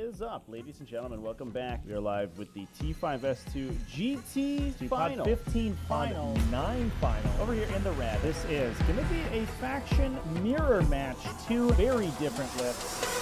is up, ladies and gentlemen? Welcome back. We are live with the T5S2 GT Final 15 Final 9 Final over here in the red. This is going to be a faction mirror match, two very different lists.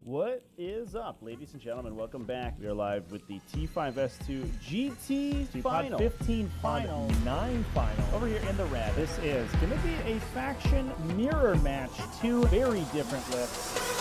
What is up, ladies and gentlemen? Welcome back. We are live with the T5S2 GT Final 15 Final 9 Final over here in the red. This is going to be a faction mirror match, two very different lists.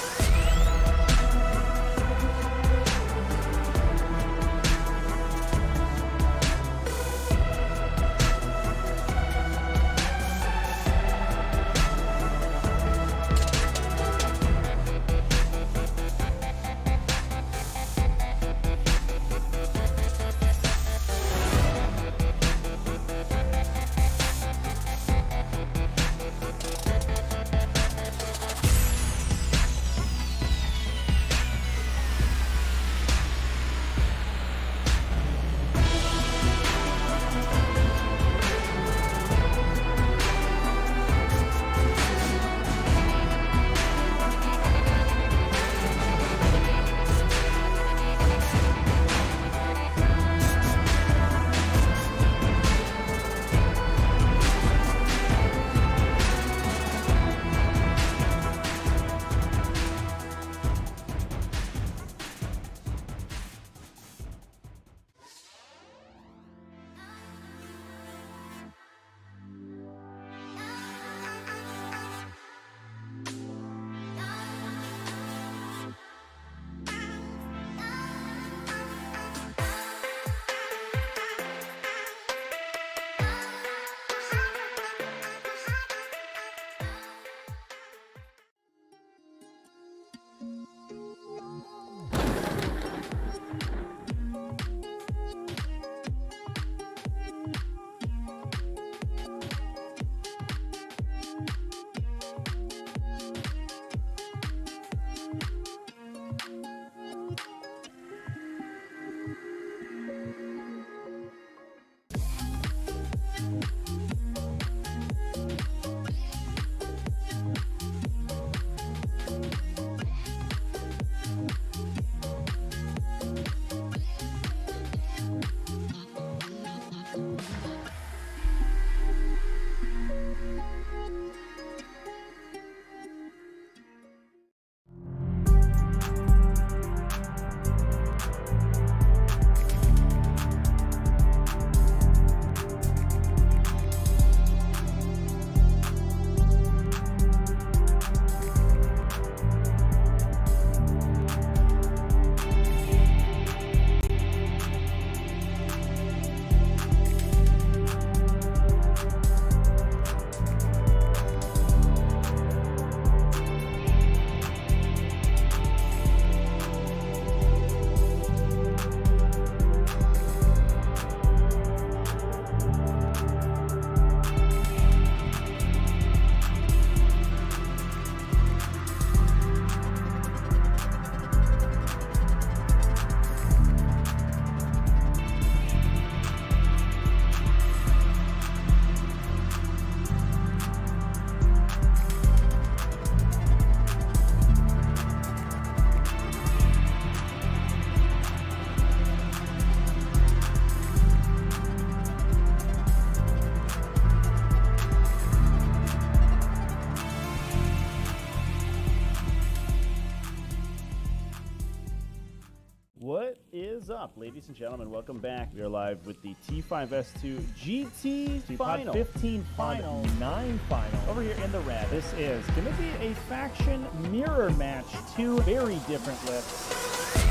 is up, ladies and gentlemen? Welcome back. We are live with the T5S2 GT Final. 15 final, 9 final. Over here in the red. This is going to be a faction mirror match. Two very different lists.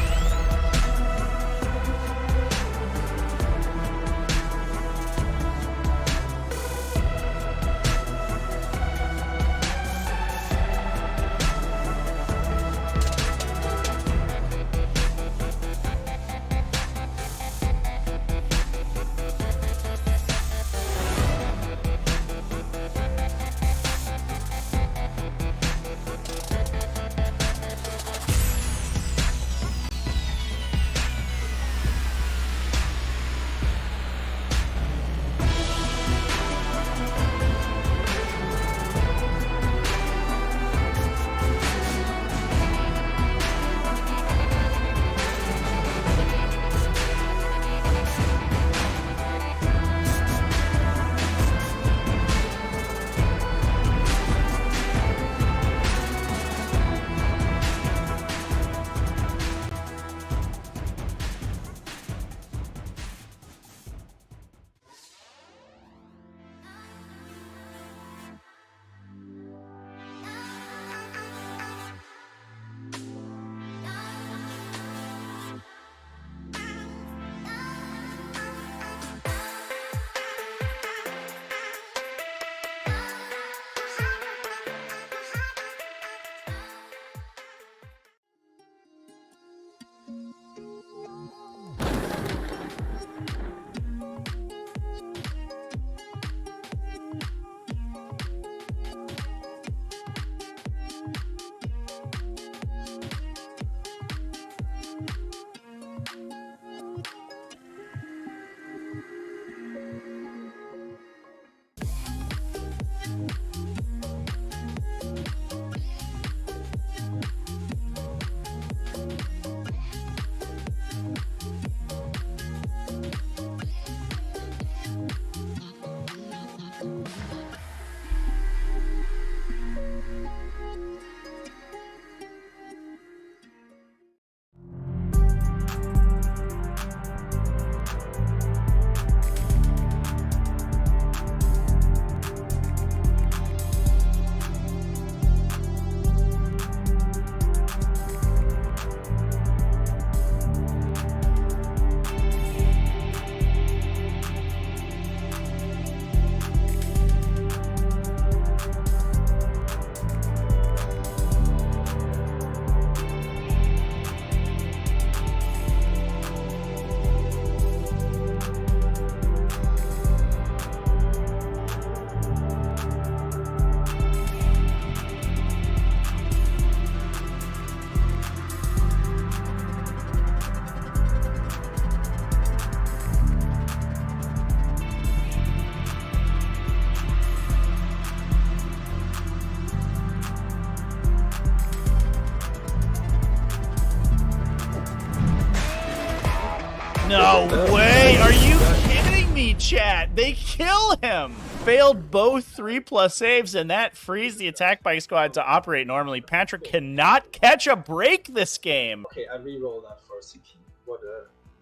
No way! Are you kidding me, chat? They kill him! Failed both 3+ saves, and that frees the attack bike squad to operate normally. Patrick cannot catch a break this game. Okay, I re-roll that for CP.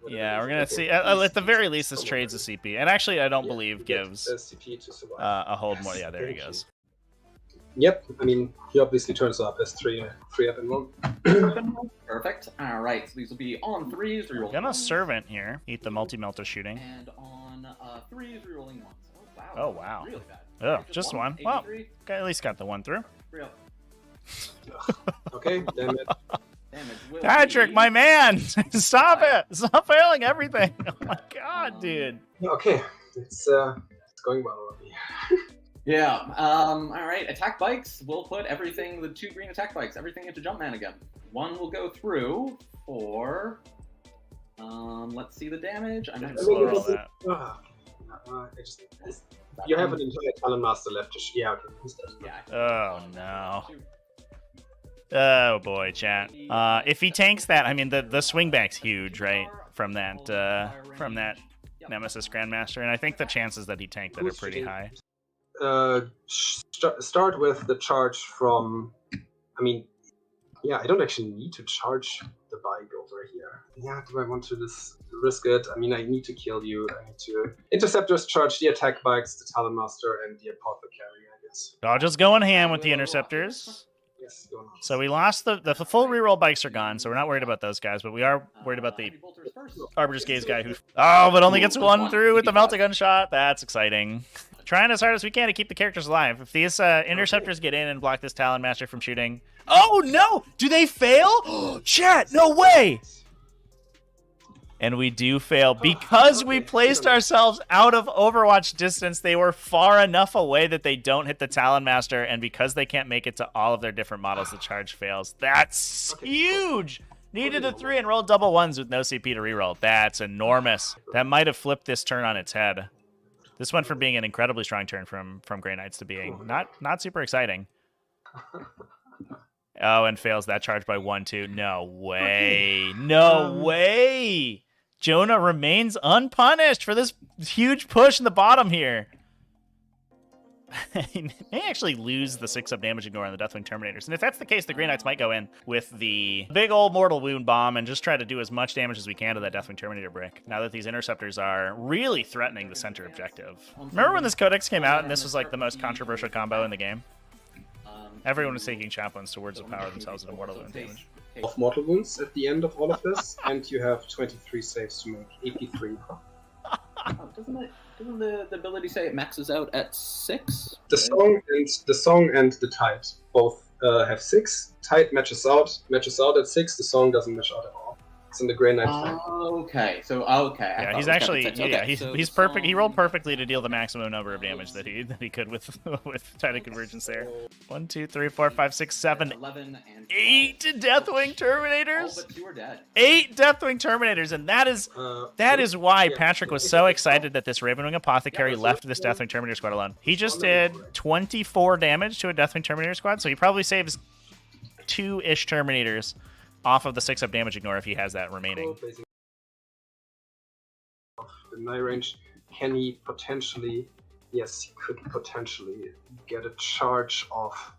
Yeah, we're gonna see. At the very least, this trades a CP, and actually, I don't believe gives CP to survive. a hold more. Yeah, there he goes. Yep, I mean, he obviously turns up as three up in one. Perfect. All right, so these will be on 3s, rerolling. Gonna servant here. Eat the multi-melter shooting. And on 3s, rerolling 1s. Oh, wow. Oh, wow. Really bad. Oh, just one. Well, 83. okay, at least got the one through. 3 up. Okay, damn it. Damage will Patrick, be... my man! Stop it! Stop failing everything! Oh my god, dude. Okay, it's going well already. Yeah, all right, attack bikes, we'll put everything, the 2 green attack bikes, everything into Jumpman again. 1 will go through for, let's see the damage. I'm going to Slow roll that. You have an entire Talon Master left to yeah, okay, Yeah. Oh no. Oh boy, chat. If he tanks that, I mean the swing back's huge, right? From that Nemesis Grandmaster, and I think the chances that he tanked that are pretty high. Start with the charge from, I mean, Yeah, I don't actually need to charge the bike over here. Yeah, do I want to risk it? I mean, I need to kill you. I need to... Interceptors charge the attack bikes, the Talon Master, and the Apothecary, I guess. Dodger's going ham with the interceptors. Yes, go on. So we lost the full reroll bikes are gone, so we're not worried about those guys, but we are worried about the Arbitor's Gaze guy who... Oh, but only gets one through with the melting gun shot. That's exciting. Trying as hard as we can to keep the characters alive. If these interceptors get in and block this Talon Master from shooting... Oh, no! Do they fail? Chat, no way! And we do fail. Because we placed ourselves out of Overwatch distance, they were far enough away that they don't hit the Talon Master, and because they can't make it to all of their different models, the charge fails. That's huge! Needed a 3 and rolled double ones with no CP to reroll. That's enormous. That might have flipped this turn on its head. This went from being an incredibly strong turn from Grey Knights to being not super exciting. Oh, and fails that charge by 1, 2. No way. No way. Jonah remains unpunished for this huge push in the bottom here. They actually lose the 6-up damage ignore on the Deathwing Terminators. And if that's the case, the Grey Knights might go in with the big old Mortal Wound Bomb and just try to do as much damage as we can to that Deathwing Terminator brick, now that these Interceptors are really threatening the center objective. Remember when this Codex came out and this was like the most controversial combo in the game? Everyone was taking Chaplains to Words of Power themselves into Mortal Wound damage. Of Mortal Wounds at the end of all of this, and you have 23 saves to make 83. Doesn't the ability say it maxes out at 6? The song and the Tide both have 6. Tide matches out at 6. The song doesn't match out at all. It's in the Grey Knight thing. Okay, so Yeah, he's actually he's perfect. He rolled perfectly to deal the maximum number of damage that he could with Tide of Convergence there. 1, 2, 3, 4, 5, 6, 7, 11 and 8 Deathwing Terminators. All but 2 are dead. 8 Deathwing Terminators, and that is why Patrick was so excited that this Ravenwing Apothecary left this Deathwing Terminator squad alone. He just did 24 damage to a Deathwing Terminator squad, so he probably saves 2-ish Terminators off of the 6-up damage ignore if he has that remaining. In my range, can he potentially... Yes, he could potentially get a charge off.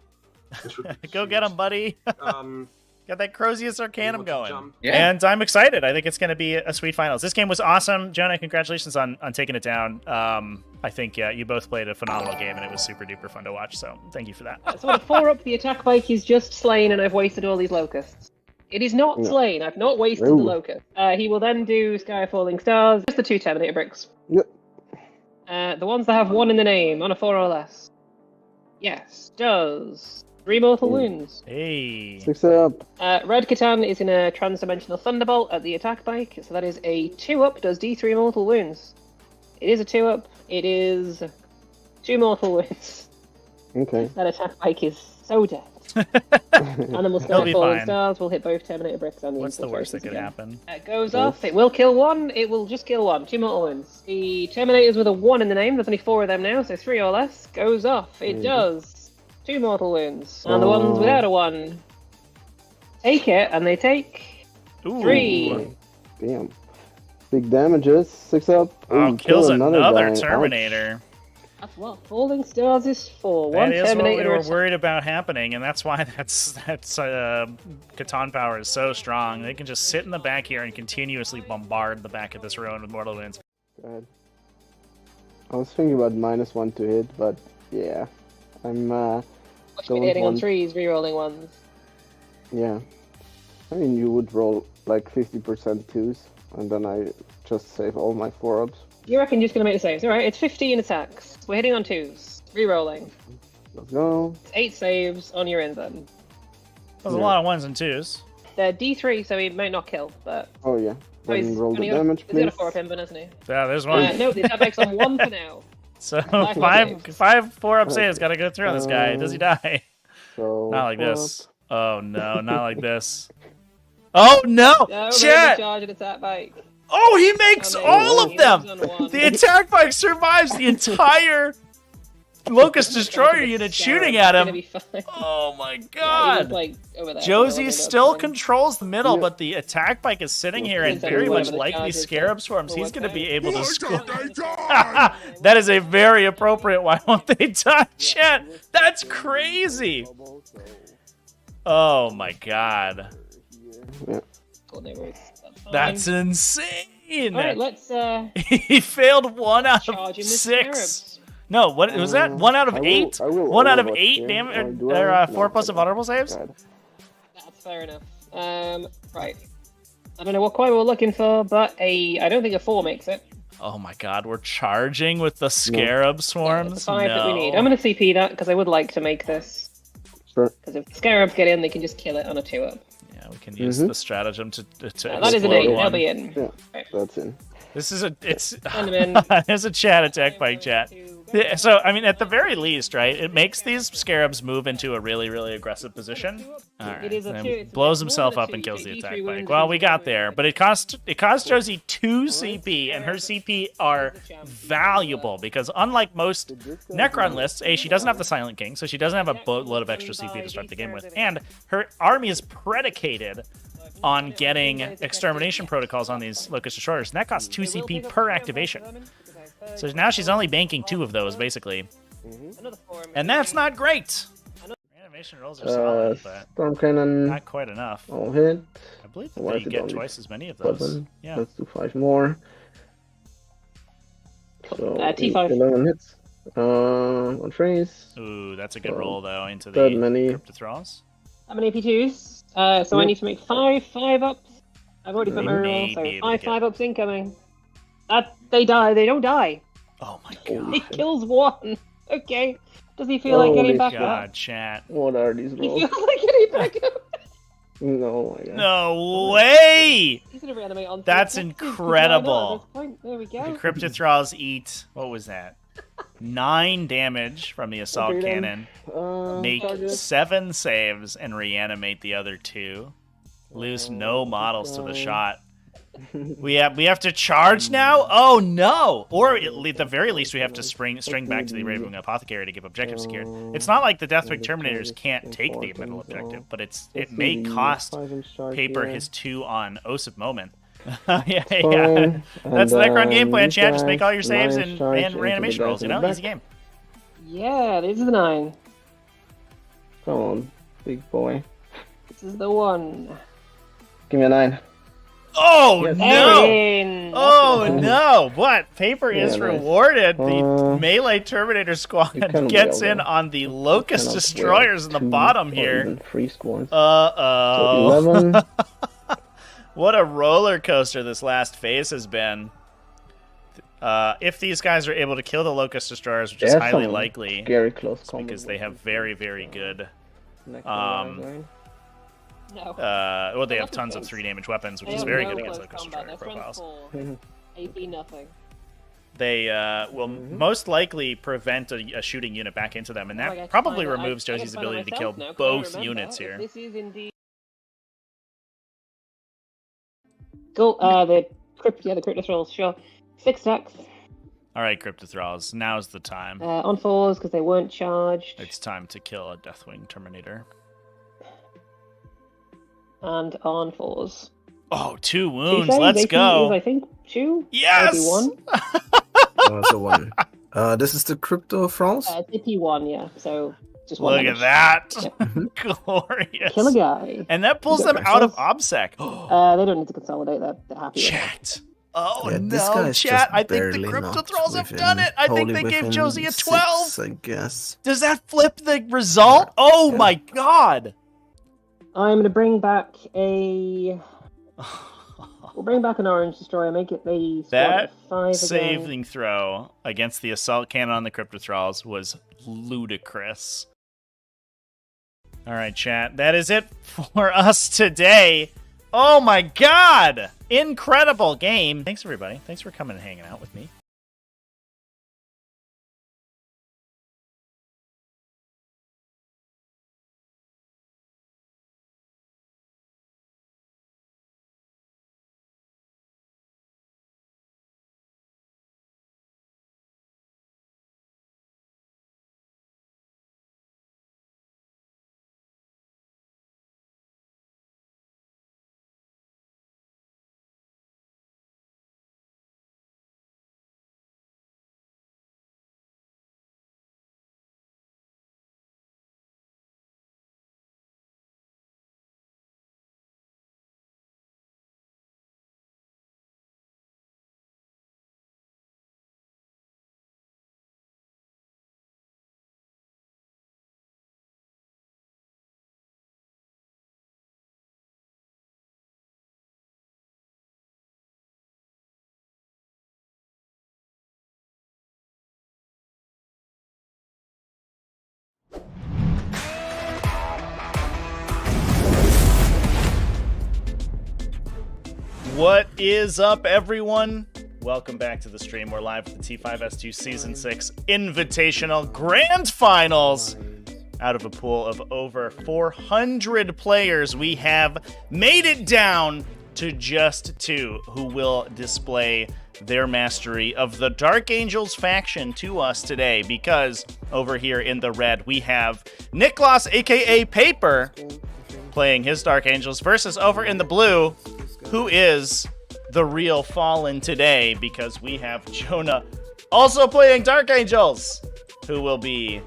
Go get him, buddy. Got that Crozius Arcanum going. Yeah. And I'm excited. I think it's going to be a sweet finals. This game was awesome. Jonah, congratulations on taking it down. I think you both played a phenomenal game, and it was super duper fun to watch, so thank you for that. So the 4-up, the attack bike is just slain, and I've wasted all these locusts. It is not slain. I've not wasted the locust. He will then do Sky Falling Stars. Just the 2 Terminator bricks. Yep. The ones that have 1 in the name, on a 4 or less. Yes, does 3 mortal wounds. Hey. 6-up. Red Catan is in a Transdimensional Thunderbolt at the attack bike, so that is a 2-up, does D3 mortal wounds. It is a 2-up. It is 2 mortal wounds. Okay. That attack bike is so dead. Animal Sky Falling Stars will hit both Terminator bricks and the What's the worst that could happen? It goes off. It will kill 1. It will just kill 1. 2 mortal wounds. The Terminators with a 1 in the name, there's only 4 of them now, so 3 or less, goes off. It does 2 mortal wounds. And the ones without a 1 take it, and they take 3. Damn. Big damages. 6-up. Oh, kills another guy. Terminator. That's what Falling Stars is for. That 1 is Terminator. what we were worried about happening, and that's why Catan power is so strong. They can just sit in the back here and continuously bombard the back of this ruin with mortal wounds. Go ahead. I was thinking about -1 to hit, but yeah. I'm Going hitting on 3s, rerolling 1s. Yeah. I mean, you would roll like 50% 2s, and then I just save all my 4-ups. You reckon you're just going to make the saves? Alright, it's 15 attacks. We're hitting on 2s. Rerolling. Let's go. It's 8 saves on your end then. There's a lot of 1s and 2s. They're D3, so he might not kill, but... Oh yeah. Then roll the only damage, he's got a please. 4-up in, hasn't he? Yeah, there's one. No, the attack bike's on 1 for now. So Five 4-up saves got to go through on this guy. Does he die? So Not like this. Oh no, not like this. Oh no! No, Chat! charge an attack bike. Oh, he makes all of them! He was on 1. The attack bike survives the entire Locust Destroyer unit shooting at It's gonna him. be fine. Oh my Yeah, he was, god! like, over there. Josie still can. controls the middle, but the attack bike is sitting here and very much Whatever the like charge these is, scarab swarms. for He's what's going to be that? able to score. That is a very appropriate why won't they die chat. That's crazy. Oh my god. Yeah. Oh, there it is. That's fine. insane. All right, let's He failed 1 out charge him of with 6. scarabs. No, what was that? 1 out of 8? I will 1 out of Overwatch 8 here. damage, Do I? 4 No, plus I of don't. honorable saves? God. That's fair enough. Right. I don't know what coin we're looking for, but I don't think a 4 makes it. Oh my god, we're charging with the scarab Yeah, swarms? it's the 5 no. that we need. I'm going to CP that because I would like to make this. Sure. Because if the scarabs get in, they can just kill it on a 2-up. Yeah, we can use the stratagem to That is an explode 8. one. That'll be in. Yeah, Right. that's in. This is it's Send 'em in. there's a chat attack by chat. Yeah, so I mean, at the very least, right? It makes these scarabs move into a really, really aggressive position. All right, It is a and 2. It's blows more himself than a up 2. and kills the You attack take bike. D3 Well, wounds, we got there, but it cost Josie 2 CP, and her CP are valuable because unlike most Necron lists, she doesn't have the Silent King, so she doesn't have a boatload of extra CP to start the game with, and her army is predicated on getting extermination protocols on these Locust Destroyers, and that costs 2 CP per activation. So now she's only banking 2 of those, basically. And that's not great! Animation rolls are solid, but Storm Cannon. not quite enough. All hit. I believe Why that is you it get only twice as many of those. 7? Yeah. Let's do 5 more. So T5. 11 hits. On trace. Ooh, that's a good roll, though, into the That many. Cryptothralls. How many AP2s? So I need to make 5 ups. I've already put my roll, so Maybe 5 ups incoming. They die. They don't die. Oh my He god. kills 1. Okay. Does he feel like getting Holy back God, up? chat. What are these He rolls? feels like getting back up. No, my God. No way! He's gonna reanimate on. That's 3 attacks. incredible. At this point. There we The go. Cryptothralls eat, what was that? 9 damage from the assault Okay, then. cannon. Make Charges. 7 saves and reanimate the other 2. Lose no models to the shot. We have to charge now? Oh no! Or at the very least, we have to string back to the Raving Apothecary to give objective secured. It's not like the Deathwing Terminators can't take the middle objective, but it may cost Paper his 2 on Oath of Moment. yeah. That's the Necron game plan, chat. Just make all your saves and reanimation rolls, you know? Easy game. Yeah, this is the 9. Come on, big boy. This is the 1. Give me a 9. Oh Yes. no! In. Oh no! What? Paper is Yeah, nice. rewarded. The melee Terminator squad You can gets wheel in them. on the Locust Cannot Destroyers in the wear 2 bottom or here. even 3 squads. Uh-oh. So 11. What a roller coaster this last phase has been. If these guys are able to kill the Locust Destroyers, which is There's highly some likely, Scary close it's combat because they have very, very good... next to um, the line. No. well, they have Nothing tons of close. 3-damage weapons, which They is have very no good against close Locust combat. Destroyer They're profiles. friends for AP nothing. They will most likely prevent a shooting unit back into them, and Oh, I that gotta probably find it. removes I gotta Josie's find it ability to kill myself now, 'cause I both remember units if here. This is indeed. Cool. The Cryptothralls, sure. 6 attacks. All right, Cryptothralls, now's the time. On 4s because they weren't charged. It's time to kill a Deathwing Terminator. And on 4s. Oh, 2 Two wounds. saves, Let's AP go. Is, I think 2. Yes! Maybe 1. The 1. This is the Crypto France. It's AP 1, yeah. So just 1 Look at damage. that. Glorious. Kill a guy. And that pulls You got them out of rifles? OBSEC. They don't need to consolidate. They're happy with it. Chat. Oh Yeah, this no, guy's chat. just I think the barely knocked Cryptothralls have within- done it. I think wholly they gave within Josie a 6, 12. I guess. Does that flip the result? Oh Yeah. my god. I'm gonna bring back a. We'll bring back an orange destroyer. Make it the squad That of 5 again. saving throw against the assault cannon on the Cryptothralls was ludicrous. All right, chat. That is it for us today. Oh my god! Incredible game. Thanks, everybody. Thanks for coming and hanging out with me. What is up, everyone? Welcome back to the stream. We're live with the T5S2 Season 6 Invitational Grand Finals. Out of a pool of over 400 players, we have made it down to just 2 who will display their mastery of the Dark Angels faction to us today, because over here in the red, we have Niklas, aka Paper, playing his Dark Angels, versus over in the blue, who is the real Fallen today, because we have Jonah also playing Dark Angels, who will be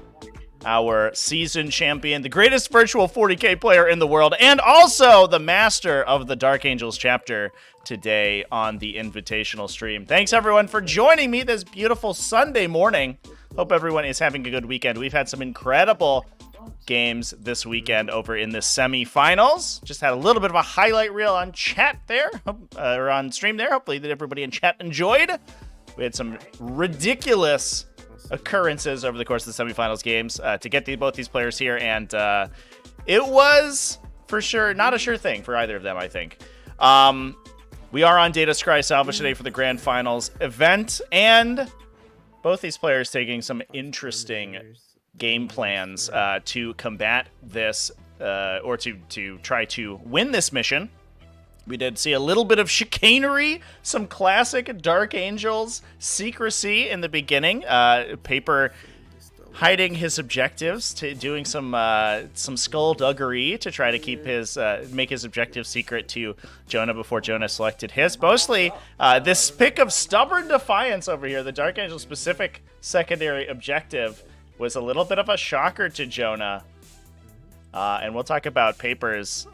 our season champion, the greatest virtual 40k player in the world, and also the master of the Dark Angels chapter today on the Invitational stream. Thanks, everyone, for joining me this beautiful Sunday morning. Hope everyone is having a good weekend. We've had some incredible games this weekend over in the semifinals. Just had a little bit of a highlight reel on chat there, or on stream there. Hopefully that everybody in chat enjoyed. We had some ridiculous occurrences over the course of the semifinals games to get both these players here, and it was for sure not a sure thing for either of them, I think. We are on Data Scry Salvage today for the Grand Finals event, and both these players taking some interesting game plans to combat this, or to try to win this mission. We did see a little bit of chicanery, some classic Dark Angels secrecy in the beginning. Paper hiding his objectives, to doing some skullduggery to try to keep his make his objective secret to Jonah before Jonah selected his. Mostly this pick of Stubborn Defiance over here, the Dark Angel specific secondary objective, was a little bit of a shocker to Jonah. And we'll talk about Paper's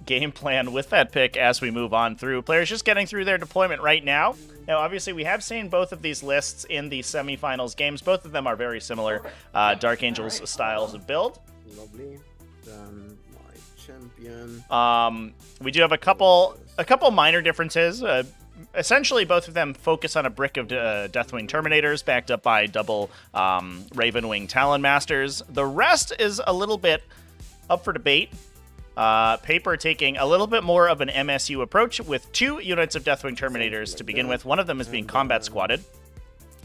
game plan with that pick as we move on through. Players just getting through their deployment right now. Now, obviously, we have seen both of these lists in the semifinals games. Both of them are very similar Dark Angels styles of build. Lovely. Then my champion. We do have a couple minor differences. Essentially, both of them focus on a brick of Deathwing Terminators backed up by double Ravenwing Talon Masters. The rest is a little bit up for debate. Paper taking a little bit more of an MSU approach with 2 units of Deathwing Terminators to begin with. One of them is being combat squatted.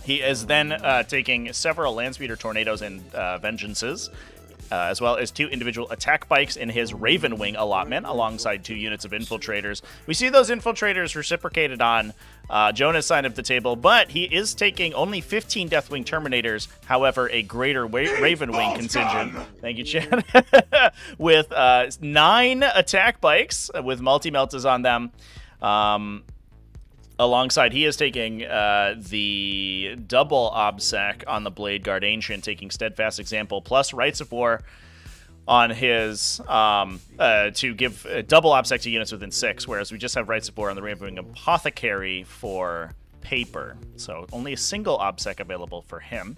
He is then taking several Landspeeder Tornadoes and Vengeances, as well as 2 individual attack bikes in his Ravenwing allotment, alongside 2 units of Infiltrators. We see those Infiltrators reciprocated on Jonah's side of the table, but he is taking only 15 Deathwing Terminators, however, a greater Ravenwing contingent. Thank you, Chad. With 9 attack bikes with multi-meltas on them. Alongside, he is taking the double OBSEC on the Blade Guard Ancient, taking Steadfast Example plus Rites of War on his to give double OBSEC to units within 6, whereas we just have Rites of War on the Ravenwing Apothecary for Paper. So only a single OBSEC available for him.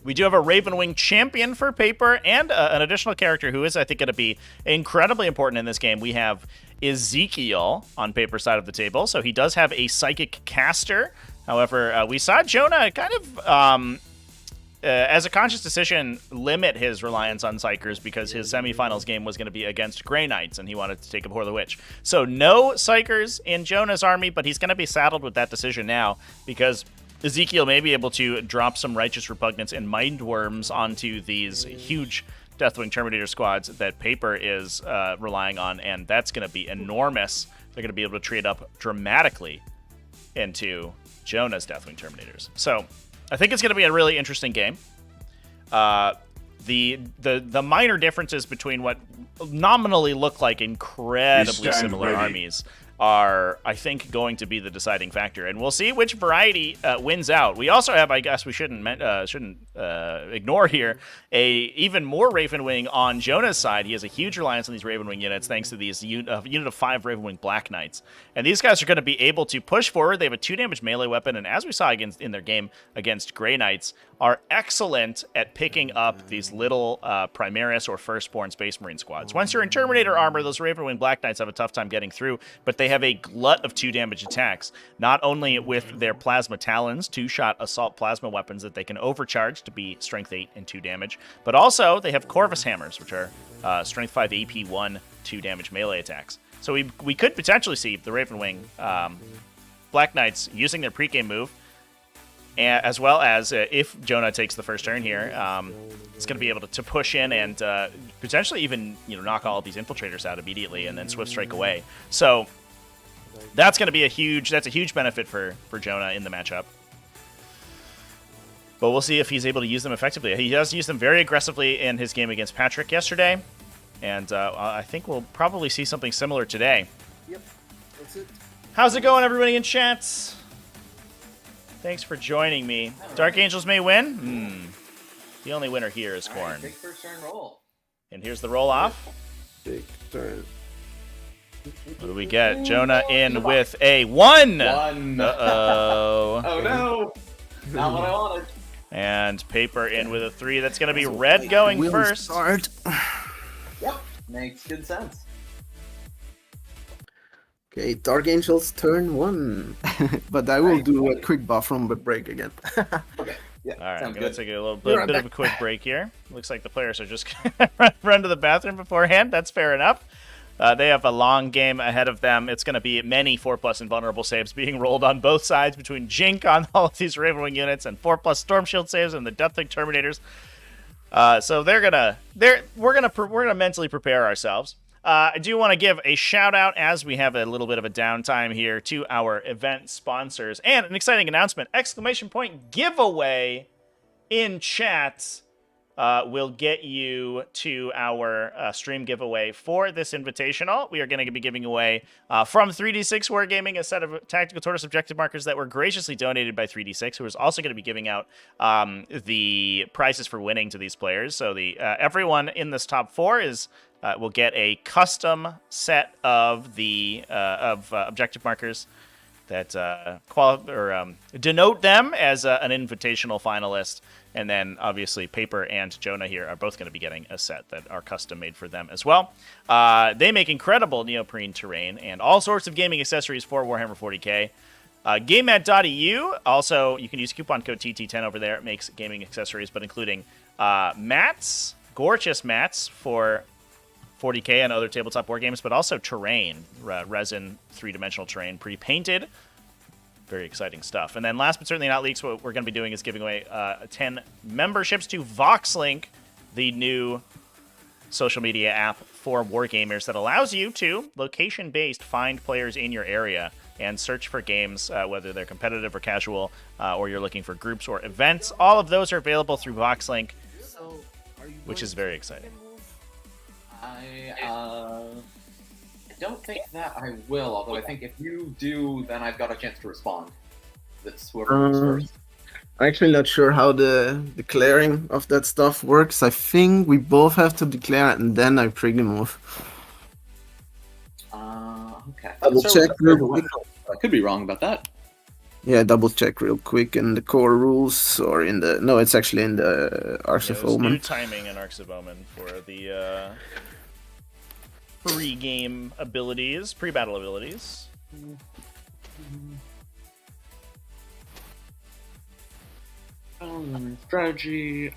We do have a Ravenwing champion for Paper, and an additional character who is, I think, going to be incredibly important in this game. We have Ezekiel on Paper's side of the table, so he does have a Psychic Caster. However, we saw Jonah kind of, as a conscious decision, limit his reliance on Psychers because his semifinals game was going to be against Grey Knights, and he wanted to take Abhor the Witch. So no Psychers in Jonah's army, but he's going to be saddled with that decision now because Ezekiel may be able to drop some Righteous Repugnance and Mind Worms onto these huge Deathwing Terminator squads that Paper is relying on, and that's going to be enormous. They're going to be able to trade up dramatically into Jonah's Deathwing Terminators. So I think it's going to be a really interesting game. The minor differences between what nominally look like incredibly similar armies are, I think, going to be the deciding factor, and we'll see which variety wins out. We also have, I guess we shouldn't ignore here, a even more Ravenwing on Jonah's side. He has a huge reliance on these Ravenwing units thanks to these unit of 5 Ravenwing Black Knights, and these guys are going to be able to push forward. They have a 2 damage melee weapon, and as we saw in their game against Grey Knights, are excellent at picking up these little Primaris or Firstborn Space Marine squads. Once you're in Terminator armor, those Ravenwing Black Knights have a tough time getting through, but they have a glut of 2 damage attacks, not only with their Plasma Talons, 2-shot assault plasma weapons that they can overcharge to be strength 8 and 2 damage, but also they have Corvus Hammers, which are strength 5 AP 1, 2 damage melee attacks. So we could potentially see the Ravenwing Black Knights using their pregame move, as well as if Jonah takes the first turn here, it's going to be able to push in and potentially even knock all of these infiltrators out immediately and then swift strike away. So that's going to be a huge benefit for Jonah in the matchup. But we'll see if he's able to use them effectively. He does use them very aggressively in his game against Patrick yesterday, and I think we'll probably see something similar today. Yep, that's it. How's it going, everybody in chats? Thanks for joining me. Dark Angels may win? The only winner here is Corn. Right, big first turn roll. And here's the roll-off. Big turn. What do we get? Jonah in with a 1! 1. Uh-oh. Oh, no. Not what I wanted. And Paper in with a 3. That's going to be Red going We'll first. Start. Yep, makes good sense. Okay, Dark Angels turn 1. But I will do a quick buff from the break again. Okay. Yeah, All right, I'm sounds going to good. take a little bit of a quick break here. Looks like the players are just going to run to the bathroom beforehand. That's fair enough. They have a long game ahead of them. It's going to be many 4+ invulnerable saves being rolled on both sides between Jink on all of these Ravenwing units and 4+ Storm Shield saves and the Deathwing Terminators. So we're gonna mentally prepare ourselves. I do want to give a shout out as we have a little bit of a downtime here to our event sponsors and an exciting announcement! ! Giveaway in chat will get you to our stream giveaway for this invitational. We are going to be giving away from 3D6 Wargaming a set of Tactical Tortoise objective markers that were graciously donated by 3D6, who is also going to be giving out the prizes for winning to these players. So everyone in this top 4 will get a custom set of the objective markers that denote them as an invitational finalist. And then, obviously, Paper and Jonah here are both going to be getting a set that are custom-made for them as well. They make incredible neoprene terrain and all sorts of gaming accessories for Warhammer 40k. GameMat.eu, also, you can use coupon code TT10 over there. It makes gaming accessories, but including mats, gorgeous mats for 40k and other tabletop war games, but also terrain, resin, 3-dimensional terrain, pre-painted. Very exciting stuff. And then last but certainly not least, what we're going to be doing is giving away 10 memberships to VoxLink, the new social media app for wargamers that allows you to, location-based, find players in your area and search for games, whether they're competitive or casual, or you're looking for groups or events. All of those are available through VoxLink, which is very exciting. I don't think that I will, although I think if you do, then I've got a chance to respond. That's whoever comes first. I'm actually not sure how the declaring of that stuff works. I think we both have to declare it and then I pregame move. Okay. Double check real quick. I could be wrong about that. Yeah, double check real quick in the core rules or in the... No, it's actually in the Arcs of There's new Omen. timing in Arcs of Omen for the pre-game abilities, pre-battle abilities. Strategy,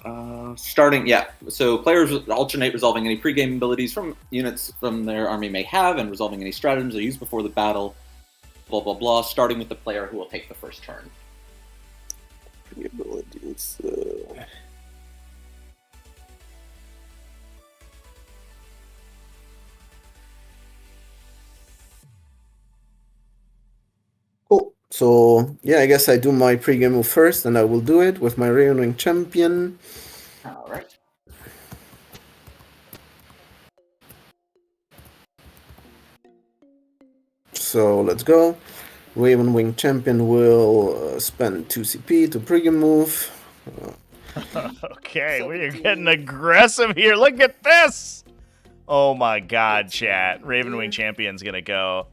starting, yeah. So players alternate resolving any pre-game abilities from units from their army may have and resolving any stratagems they use before the battle, blah, blah, blah, starting with the player who will take the first turn. Abilities, Cool. So, yeah, I guess I do my pregame move first, and I will do it with my Ravenwing Champion. All right. So, let's go. Ravenwing Champion will spend 2 CP to pregame move. Okay, we are getting aggressive here. Look at this! Oh my god, chat. Ravenwing Champion's gonna go.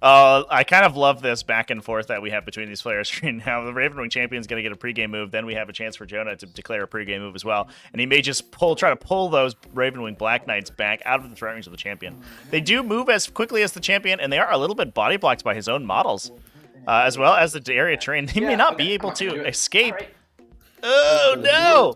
I kind of love this back and forth that we have between these players right now. The Ravenwing Champion's going to get a pregame move. Then we have a chance for Jonah to declare a pregame move as well. And he may just try to pull those Ravenwing Black Knights back out of the threat range of the champion. They do move as quickly as the champion, and they are a little bit body blocked by his own models. As well as the area terrain. They may not be able to escape. Right. Oh, no!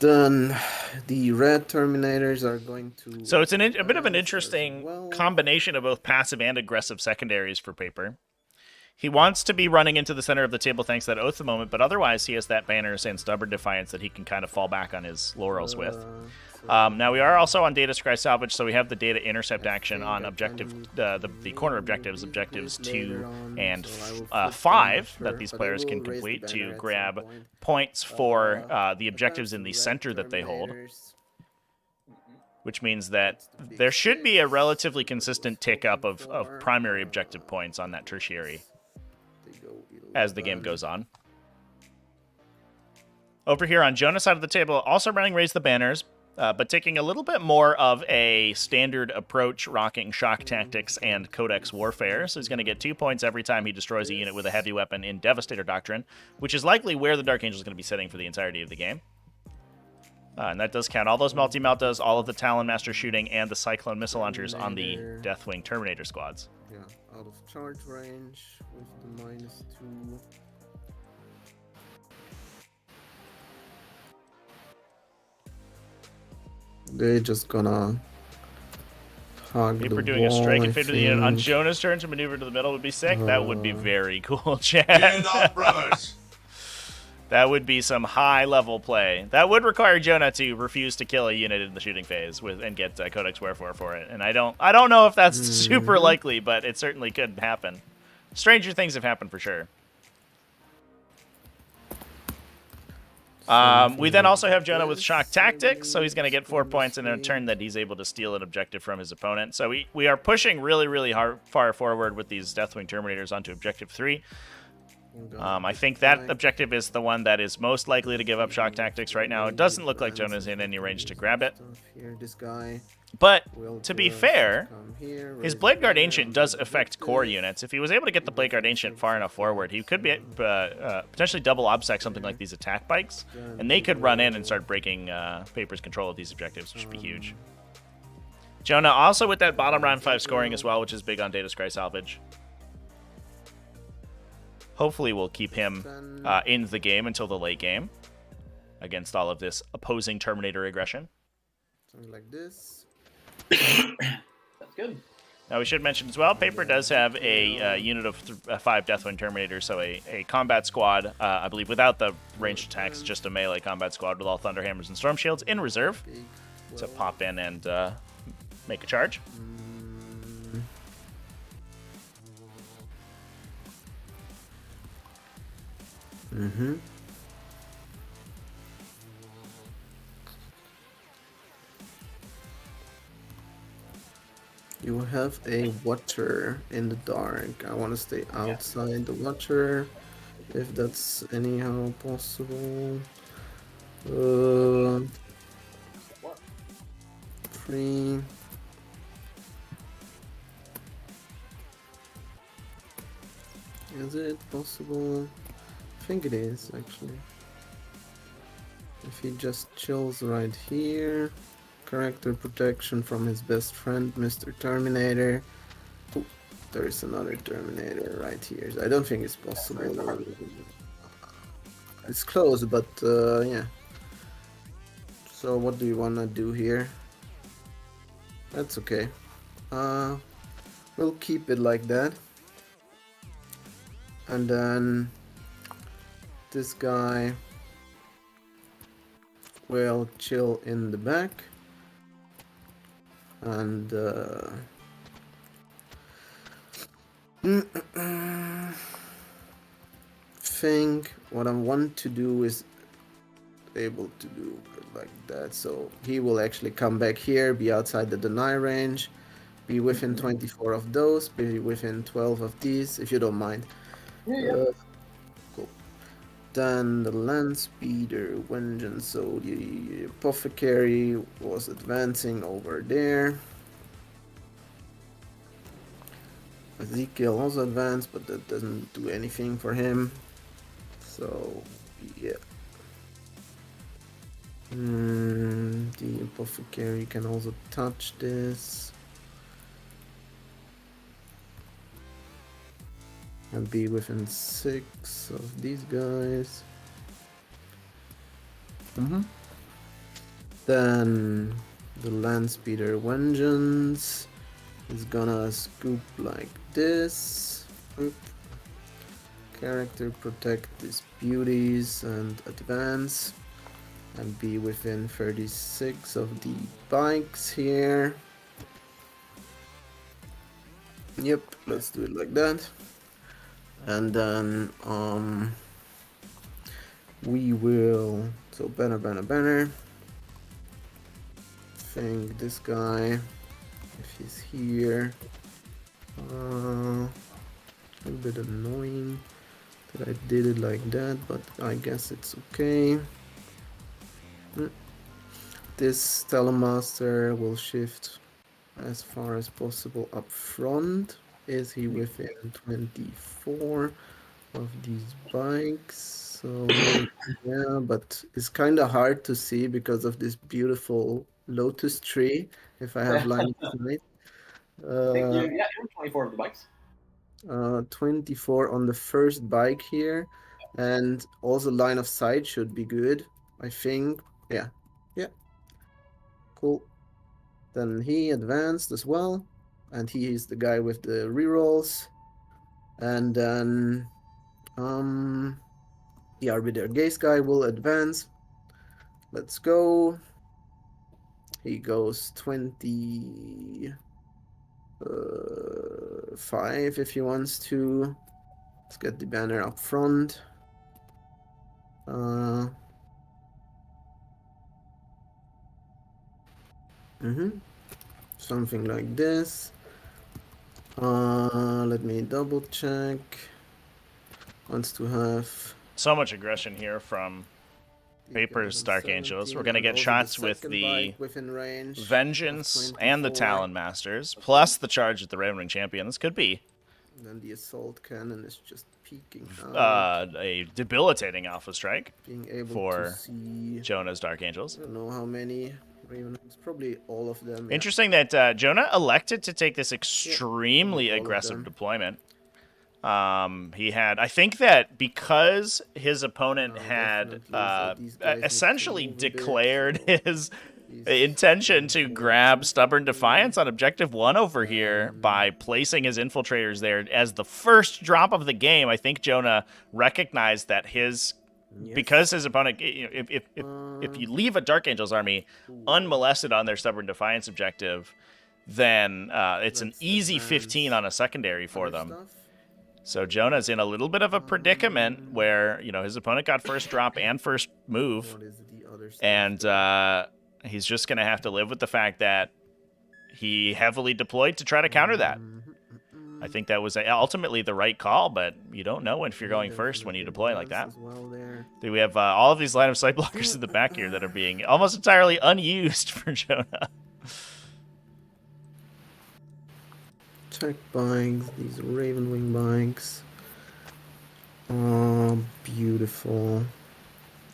Then the red Terminators are going to... So it's a bit of an as interesting well. combination of both passive and aggressive secondaries for Paper. He wants to be running into the center of the table thanks to that Oath of the Moment, but otherwise he has that Banners and Stubborn Defiance that he can kind of fall back on his laurels with. Now we are also on Data Scry Salvage, so we have the Data Intercept action on objective, the corner objectives 2 and 5 that these players can complete to grab points for the objectives in the center that they hold. Which means that there should be a relatively consistent tick up of primary objective points on that tertiary as the game goes on. Over here on Jonah's side of the table, also running Raise the Banners, but taking a little bit more of a standard approach, rocking Shock Tactics and Codex Warfare. So he's going to get 2 points every time he destroys a unit with a heavy weapon in Devastator Doctrine, which is likely where the Dark Angel is going to be sitting for the entirety of the game. And that does count all those Multi-Meltas, all of the Talon Master shooting, and the Cyclone missile launchers on the Deathwing Terminator squads. Yeah, out of charge range with the -2. They're just gonna hug Paper the doing a wall, strike I and fit to the unit on think. Jonah's turn to maneuver to the middle would be sick. That would be very cool, Chad. Stand up, brothers. That would be some high-level play. That would require Jonah to refuse to kill a unit in the shooting phase and get Codex Warfare for it. And I don't know if that's super likely, but it certainly could happen. Stranger things have happened for sure. We then also have Jonah with Shock Tactics, so he's going to get 4 points in a turn that he's able to steal an objective from his opponent. So we are pushing really, really far forward with these Deathwing Terminators onto Objective 3. I think that objective is the one that is most likely to give up Shock Tactics right now. It doesn't look like Jonah's in any range to grab it. But, to be fair, his Blade Guard Ancient does affect core units. If he was able to get the Blade Guard Ancient far enough forward, he could be potentially double obsec something like these attack bikes, and they could run in and start breaking Paper's control of these objectives, which would be huge. Jonah also with that bottom round 5 scoring as well, which is big on Data Scry Salvage. Hopefully we'll keep him in the game until the late game against all of this opposing Terminator aggression. Something like this. That's good. Now we should mention as well, Paper does have a unit of 5 Deathwing Terminators, so a combat squad, I believe without the ranged attacks, just a melee combat squad with all Thunderhammers and Storm Shields in reserve to pop in and make a charge. You have a Watcher in the dark. I want to stay outside the Watcher, if that's anyhow possible. 3. Is it possible? I think it is, actually. If he just chills right here. Character protection from his best friend, Mr. Terminator. Ooh, there is another Terminator right here. I don't think it's possible. It's close, but yeah. So what do you want to do here? That's okay. We'll keep it like that. And then this guy will chill in the back. And think what I want to do is able to do like that. So he will actually come back here, be outside the deny range, be within 24 of those, be within 12 of these, if you don't mind. Cool. Then the land speeder, vengeance, so the apothecary was advancing over there. Ezekiel also advanced, but that doesn't do anything for him. So, yeah. The apothecary can also touch this. And be within 6 of these guys. Then the land speeder vengeance is gonna scoop like this. Oop. Character protect these beauties and advance and be within 36 of the bikes here. Yep, let's do it like that. And then we will, so banner. Think this guy, if he's here, a little bit annoying that I did it like that, but I guess it's okay. This Telemaster will shift as far as possible up front. Is he within 24 of these bikes? So yeah, but it's kind of hard to see because of this beautiful lotus tree. If I have line of sight. Yeah, 24 of the bikes. 24 on the first bike here, and also line of sight should be good, I think. Yeah, cool. Then he advanced as well, and he is the guy with the rerolls. And then the Arbiter Gaze guy will advance. Let's go. He goes 25 if he wants to. Let's get the banner up front. Something like this. Let me double check. Wants to have So much aggression here from Paper's Dark Angels. We're going to get shots with the Vengeance and the Talon Masters, plus the charge at the Ravenwing Champion. This could be and then the Assault Cannon is just peeking a debilitating Alpha Strike being able for to see Jonah's Dark Angels. I don't know how many Ravenwings, probably all of them. Interesting that Jonah elected to take this extremely aggressive deployment. He had, I think that because his opponent had essentially declared his intention to grab Stubborn Defiance on Objective 1 over here by placing his infiltrators there as the first drop of the game, I think Jonah recognized that because his opponent, if you leave a Dark Angels army unmolested on their Stubborn Defiance objective, then it's an easy 15 on a secondary for them. So Jonah's in a little bit of a predicament where, his opponent got first drop and first move, and he's just going to have to live with the fact that he heavily deployed to try to counter that. I think that was ultimately the right call, but you don't know if you're going first when you deploy like that. We have all of these line of sight blockers in the back here that are being almost entirely unused for Jonah. Tech bikes, these Ravenwing bikes. Oh, beautiful.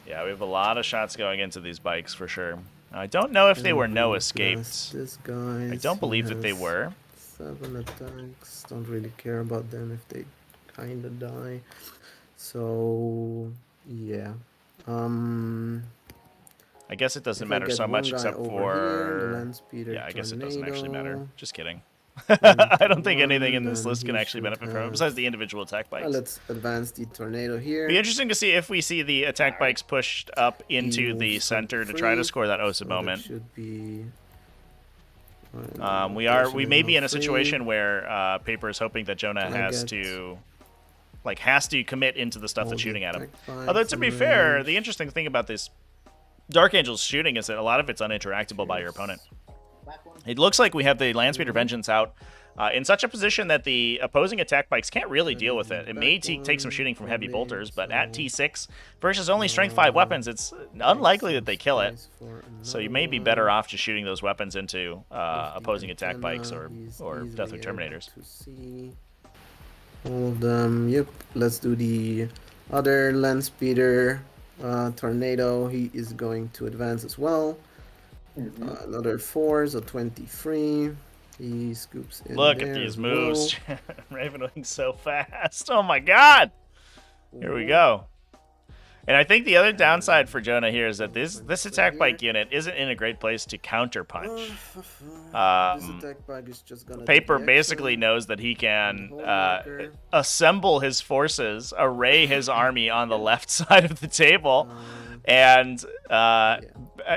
Yeah, we have a lot of shots going into these bikes for sure. I don't know if they were no escapes. I don't believe that they were. 7 attacks. Don't really care about them if they kind of die. So, yeah. I guess it doesn't matter so much except for... Yeah, I guess it doesn't actually matter. Just kidding. I don't think anything in this list can actually benefit from it besides the individual attack bikes. Let's advance the Tornado here. Be interesting to see if we see the attack bikes pushed up into the center to try to score that Osa moment. Should be. We may be in a situation where Paper is hoping that Jonah has to commit into the stuff that's shooting at him. Although to be fair, the interesting thing about this Dark Angel's shooting is that a lot of it's uninteractable by your opponent. It looks like we have the Landspeeder Vengeance out in such a position that the opposing attack bikes can't really deal with it. It may take some shooting from heavy bolters, but at T6 versus only Strength 5 weapons, it's unlikely that they kill it. So you may be better off just shooting those weapons into opposing attack bikes or Deathwing Terminators. All of them. Yep. Let's do the other Landspeeder Tornado. He is going to advance as well. Another 4, so 23. He scoops in. Look at these moves. Ravenwing's so fast. Oh my god! Here we go. And I think the other downside for Jonah here is that this attack bike unit isn't in a great place to counter punch. This attack bike is just gonna Paper do the basically action. knows that he can Homewrecker. assemble his forces, array his army on the left side of the table, and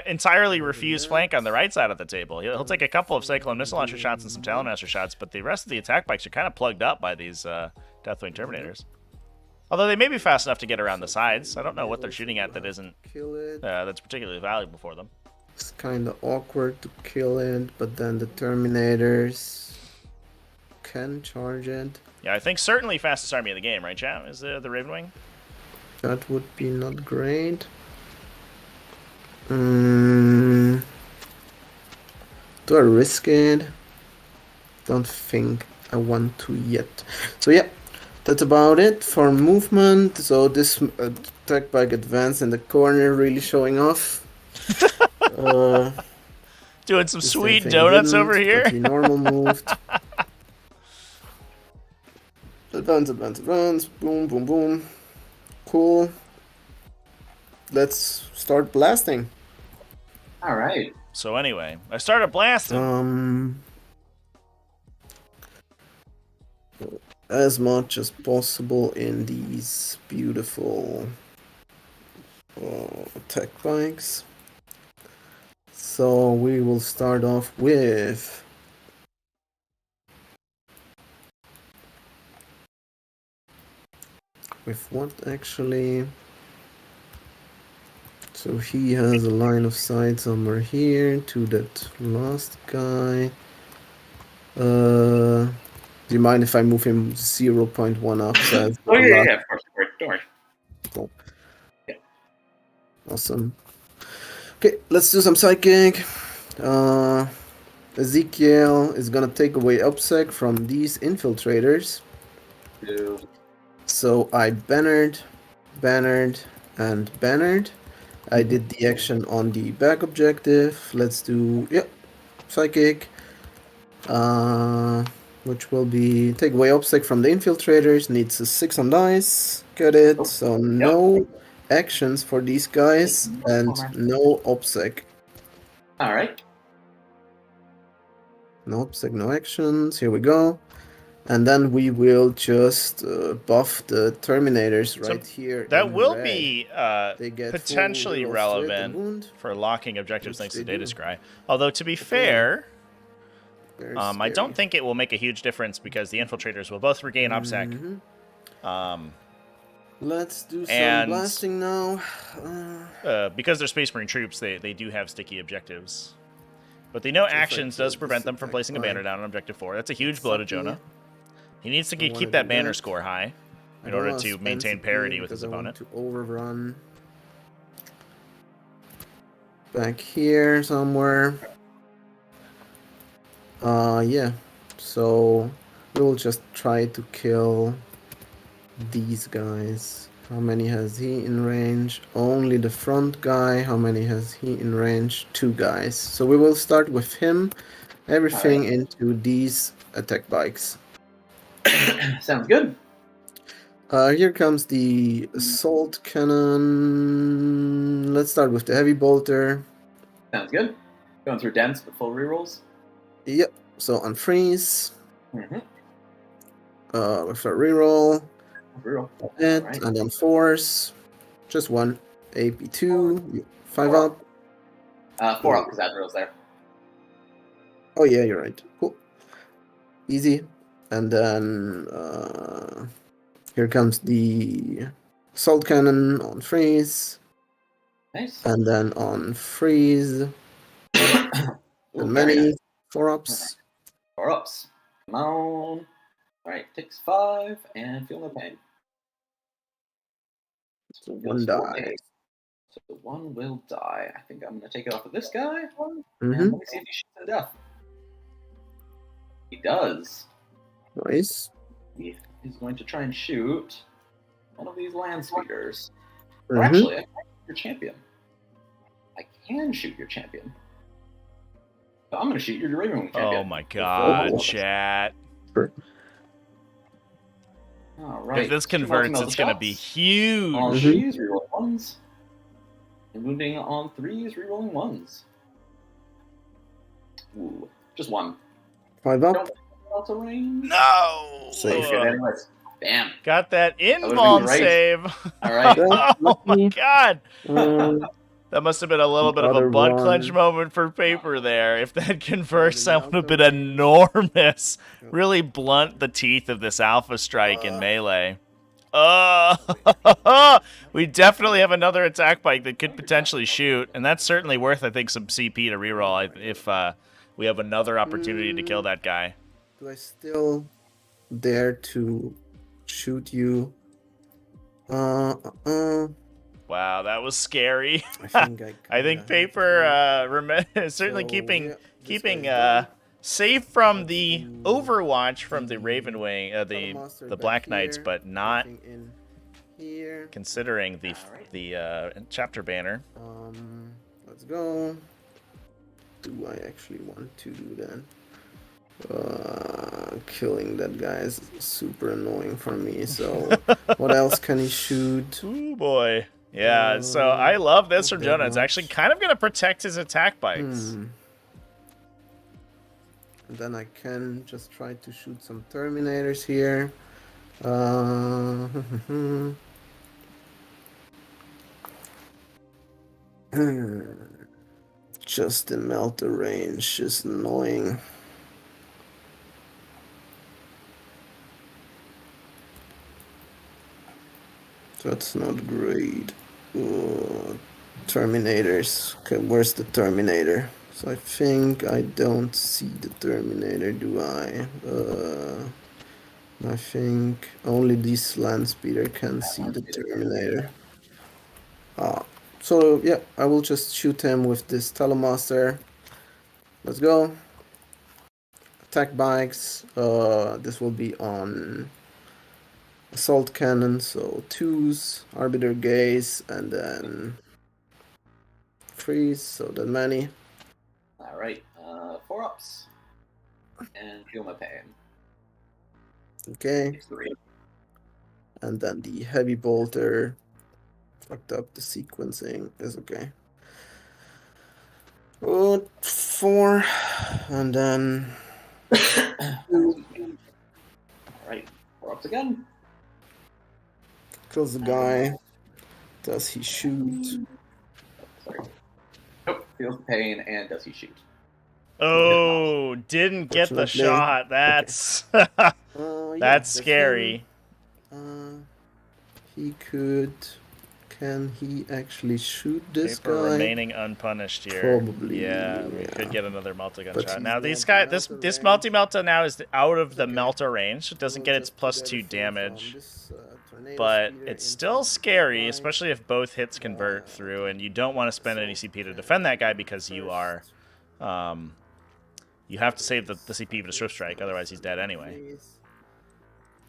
entirely refuse flank on the right side of the table. He'll take a couple of Cyclone Missile Launcher shots and some Talonmaster shots, but the rest of the attack bikes are kind of plugged up by these Deathwing Terminators. Although they may be fast enough to get around the sides. I don't know what they're shooting at that isn't Kill it. that's particularly valuable for them. It's kind of awkward to kill it, but then the Terminators can charge it. Yeah, I think certainly fastest army in the game, right, chat? Is the Ravenwing? That would be not great. Do I risk it? Don't think I want to yet. So yeah, that's about it for movement. So this attack bike advance in the corner really showing off. Doing some This sweet thing donuts didn't, over but here. he normal moved. Advance, advance, advance. Boom, boom, boom. Cool. Let's start blasting. All right. So anyway, I started blasting. As much as possible in these beautiful attack bikes. So we will start off with what actually? So he has a line of sight somewhere here to that last guy. Do you mind if I move him 0.1 up? Oh yeah, of course. Don't worry. Cool. Yeah. Awesome. Okay, let's do some psychic. Ezekiel is gonna take away upsec from these infiltrators. Two. So I bannered, and bannered. I did the action on the back objective. Let's do psychic. Which will be take away obstacle from the infiltrators. Needs a 6 on dice. Got it. So no actions for these guys and no obstacle. All right. No obstacle, no actions. Here we go. And then we will just buff the Terminators right here. That will red. be They get potentially full relevant wound, for locking objectives which thanks to they Data do. Scry. Although, to be fair, Very I don't scary. think it will make a huge difference because the infiltrators will both regain OPSEC. Let's do some and- blasting now. Because they're Space Marine troops, they do have sticky objectives. But the no actions does prevent them from placing a banner down on Objective 4. That's a huge blow to Jonah. He needs to keep that banner score high in order to maintain parity with his opponent. To overrun. Back here somewhere. Yeah. So we'll just try to kill these guys. How many has he in range? Only the front guy. How many has he in range? 2 guys. So we will start with him. Everything into these attack bikes. Sounds good. Here comes the assault cannon. Let's start with the heavy bolter. Sounds good. Going through dense but full rerolls. Yep. So unfreeze. Mm-hmm. With a reroll. Reroll. It, Alright. and then force. Just one. AP2. 5 up. 4 up because Admiral's there. Oh yeah, you're right. Cool. Easy. And then here comes the assault cannon on freeze. Nice. And then on freeze. Ooh, And very many nice. 4 ups. 4 ups. Come on. Alright, takes 5 and feel no pain. So 1 die. So 1 will die. I think I'm going to take it off of this guy. And Mm-hmm. let me see if he shoots to death. He does. Nice. He is going to try and shoot one of these land speeders. Or Mhm. actually, I can shoot your champion. I can shoot your champion. So I'm going to shoot your Ravenwing champion. Oh my god, Oh. chat. All right. If this Two converts, multi-multi it's going to be shots. huge. On threes, rerolling ones. And moving on threes, rerolling ones. Ooh, just one. 5 up. Don't also range. No! Safe. Good anyways. Bam. Got that would've been invuln great. save. All right. Oh my god. Um, That must have been a little bit of a Other butt one. clench moment for paper there. If that converts, that would have been Melter. enormous. Really blunt the teeth of this Alpha Strike in melee. We definitely have another attack bike that could potentially shoot, and that's certainly worth, I think, some CP to reroll if we have another opportunity to kill that guy. Do I still dare to shoot you? Wow, that was scary. I think I think paper certainly keeping safe from the Overwatch from the Raven Wing, the Black Knights, but not in here. considering the chapter banner. Let's go. Do I actually want to do that? Killing that guy is super annoying for me. So, what else can he shoot? Ooh boy, yeah. So I love this from Jonah. It's actually kind of going to protect his attack bikes. And then I can just try to shoot some Terminators here. Just in melter range is annoying. That's not great. Terminators. Okay, where's the Terminator? So I think I don't see the Terminator, do I? I think only this land speeder can see the Terminator. So yeah, I will just shoot him with this Telemaster. Let's go. Attack bikes. This will be on assault cannon, so 2s, arbiter gaze, and then freeze, so that many. Alright, 4 ups. And feel my pain. Okay. 3. And then the heavy bolter. Fucked up, the sequencing is okay. 4, and then Alright, 4 ups again. kills the guy. Does he shoot? Sorry. Nope, feels the pain, and does he shoot? Oh, didn't get the Fortunately. shot. That's Yeah, that's the scary. thing, he could. Can he actually shoot this Paper guy? remaining unpunished here. Probably, Yeah, we yeah. could get another multi-gun But shot. he's Now not this in guy, melter this range. multi-melta now is out of the Okay. melter range. It doesn't We'll get its just plus put 2 everything damage. from this, tornado But speeder it's into still scary, the especially if both hits convert through, and you don't want to spend any CP to defend that guy because you are, you have to save the CP for the Swift Strike, otherwise he's dead anyway.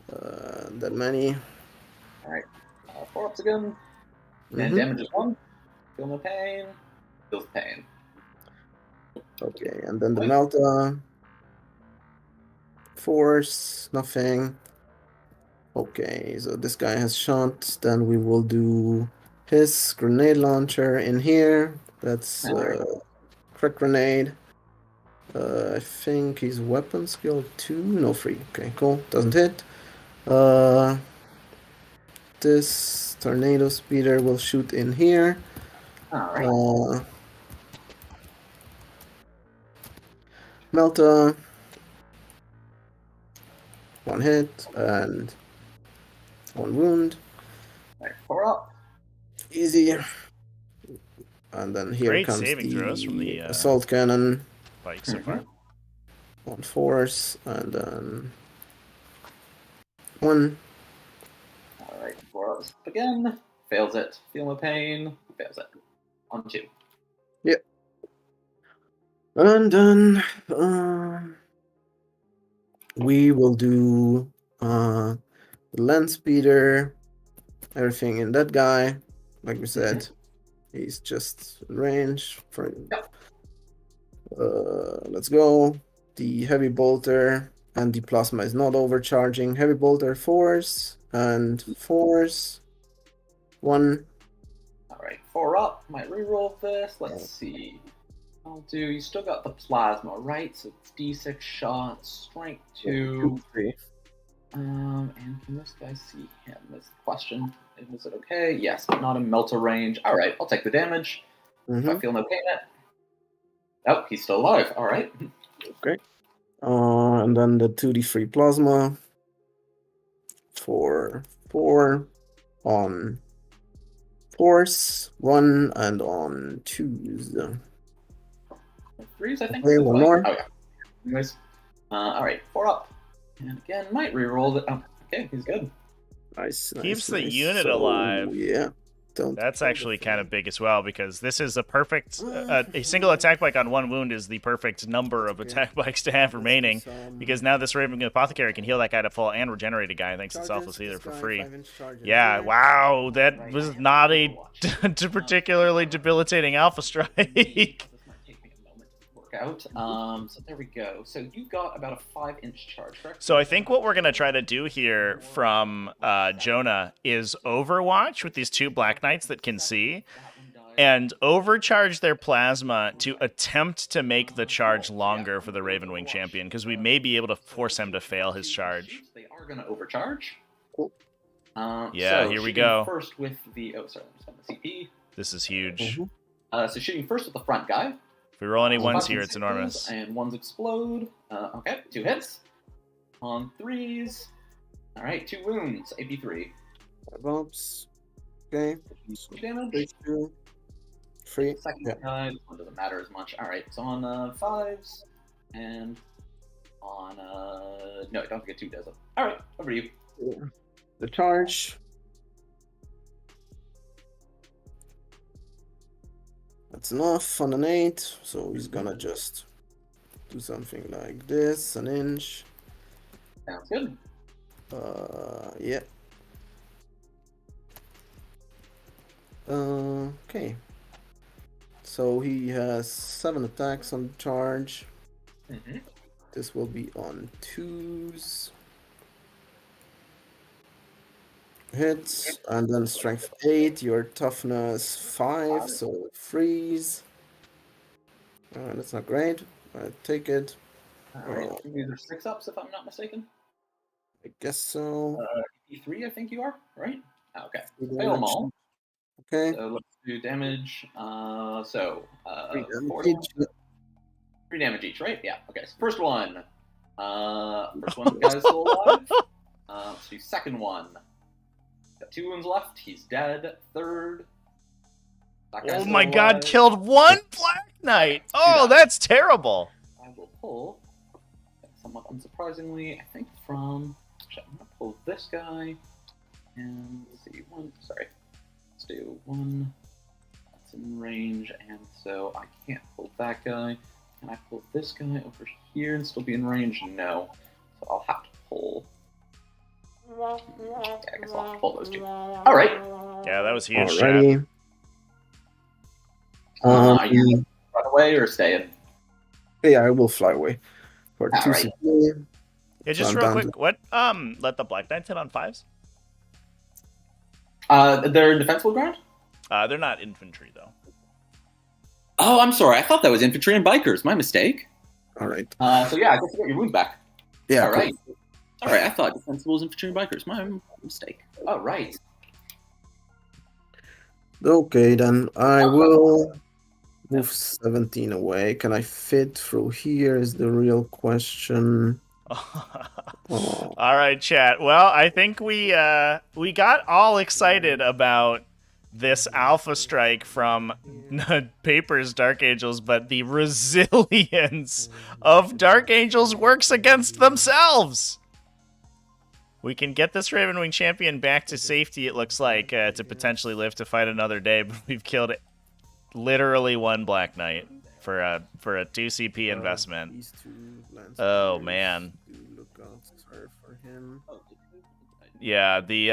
That many. Alright, 4 ups again. And Mhm. damage is 1. Feel no pain. Feels the pain. Okay, and then the Melta. Force, nothing. Okay, so this guy has shot. Then we will do his grenade launcher in here. That's crack grenade. I think he's weapon skill 2. No, 3. Okay, cool. Doesn't hit. This tornado speeder will shoot in here. Alright. Melta. 1 hit and 1 wound. Alright, 4 up. Easy. And then here Great comes saving throws from the assault cannon. bike so far. 1 force and then 1. Alright, 4 ups again. Fails it. Feel no pain. Fails it. 1, 2. And then we will do the land speeder, everything in that guy. Like we said, he's just in range for. Let's go. The heavy bolter And the plasma is not overcharging. Heavy bolter force and force. 1. Alright, 4 up. Might reroll this. Let's see. I'll do. You still got the plasma, right? So it's D6 shots, strength 2. 3. And can this guy see him? Is the question. Is it okay? Yes, but not in melter range. Alright, I'll take the damage. If I feel no pain in it. Oh, he's still alive. Alright. Okay. And then the 2d3 plasma for 4 on force, 1 and on 2s. 3s, I think. Okay, one more. Oh, yeah. Anyways. Alright, 4 up. And again, might reroll it. Oh, okay, he's good. Nice. Keeps the nice. unit So, alive. Yeah. That's actually kind of big as well, because this is a perfect... a single attack bike on 1 wound is the perfect number of attack bikes to have remaining, because now this Raven Apothecary can heal that guy to full and regenerate a guy thanks to Selfless Healer for free. Yeah, wow, that was not a particularly debilitating Alpha Strike. This might take me a moment to work out. So there we go. So you got about a 5-inch charge, correct? So I think what we're going to try to do here from Jonah is Overwatch with these 2 Black Knights that can see, and overcharge their plasma to attempt to make the charge longer for the Ravenwing champion, because we may be able to force him to fail his charge. They are going to overcharge. Yeah, so here we shooting go. First with the... Oh, sorry, I'm just going to CP. This is huge. So shooting first with the front guy. If we roll any ones Buttons here, it's signals, enormous. And 1s explode. Okay, 2 hits. On 3s. Alright, 2 wounds. AP3. 5 ups. Okay. 2 damage. 2. 3. Second Yeah. guy, this one doesn't matter as much. Alright, so on 5s. And on... No, don't forget 2 does it. Alright, over to you. The charge. That's enough on an 8, so he's gonna just do something like this, an inch. Sounds good. Yeah. Okay. So he has 7 attacks on charge. This will be on 2s. Hits, and then strength 8, your toughness 5, so freeze. That's not great. Take it. Alright, these are 6 ups if I'm not mistaken. I guess so. E3, I think you are, right? Okay. Three Fail them all. Okay. So let's do damage. 3 4 damage each. 3 damage each, right? Yeah. Okay. So first one. First one, the guy's still alive. Let's do second one. Got 2 wounds left. He's dead. Third. That guy's Oh still my god, alive. killed 1 Black Knight! Oh, that's terrible! I will pull, somewhat unsurprisingly, I think from... Actually, I'm going to pull this guy. And let's see, let's do 1. That's in range, and so I can't pull that guy. Can I pull this guy over here and still be in range? No. So I'll have to pull... Yeah, I guess I'll have to pull those 2. Alright. Yeah, that was huge, chat. Alrighty. Are you run away or stay in? Yeah, I will fly away. For 2 Alright. CP. Yeah, just I'm real down quick, what, let the Black Knights hit on 5s? They're defensible ground? They're not infantry, though. Oh, I'm sorry. I thought that was infantry and bikers. My mistake. Alright. So yeah, I guess you got your wounds back. Yeah, All right. All right. I thought defensible was infantry and bikers. My mistake. All right. Okay, then I will move 17 away. Can I fit through here is the real question. Oh. All right, chat. Well, I think we got all excited about this Alpha Strike from Paper's Dark Angels, but the resilience of Dark Angels works against themselves. We can get this Ravenwing champion back to safety, it looks like, to potentially live to fight another day, but we've killed literally 1 Black Knight for a 2 CP investment. These 2 Lance Oh, Warriors man. do look out for him. Yeah, the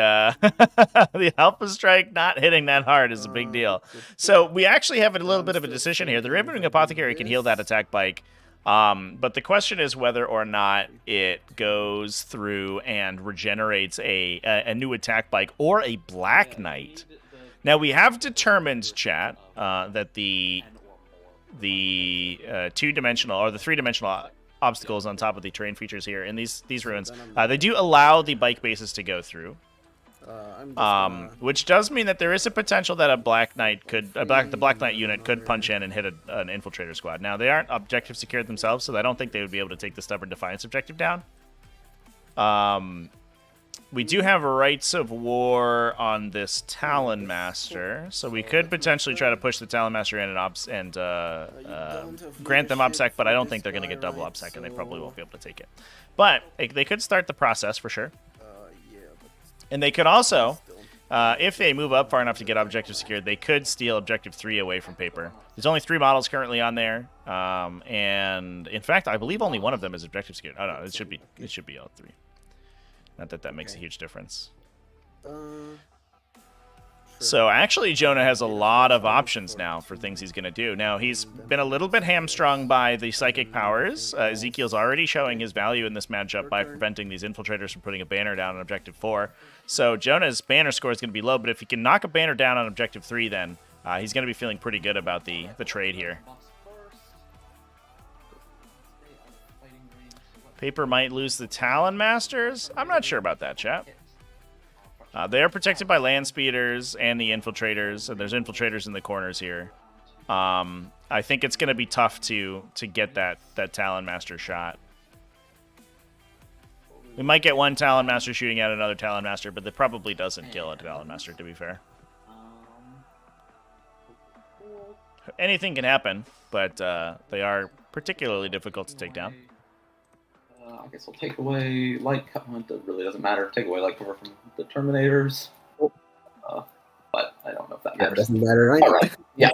the Alpha Strike not hitting that hard is a big deal. So we actually have a little bit of a decision here. The Ravenwing Apothecary can heal that attack bike But the question is whether or not it goes through and regenerates a new attack bike or a Black Knight. Now, we have determined, chat, that the two-dimensional or the three-dimensional obstacles on top of the terrain features here in these ruins, they do allow the bike bases to go through. Which does mean that there is a potential that a Black Knight could, the Black Knight unit could punch in and hit an infiltrator squad. Now, they aren't objective secured themselves, so I don't think they would be able to take the Stubborn Defiance objective down. We do have rights of war on this Talon Master, so we could potentially try to push the Talon Master in and grant them OBSEC, but I don't think they're going to get double OBSEC, and they probably won't be able to take it. But they could start the process for sure. And they could also, if they move up far enough to get objective secured, they could steal objective 3 away from paper. There's only 3 models currently on there, and in fact, I believe only one of them is objective secured. Oh no, it should be all 3. Not that makes a huge difference. So actually, Jonah has a lot of options now for things he's going to do. Now, he's been a little bit hamstrung by the psychic powers. Ezekiel's already showing his value in this matchup by preventing these infiltrators from putting a banner down on objective 4. So Jonah's banner score is going to be low, but if he can knock a banner down on objective 3, then he's going to be feeling pretty good about the trade here. Paper might lose the Talon Masters. I'm not sure about that, chat. They are protected by land speeders and the infiltrators, and there's infiltrators in the corners here. I think it's going to be tough to get that Talon Master shot. We might get one Talon Master shooting at another Talon Master, but that probably doesn't kill a Talon Master, to be fair. Anything can happen, but they are particularly difficult to take down. I guess I'll take away light cover. It really doesn't matter. Take away light cover from the Terminators. But I don't know if that matters. Yeah, it doesn't matter, right? All right. Yeah.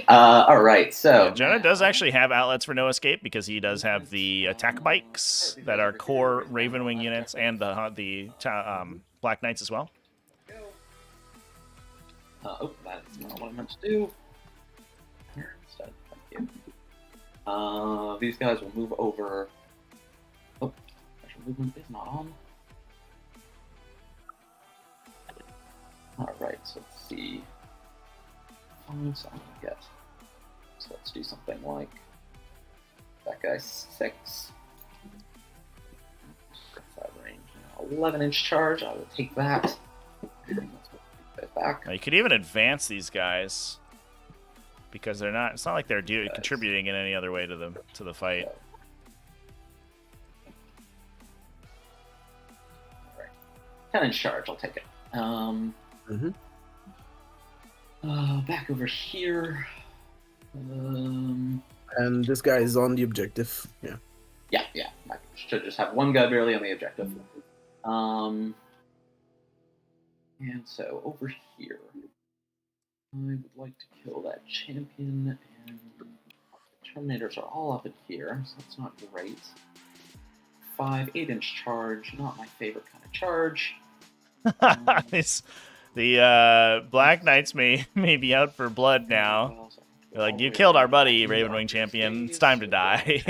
All right. So Jonah does actually have outlets for no escape because he does have the attack bikes that are core Ravenwing units and the Black Knights as well. That's not what I meant to do. Here instead. Thank you. These guys will move over. Oh, special movement is not on. Alright, so let's see. So I'm gonna get. So let's do something like that guy's 6. That range. 11-inch charge. I will take that. Back. Now, you could even advance these guys because they're not. It's not like they're contributing in any other way to the fight. Alright. 10-inch charge. I'll take it. Back over here. And this guy is on the objective. Yeah. Yeah. I should just have one guy barely on the objective. And so over here, I would like to kill that champion, and the Terminators are all up in here, so that's not great. 8-inch charge, not my favorite kind of charge. The Black Knights may be out for blood now. They're like, you killed our buddy, Ravenwing champion. It's time to die.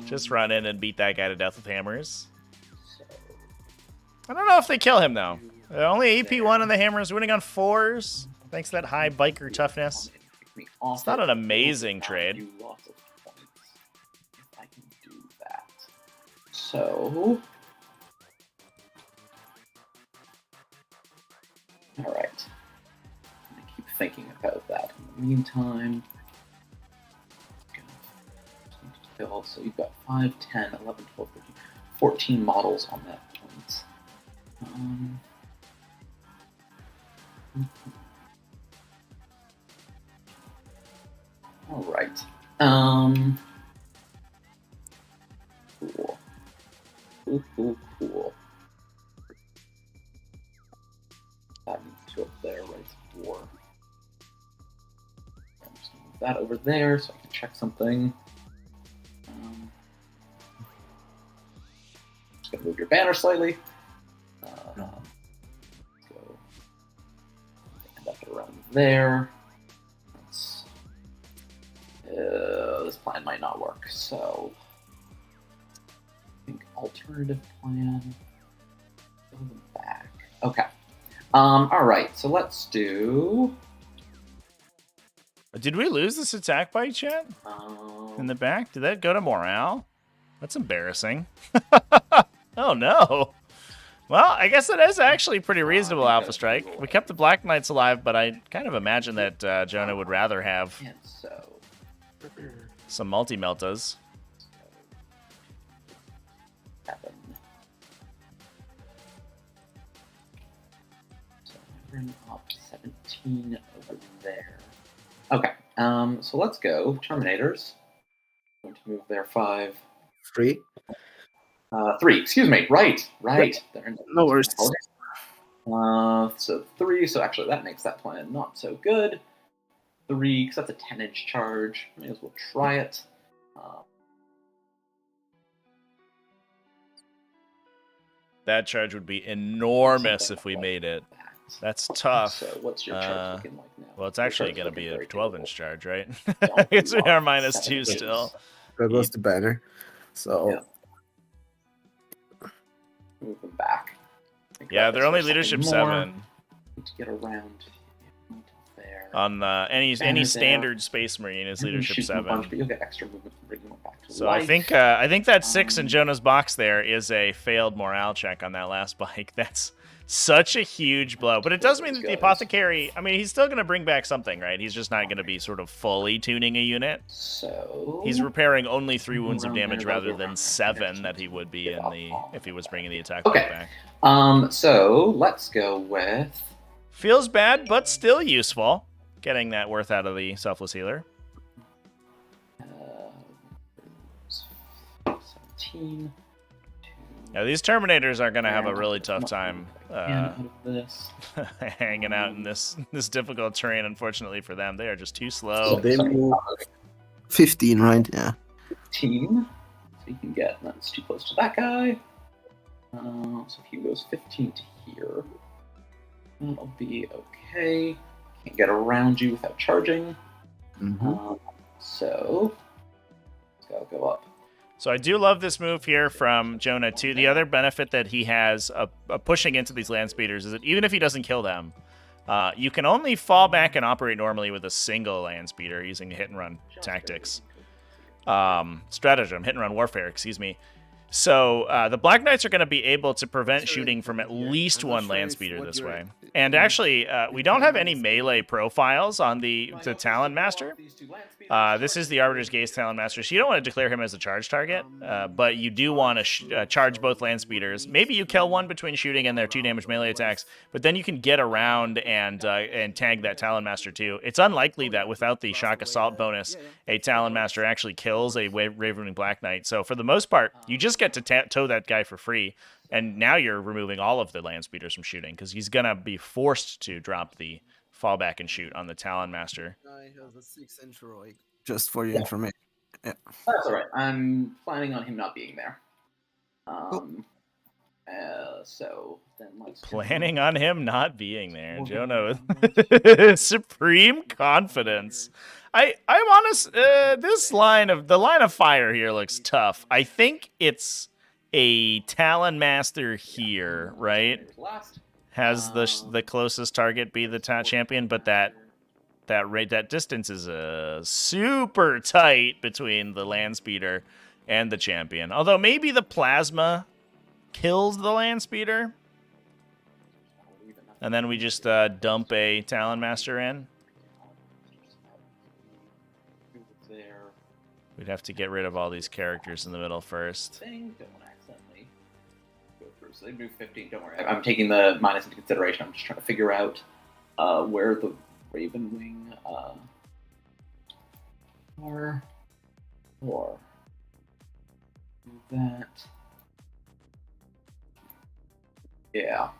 Just run in and beat that guy to death with hammers. I don't know if they kill him, though. Only AP1 on the hammers, winning on 4s. Thanks to that high biker toughness. It's not an amazing trade. I can do that. So... Alright. I keep thinking about that. In the meantime... So you've got 5, 10, 11, 12, 13, 14 models on that point. All right. Cool. That needs to go up there, right? 4. I'm just gonna move that over there so I can check something. Just gonna move your banner slightly. End up around there. This plan might not work. So I think alternative plan. Go back. Okay. All right. So let's do. Did we lose this attack by chat in the back? Did that go to morale? That's embarrassing. Oh no. Well, I guess that is actually pretty reasonable, Alpha Strike. We kept the Black Knights alive, but I kind of imagine that Jonah would rather have And so some multi-meltas. 7. So I bring up 17 over there. Okay. So let's go Terminators. I'm going to move there 5. 3. 3. Excuse me. Right. They're in No worries. So 3. So actually, that makes that plan not so good. 3, because that's a 10-inch charge. May as well try it. That charge would be enormous if we made it. That's tough. So what's your charge looking like now? Well, it's actually going to be a very 12-inch charge, right? Don't It's we are want -2 7 still. There goes the banner. So Yeah. Move them back. Yeah, they're only leadership 7 Need to get around there. on any Banner standard Space Marine is You can leadership shoot them a 7. bunch, but you'll get extra movement from bringing them back to So life. I think that 6 in Jonah's box there is a failed morale check on that last bike. That's such a huge blow. But it does mean that the Apothecary, I mean, he's still going to bring back something, right? He's just not going to be sort of fully tuning a unit. So He's repairing only 3 wounds of Around damage there, rather rather than than 7 that he would be in the if he was bringing the attack Okay. back. So let's go with Feels bad, but still useful. Getting that worth out of the Selfless Healer. 17. Now, these Terminators are going to have a really tough time Out of this. hanging out in this difficult terrain, unfortunately for them. They are just too So slow. they move 15, right? Yeah. 15. So you can get, that's too close to that guy. So if he goes 15 to here, that'll be okay. Can't get around you without charging. So it's gotta go up. So I do love this move here from Jonah, too. The other benefit that he has of pushing into these land speeders is that even if he doesn't kill them, you can only fall back and operate normally with a single land speeder using hit-and-run tactics. Stratagem, hit-and-run warfare, excuse me. So the Black Knights are going to be able to prevent shooting from at least one land speeder this way. And actually, we don't have any melee profiles on the Talon Master. This is the Arbiter's Gaze Talon Master, so you don't want to declare him as a charge target, but you do want to charge both land speeders. Maybe you kill one between shooting and their 2 damage melee attacks, but then you can get around and tag that Talon Master too. It's unlikely that without the Shock Assault bonus, a Talon Master actually kills a Ravenwing Black Knight. So for the most part, you just get to tow that guy for free, and now you're removing all of the land speeders from shooting because he's going to be forced to drop the fallback and shoot on the Talon Master. I have a 6-inch heroic, just for your information. Yeah. That's all right. I'm planning on him not being there. So then let's Planning on him not being there. Jonah with supreme confidence. I'm honest, the line of fire here looks tough. I think it's a Talon Master here, right? Has the closest target be the champion, but that distance is super tight between the land speeder and the champion. Although maybe the plasma kills the land speeder, and then we just dump a Talon Master in. We'd have to get rid of all these characters in the middle first. Don't accidentally go through. So they move 15. Don't worry. I'm taking the minus into consideration. I'm just trying to figure out where the Ravenwing are. Or that. Yeah.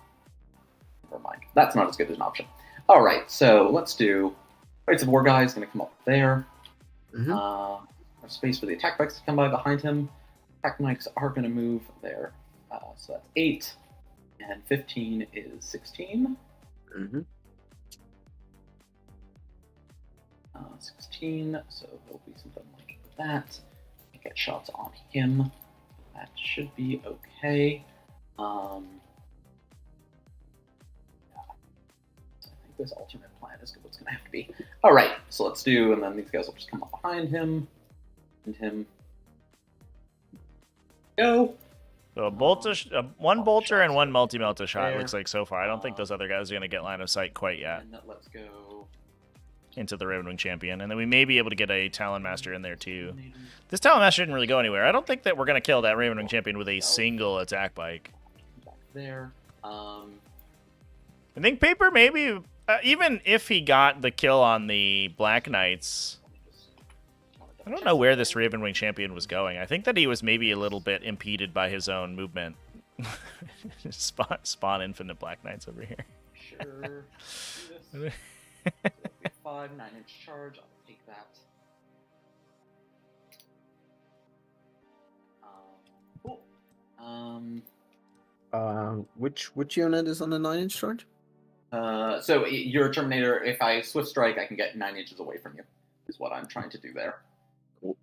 Never mind. That's not as good as an option. All right. So let's do. Rights of War guy is going to come up there. Space for the attack bikes to come by behind him. Attack bikes are going to move there. So that's 8. And 15 is 16. 16, so there'll be something like that. get shots on him. That should be okay. I think this alternate plan is what's going to have to be. All right, so let's do, and then these guys will just come up behind him, and him. Go. So one bolter and one multi-melta shot looks like so far. I don't think those other guys are going to get line of sight quite yet. And let's go into the Ravenwing Champion, and then we may be able to get a Talon Master in there too. This Talon Master didn't really go anywhere. I don't think that we're going to kill that Ravenwing Champion with a single attack bike. Back there. I think Paper maybe, even if he got the kill on the Black Knights, I don't know where this Ravenwing Champion was going. I think that he was maybe a little bit impeded by his own movement. Spawn infinite Black Knights over here. Sure. 5, 9-inch charge. I'll take that. Cool. Which unit is on the 9-inch charge? So your Terminator, if I Swift Strike, I can get 9 inches away from you, is what I'm trying to do there. Cool.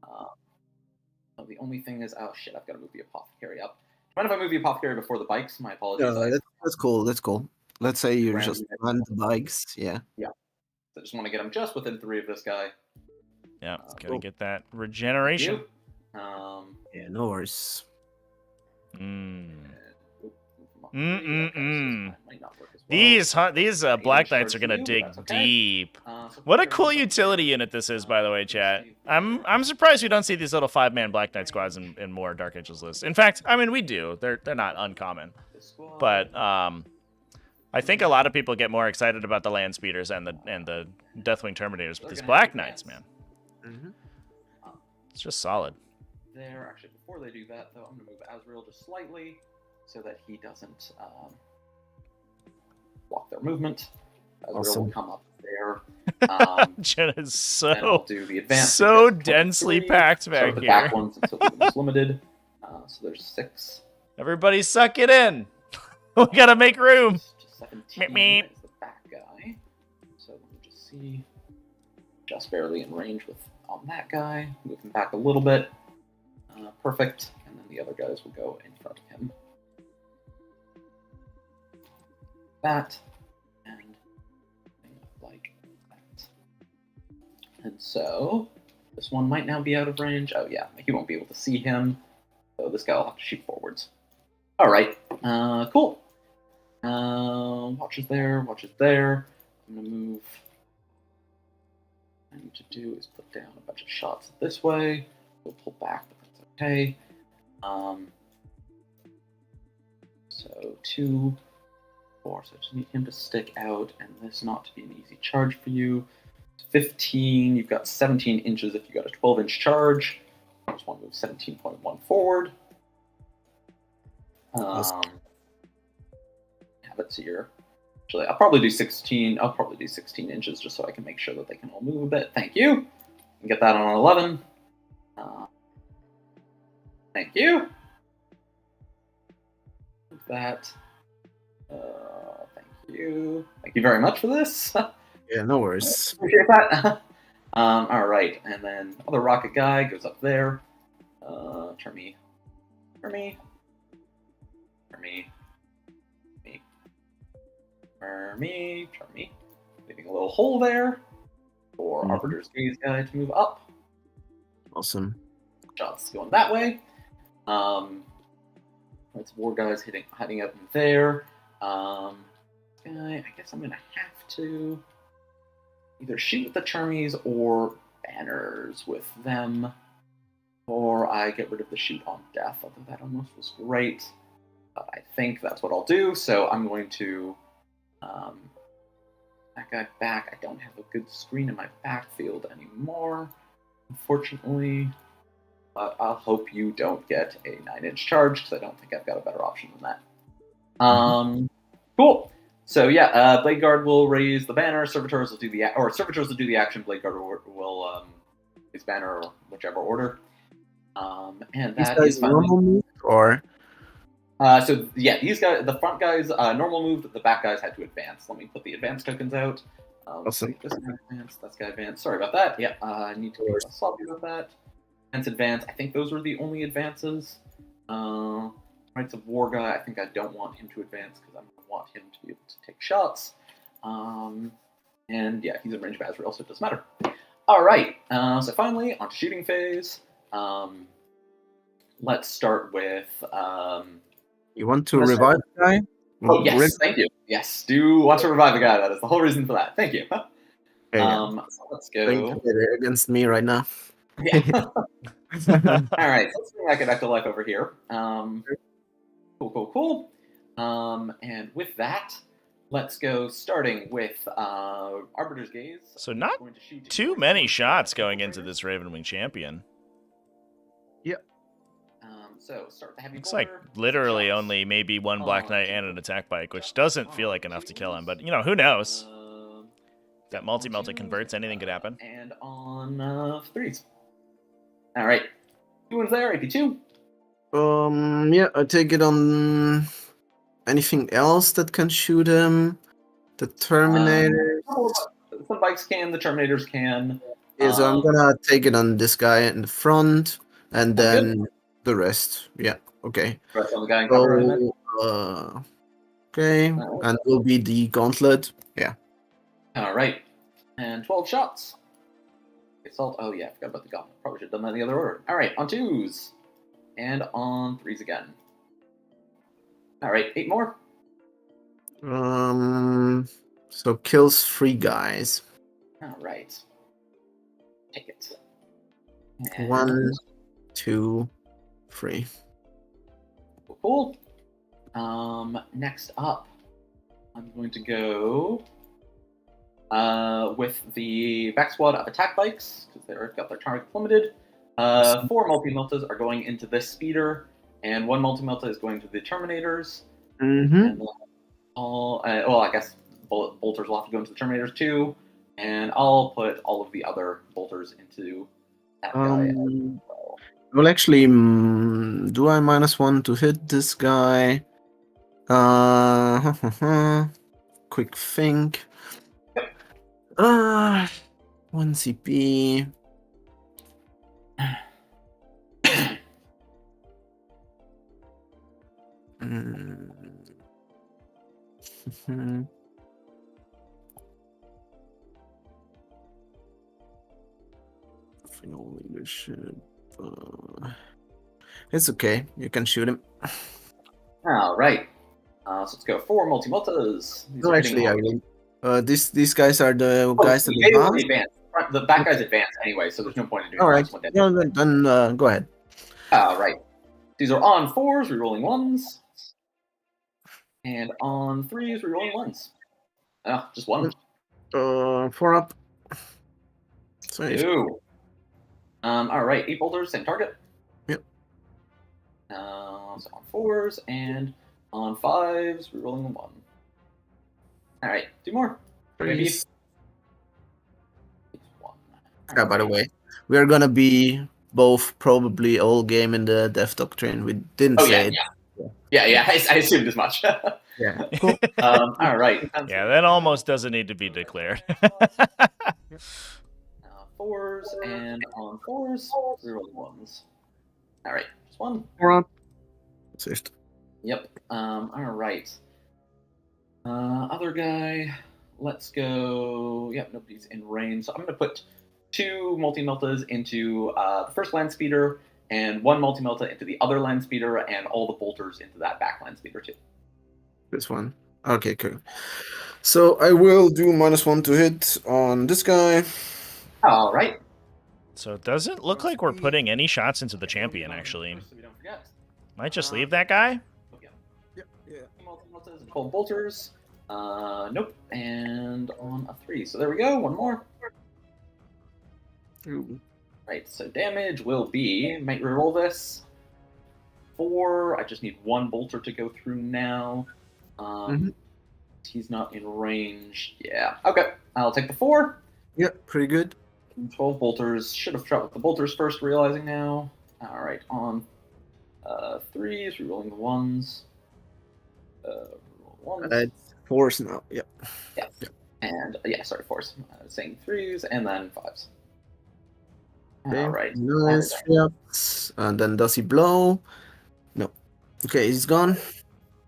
The only thing is, oh shit, I've got to move the Apothecary up. Do you mind if I move the Apothecary before the bikes? My apologies. No, that's cool. That's cool. Let's say you just run the bikes. Yeah. Yeah. So I just want to get them just within 3 of this guy. Yeah, gotta get that regeneration. Yeah, no worries. These Black Knights are gonna dig deep. What a cool utility unit this is, by the way, chat. I'm surprised we don't see these little 5-man Black Knight squads in more Dark Angels lists. In fact, I mean we do. They're not uncommon, but I think a lot of people get more excited about the Land Speeders and the Deathwing Terminators, but these Black Knights, man, it's just solid. There, actually, before they do that, though, I'm gonna move Azrael just slightly so that he doesn't block their movement. Azrael will come up there. Jenna is so do densely packed back the here. Back ones until it's limited. So there's 6. Everybody suck it in. We gotta make room. 17 is the back guy. So let me just see. Just barely in range on that guy. Move him back a little bit. Perfect. And then the other guys will go in front of him. That. And like that. And so this one might now be out of range. Oh yeah, he won't be able to see him. So this guy will have to shoot forwards. Alright. Cool. Watches there. I'm gonna move. What I need to do is put down a bunch of shots this way. We'll pull back, but that's okay. So 2, 4. So I just need him to stick out, and this not to be an easy charge for you. 15. You've got 17 inches if you got a 12-inch charge. I just want to move 17.1 forward. Have it here. Actually, I'll probably do 16. I'll probably do 16 inches just so I can make sure that they can all move a bit. Thank you. And get that on 11. Thank you. That. Thank you. Thank you very much for this. Yeah, no worries. Appreciate that. All right, and then other rocket guy goes up there. Turn me. Leaving a little hole there for Arbiter's Gaze guy to move up. Awesome. Shots going that way. That's war guys hiding out in there. I guess I'm gonna have to either shoot with the Charmies or banners with them, or I get rid of the shoot on death. Although that almost was great, but I think that's what I'll do. So I'm going to that guy back. I don't have a good screen in my backfield anymore, unfortunately. But I'll hope you don't get a 9-inch charge, because I don't think I've got a better option than that. Cool. So yeah, Blade Guard will raise the banner. Servitors will do the action. Blade Guard will his banner, or whichever order. And that is normal move, or so yeah, these guys, the front guys, normal move. The back guys had to advance. Let me put the advance tokens out. Awesome. This guy advanced. That guy advanced. Sorry about that. Yeah, I need to be sloppy with that. advance. I think those were the only advances. Knights of War guy, I think I don't want him to advance because I want him to be able to take shots. And yeah, he's in range of Azrael, so it doesn't matter. All right, so finally, on to shooting phase. Let's start with... You want to revive the guy? Oh, yes, thank you. Yes, do want to revive a guy. That is the whole reason for that. Thank you. So let's go. Against me right now. Yeah. All right, so let's bring back an Ectolife over here. Cool. And with that, let's go starting with Arbiter's Gaze. So not too many shots going into this Ravenwing champion. Yep. So start the heavy. Looks like literally only maybe one Black Knight and an attack bike, which doesn't feel like enough to kill him. But, you know, who knows? If that multi-melta converts, anything could happen. And on 3s. All right. 2 ones there, AP2. Yeah, I take it on anything else that can shoot him. The Terminator. Some bikes can, the Terminators can. Yeah, so I'm gonna take it on this guy in the front, and then the rest. Yeah, okay. Rest on the guy in cover. Okay, and will be the gauntlet. Yeah. All right, and 12 shots. Assault. Oh yeah, I forgot about the gauntlet. Probably should have done that in the other order. All right, on 2s, and on 3s again. All right, 8 more. So kills 3 guys. All right. Take it. And 1, 2, 3. Cool. Next up, I'm going to go with the back squad of attack bikes, because they've got their target limited. 4 multi-meltas are going into this speeder, and 1 multi-melta is going to the Terminators. And I guess bolters will have to go into the Terminators too, and I'll put all of the other bolters into that guy as well. Well, actually, do I -1 to hit this guy? Quick think. 1 CP. Final leadership. It's okay. You can shoot him. All right. So let's go 4 multi-meltas. No, actually, I will. These guys are the guys that advance. The back guys advance anyway, so there's no point in doing. All right. Then go ahead. All right. These are on 4s, rerolling 1s, and on 3s, rerolling 1s. Just 1. 4 up. Save. 2. All right. 8 bolters, same target. Yep. So on 4s and on 5s, rerolling 1. All right. 2 more. Maybe. 1. Yeah, by the way, we are gonna be both probably all game in the Death Doctrine. We didn't say it. Yeah. I assumed as much. Yeah. Cool. All right. Yeah, that almost doesn't need to be declared. 4s and on 4s, rerolling 1s. All right. Just 1. 4 up. Saved. Yep. All right. Other guy. Let's go. Yep. Nobody's in range, so I'm gonna put 2 multi-meltas into the first land speeder, and 1 multi-melta into the other land speeder, and all the bolters into that back land speeder too. This one. Okay, cool. So I will do -1 to hit on this guy. All right. So it doesn't look like we're putting any shots into the champion, actually. So we don't forget. Might just leave that guy? Yeah. Multi-meltas and cold bolters. Nope. And on a 3. So there we go. 1 more. Ooh. Right. So damage will be. Might reroll this. 4. I just need 1 bolter to go through now. He's not in range. Yeah. Okay. I'll take the 4. Yeah, pretty good. 12 bolters. Should have shot with the bolters first, realizing now. All right. On 3s, rerolling the 1s. Roll 1s. It's 4s now. Yeah. Yeah. And sorry, 4s. I was saying 3s and then 5s. Okay, All right. nice. Yep. And then does he blow? No. Okay, he's gone.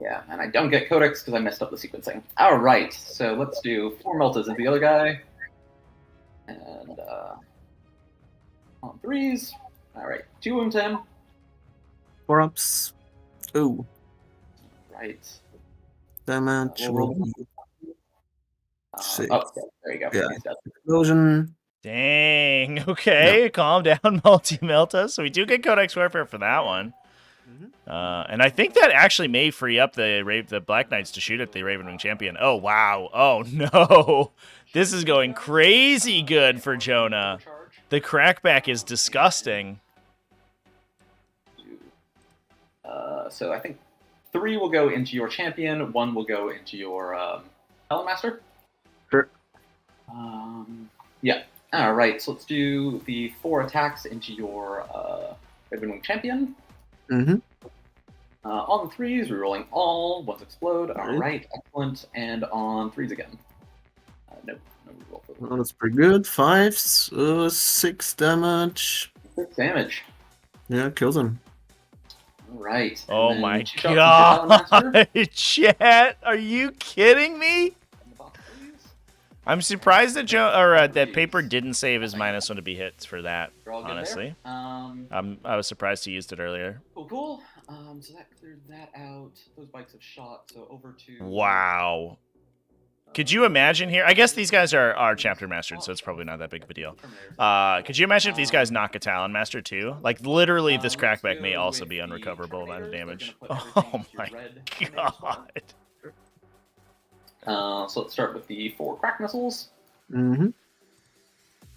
Yeah, and I don't get Codex because I messed up the sequencing. All right, so let's do 4 Meltas into the other guy. And on 3s. All right, 2 wound to him. 4 ups. Ooh. Right. Damage. We'll roll. Six. Oh, there you go. Yeah. He's dead. Explosion. Dang. Okay, calm down, Multi-Melta. So we do get Codex Warfare for that one. And I think that actually may free up the Black Knights to shoot at the Ravenwing Champion. Oh, wow. Oh, no. This is going crazy good for Jonah. The crackback is disgusting. So I think 3 will go into your champion, 1 will go into your Telemaster. Sure. Yeah. All right, so let's do the 4 attacks into your Ravenwing Champion. Mm-hmm. On 3s, rerolling all. 1s explode. All right, excellent. And on 3s again. No reroll for Well, that's pretty good. 5s. 6 damage. 6 damage. Yeah, kills him. All right. And Oh then my 2 shots into Telemaster. god. Chat, are you kidding me? In the box, please. I'm surprised that that Paper didn't save his -1 to be hits for that, We're all good honestly. there. I was surprised he used it earlier. Cool. So that cleared that out. Those bikes have shot, so over to... Wow. Could you imagine here? I guess these guys are chapter mastered, so it's probably not that big of a deal. Could you imagine if these guys knock a Talon Master too? Like, literally, this crackback may also be unrecoverable amount of damage. Oh my god. So let's start with the 4 crack missiles. Mm-hmm.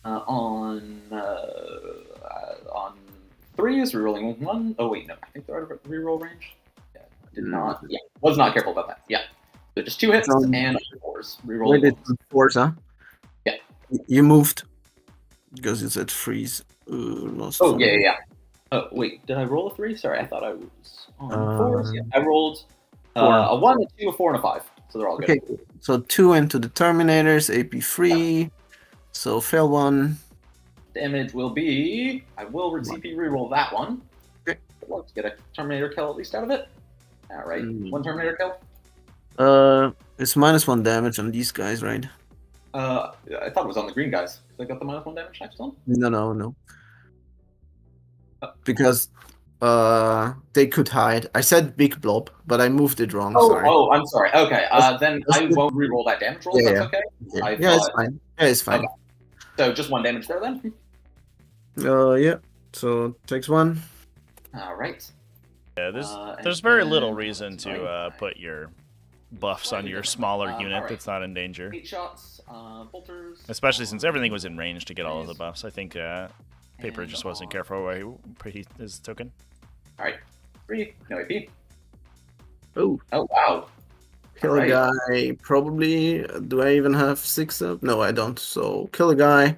On 3s, rerolling 1. Oh wait, no, I think they're out of reroll range. Yeah, did not. Yeah, was not careful about that. Yeah, so just 2 hits and 4s. Where Rerolling did 1s. 4s, huh? Yeah. You moved because you said freeze. Lost Oh one. yeah. Oh wait, did I roll a 3? Sorry, I thought I was on 4s. Yeah, I rolled a 1, a 2, a 4, and a 5. So they're all good. Okay, so 2 into the Terminators, AP free. So fail 1. Damage will be... I will CP reroll that one. Okay. Let's get a Terminator kill at least out of it. All right, 1 Terminator kill. It's -1 damage on these guys, right? I thought it was on the green guys. Because I got the -1 damage next one. No. Because they could hide. I said big blob, but I moved it wrong. Sorry. Oh, I'm sorry. Okay, then I won't reroll that damage roll. Yeah, That's okay. Yeah, it's fine. Yeah, it's fine. Okay. So just 1 damage there then. Yeah. So takes 1. All right. Yeah, and there's very then- little reason to put your buffs on your smaller unit alright. that's not in danger. 8 shots, bolters. Especially since everything was in range to get all of the buffs. I think Paper And just wasn't careful where he put his token. All right, 3, no AP. Oh, Oh wow. kill a guy. Probably. Do I even have 6 up? No, I don't. So kill a guy.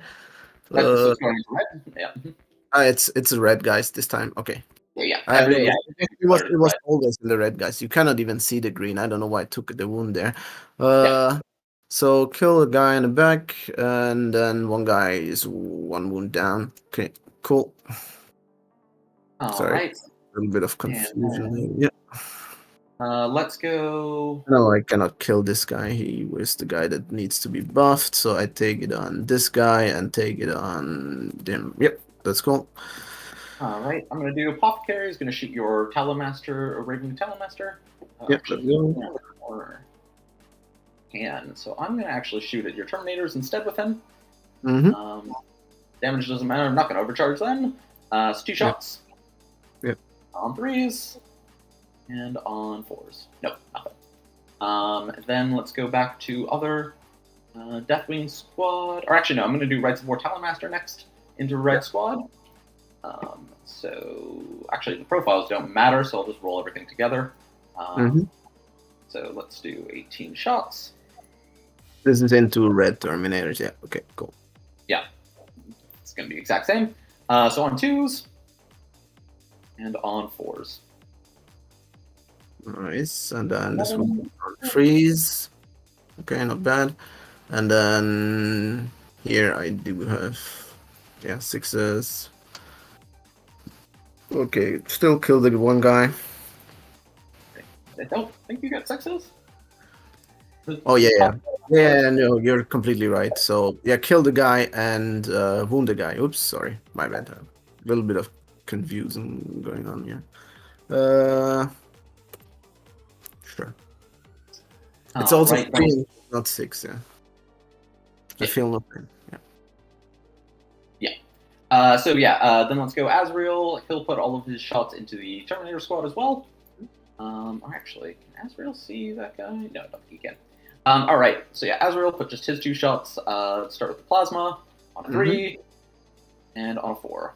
That's going to red. Yeah. It's a red guys this time. Okay. Yeah. It was always in the red guys. You cannot even see the green. I don't know why I took the wound there. So kill a guy in the back, and then 1 guy is 1 wound down. Okay, cool. Sorry. Right. A little bit of confusion. Yeah. Let's go. No, I cannot kill this guy. He was the guy that needs to be buffed, so I take it on this guy and take it on them. Yep, that's cool. All right, I'm going to do Apothecary. Is going to shoot your Talemaster, or Raven Talemaster. Yep, let's go. And so I'm going to actually shoot at your Terminators instead with him. Mm-hmm. Damage doesn't matter. I'm not going to overcharge then. It's 2 shots. Yep. On 3s. And on 4s. Nope, nothing. Then let's go back to other Deathwing Squad. Or actually, no, I'm going to do Rights of War Talemaster next into Red Squad. So actually, the profiles don't matter, so I'll just roll everything together. So let's do 18 shots. This is into red Terminators. Yeah. Okay. Cool. Yeah, it's going to be the exact same. So on 2s and on 4s. Nice. And then this one freeze. Okay, not bad. And then here I do have 6s. Okay, still kill the one guy. I don't think you got sixes. Oh yeah. No, you're completely right. So yeah, kill the guy and wound the guy. Oops, sorry, my bad. A little bit of confusion going on here. Sure. It's also Right, 3, not 6. Yeah. I feel no pain. Yeah. Then let's go Azrael. He'll put all of his shots into the Terminator squad as well. Or actually, can Azrael see that guy? No, I don't think he can. All right, so yeah, Azrael put just his 2 shots. Start with the plasma on a 3 and on a 4.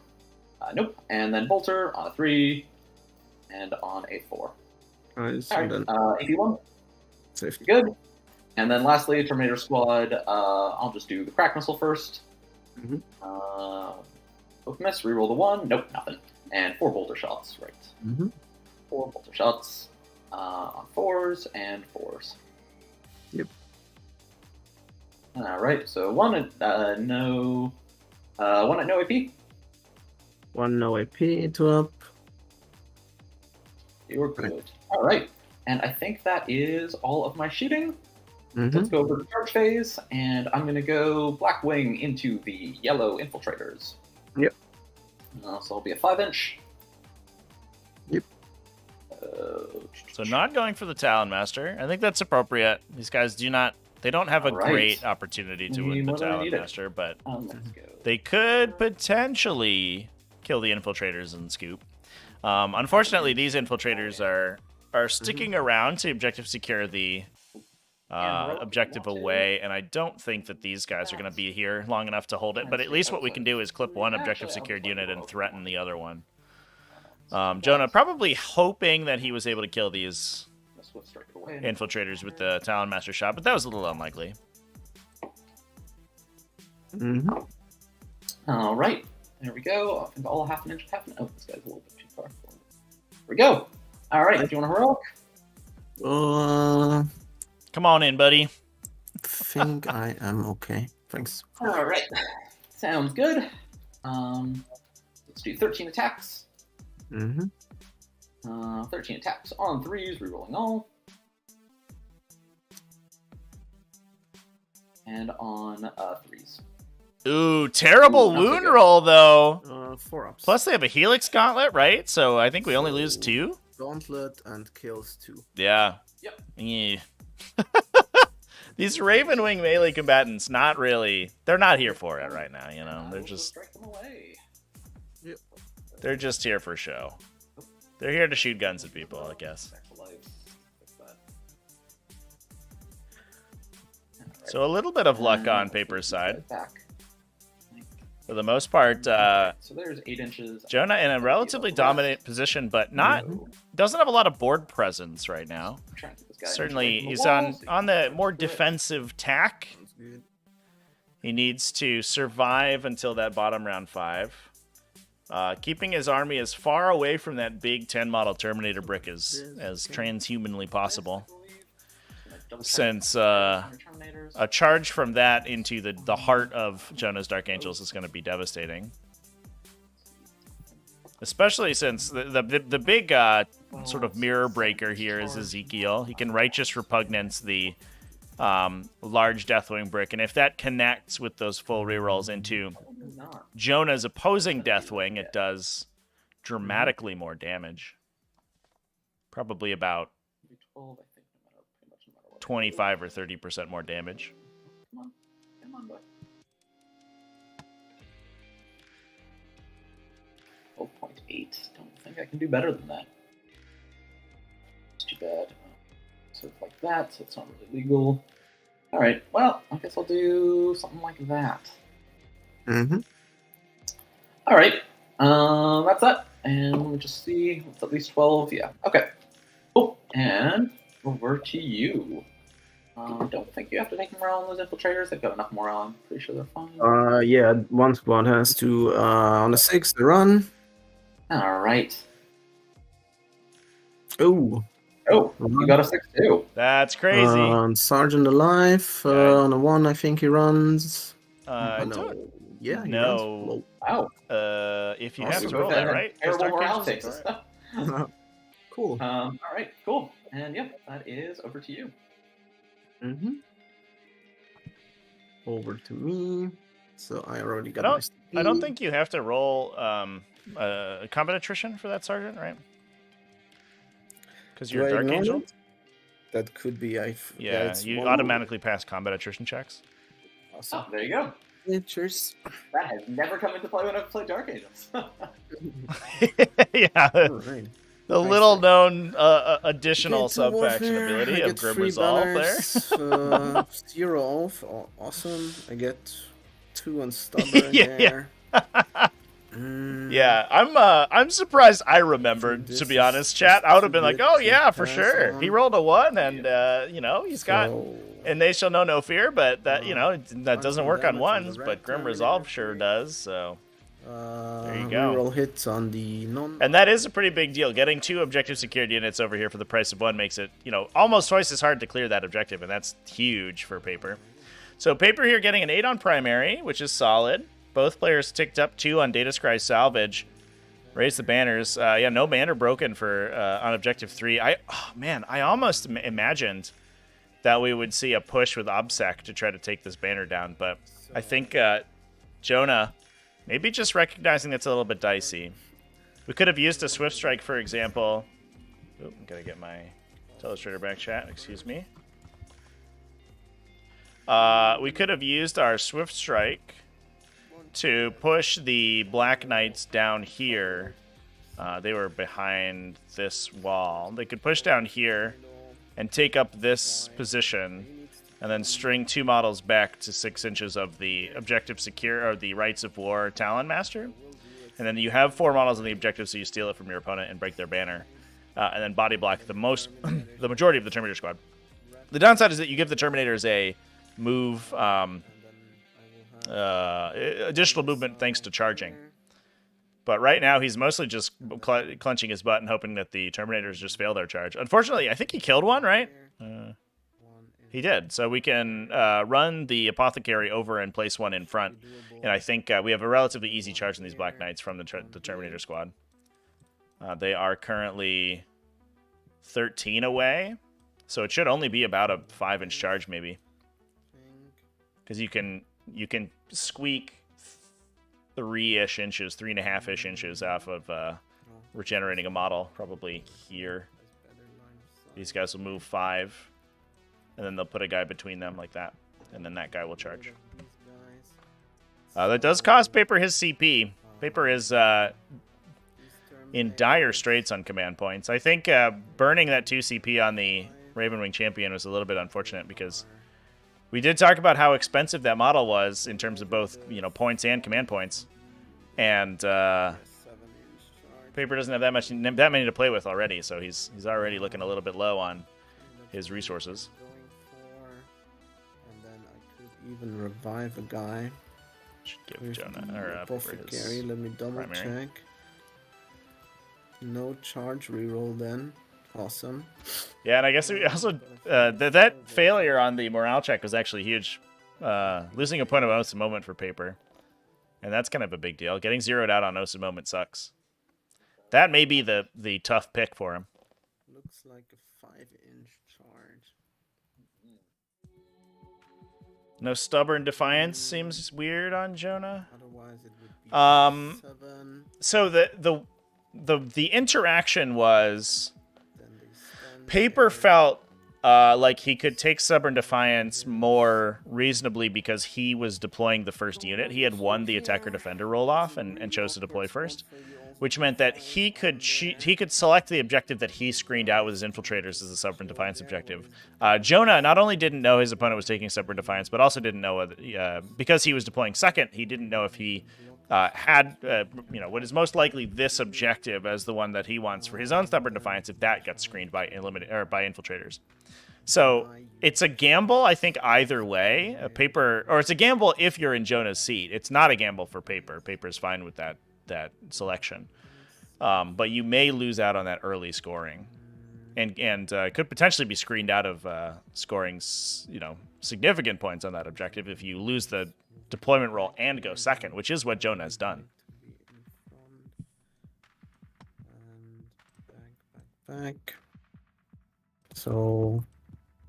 Nope, and then Bolter on a 3 and on a 4. Nice. All right, 81. Safety. Good. And then lastly, Terminator squad. I'll just do the crack missile first. Both miss. Reroll the 1. Nope, nothing. And 4 bolter shots. Right. 4 bolter shots on 4s and 4s. Yep. All right. So 1 at no AP. 1 no AP to up. You're good. All right. And I think that is all of my shooting. Let's go over to the charge phase, and I'm going to go Black Wing into the yellow infiltrators. Yep. So it'll be a 5-inch. Yep. So not going for the Talon Master. I think that's appropriate. These guys don't have a great opportunity to win the Talon Master, but they could potentially kill the infiltrators and scoop. Unfortunately, these infiltrators are sticking around to objective secure the objective away, and I don't think that these guys are going to be here long enough to hold it, but at least what we can do is clip one objective secured unit and threaten the other one. Jonah probably hoping that he was able to kill these infiltrators with the Talon Master shot, but that was a little unlikely. All right, there we go. Up into all half an inch. Oh, this guy's a little bit too far forward. There we go. All right, do you want a heroic? Come on in, buddy. Think I am okay. Thanks. All right, sounds good. Let's do 13 attacks. 13 attacks on 3s, rerolling all. And on 3s. Ooh, terrible wound roll, though. 4 ups. Plus, they have a Helix Gauntlet, right? So I think we only lose 2. Gauntlet and kills 2. Yeah. Yep. Yeah. These Raven Wing melee combatants, they're not here for it right now, you know? They're just... Strike them away. Yep. They're just here for show. They're here to shoot guns at people, I guess. So a little bit of luck on Paper's side. For the most part, so there's 8 inches. Jonah in a relatively dominant position, but doesn't have a lot of board presence right now. Certainly, he's on the more defensive tack. He needs to survive until that bottom round 5. Keeping his army as far away from that big 10 model Terminator brick as transhumanly possible. Since a charge from that into the heart of Jonah's Dark Angels is going to be devastating. Especially since the big sort of mirror breaker here is Ezekiel. He can Righteous Repugnance the large Deathwing brick, and if that connects with those full rerolls into Jonah's opposing Deathwing, it does dramatically more damage. Probably about 25 or 30% more damage. Come on, boy. 12.8. Don't think I can do better than that. It's too bad. Sort of like that, so it's not really legal. All right. Well, I guess I'll do something like that. All right. That's that. And let me just see. It's at least 12. Yeah. Okay. Cool. And over to you. Don't think you have to take morale on those infiltrators. They've got enough morale. I'm pretty sure they're fine. Yeah, one squad has to on the 6 the run. All right. Oh, you got a 6 too. That's crazy. Sergeant alive on a 1. I think he runs. Yeah, he No. Wow. If you Awesome. have to We roll both that, had right? Terrible Dark morale Ages? takes. Alright. Cool. All right, cool. And yeah, that is over to you. Mm-hmm. Over to me. So I already got I don't my think you have to roll combat attrition for that sergeant, right? Because you're a Do I Dark ignore Angel. it? That could be. Yeah, it's you one automatically pass combat attrition checks. Awesome. Oh, there you go. Cheers. That has never come into play when I've played Dark Angels. Yeah, All right. the Nice. little known additional Get to sub-faction warfare, ability I of get Grim 3 Resolve there. banners, 0 off. Awesome. I get 2 on stubborn Yeah. there. Mm, Yeah, I'm surprised I remembered, This to be is honest, chat. I would have been like, too oh good yeah, to for pass sure. He on. rolled a 1 and he's got so, and they shall know no fear, but that that doesn't work on damage on the ones, red but Grim Terminator Resolve sure three. does, so there you go. Reroll hits on the non. And that is a pretty big deal. Getting 2 objective secured units over here for the price of 1 makes it, almost twice as hard to clear that objective, and that's huge for Paper. So Paper here getting an 8 on primary, which is solid. Both players ticked up 2 on Data Scry Salvage. Raise the banners. No banner broken for on objective 3. I almost imagined that we would see a push with OBSEC to try to take this banner down, but I think Jonah maybe just recognizing it's a little bit dicey. We could have used a Swift Strike, for example. Oop, I'm gonna get my Telestrator back, chat. Excuse me. We could have used our Swift Strike to push the Black Knights down here. They were behind this wall. They could push down here and take up this position and then string 2 models back to 6 inches of the objective secure, or the Rights of War Talon Master. And then you have 4 models on the objective, so you steal it from your opponent and break their banner. And then body block the majority of the Terminator squad. The downside is that you give the Terminators a move, additional movement thanks to charging. But right now, he's mostly just clenching his butt and hoping that the Terminators just fail their charge. Unfortunately, I think he killed one, right? He did. So we can run the Apothecary over and place 1 in front. And I think we have a relatively easy charge on these Black Knights from the Terminator squad. They are currently 13 away. So it should only be about a 5-inch charge, maybe. Because you can squeak 3-ish inches, 3.5-ish inches off of regenerating a model, probably here. These guys will move 5, and then they'll put a guy between them like that, and then that guy will charge. That does cost Paper his CP. Paper is in dire straits on command points. I think burning that 2 CP on the Ravenwing Champion was a little bit unfortunate, because we did talk about how expensive that model was in terms of both, points and command points. And Paper doesn't have that many to play with already, so he's already looking a little bit low on his resources. And then I could even revive a guy. Should give Jonah or Perfect his carry. Let me double primary. check. No charge reroll then. Awesome. Yeah, and I guess we also that failure on the morale check was actually huge. Losing a point of Oath's Moment for Paper. And that's kind of a big deal. Getting zeroed out on Oath's Moment sucks. That may be the tough pick for him. Looks like a 5-inch charge. No Stubborn Defiance seems weird on Jonah. Otherwise it would be 7. So the interaction was Then they stand Paper there. felt like he could take Stubborn Defiance more reasonably because he was deploying the first unit. He had won the Attacker Defender roll-off and chose to deploy first, which meant that he could select the objective that he screened out with his infiltrators as the Stubborn Defiance objective. Jonah not only didn't know his opponent was taking Stubborn Defiance, but also didn't know whether, because he was deploying second, he didn't know if he had what is most likely this objective as the one that he wants for his own Stubborn Defiance if that gets screened by infiltrators. So it's a gamble, I think, either way. It's a gamble if you're in Jonah's seat. It's not a gamble for Paper. Paper's fine with that selection. But you may lose out on that early scoring. and could potentially be screened out of scoring, significant points on that objective if you lose the deployment roll and go second, which is what Jonah has done. Back. So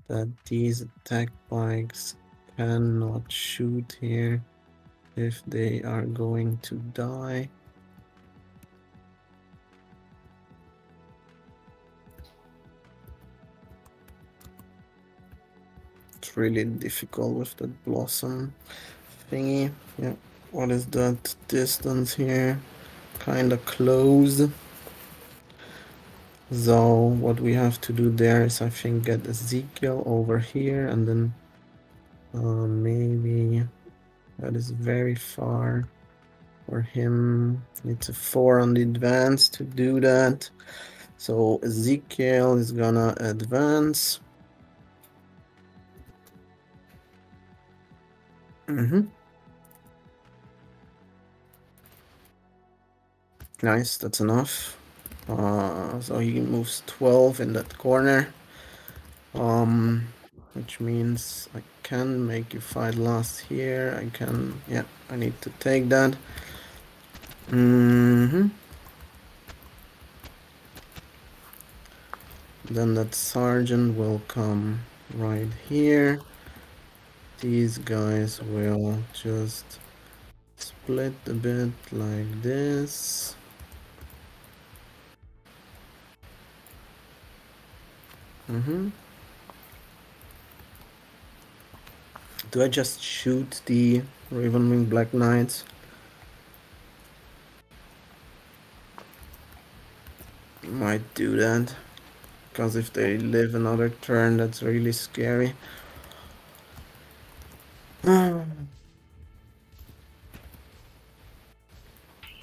that these attack bikes cannot shoot here if they are going to die. It's really difficult with that blossom thingy. Yeah, what is that distance here? Kinda close. So what we have to do there is, I think, get Ezekiel over here, and then maybe that is very far for him. It's a 4 on the advance to do that. So Ezekiel is gonna advance. Nice, that's enough. So he moves 12 in that corner. Which means I can make you fight last here. I can, yeah, I need to take that. Then that sergeant will come right here. These guys will just split a bit like this. Do I just shoot the Ravenwing Black Knights? Might do that, because if they live another turn, that's really scary.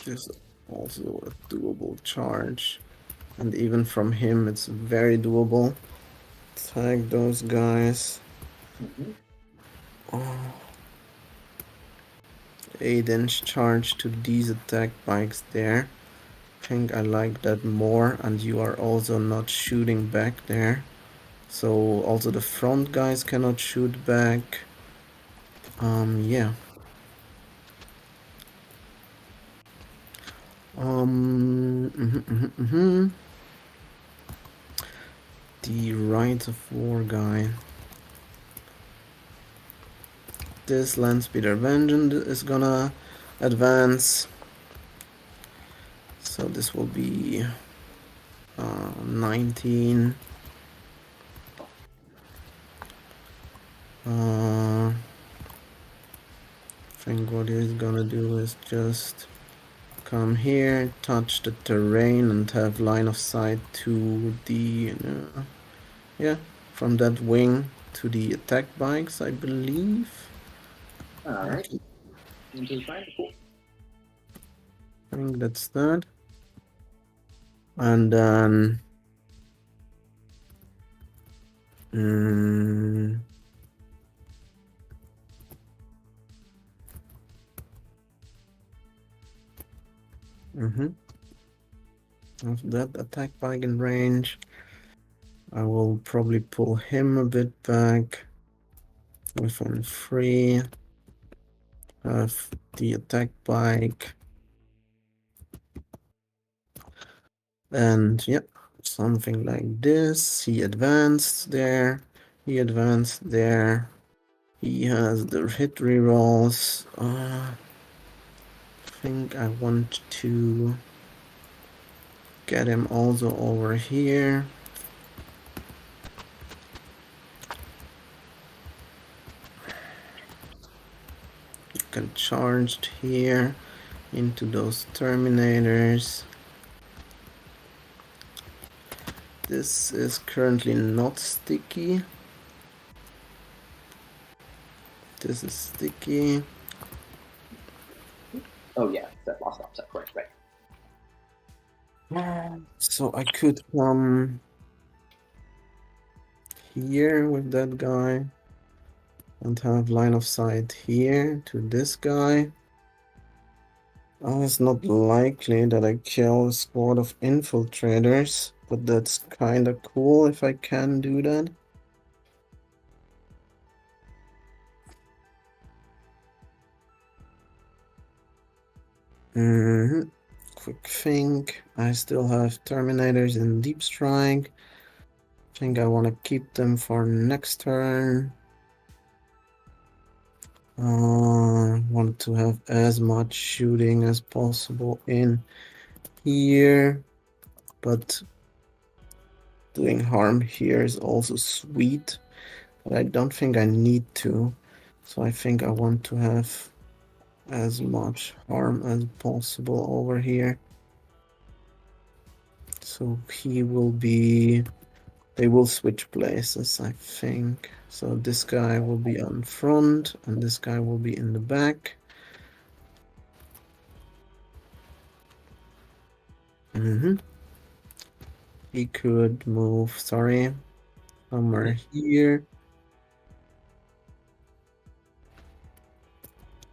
There's also a doable charge, and even from him it's very doable. Tag those guys. 8-inch charge to these attack bikes there. I think I like that more, and you are also not shooting back there. So also the front guys cannot shoot back. Yeah. The Right of War guy. This Landspeeder Vengeance is gonna advance. So this will be 19. I think what he's gonna do is just come here, touch the terrain, and have line of sight to the from that wing to the attack bikes, I believe. Alright. I think that's that. And then of that attack bike in range, I will probably pull him a bit back. With one free. Have the attack bike. And yeah, something like this. He advanced there. He advanced there. He has the hit rerolls. I think I want to get him also over here. You can charge here into those Terminators. This is currently not sticky. This is sticky. Oh yeah, that lost offset, correct, right. So I could come here with that guy and have line of sight here to this guy. Oh, it's not likely that I kill a squad of infiltrators. but that's kind of cool if I can do that. Quick think. I still have Terminators and Deep Strike. I think I want to keep them for next turn. Want to have as much shooting as possible in here, but doing harm here is also sweet, but I don't think I need to. So I think I want to have as much harm as possible over here. So he will be... They will switch places, I think. So this guy will be on front, and this guy will be in the back. He could move, sorry, somewhere here.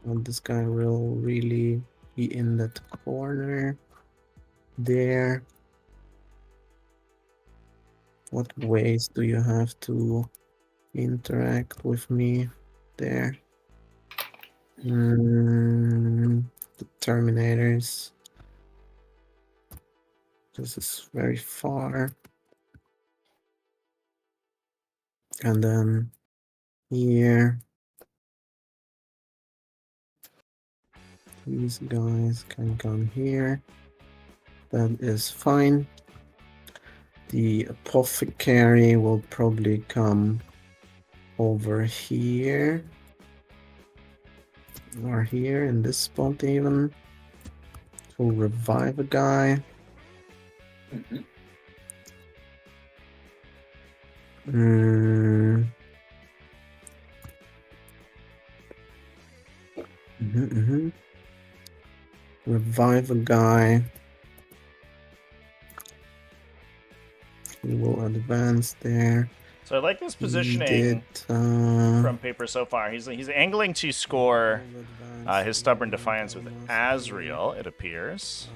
And this guy will really be in that corner there. What ways do you have to interact with me there? The Terminators. This is very far. And then here. These guys can come here. That is fine. The Apothecary will probably come over here. Or here in this spot even. To revive a guy. Revive a guy. He will advance there. So I like this positioning from paper so far. He's angling to score his Stubborn Defiance with Azrael, it appears.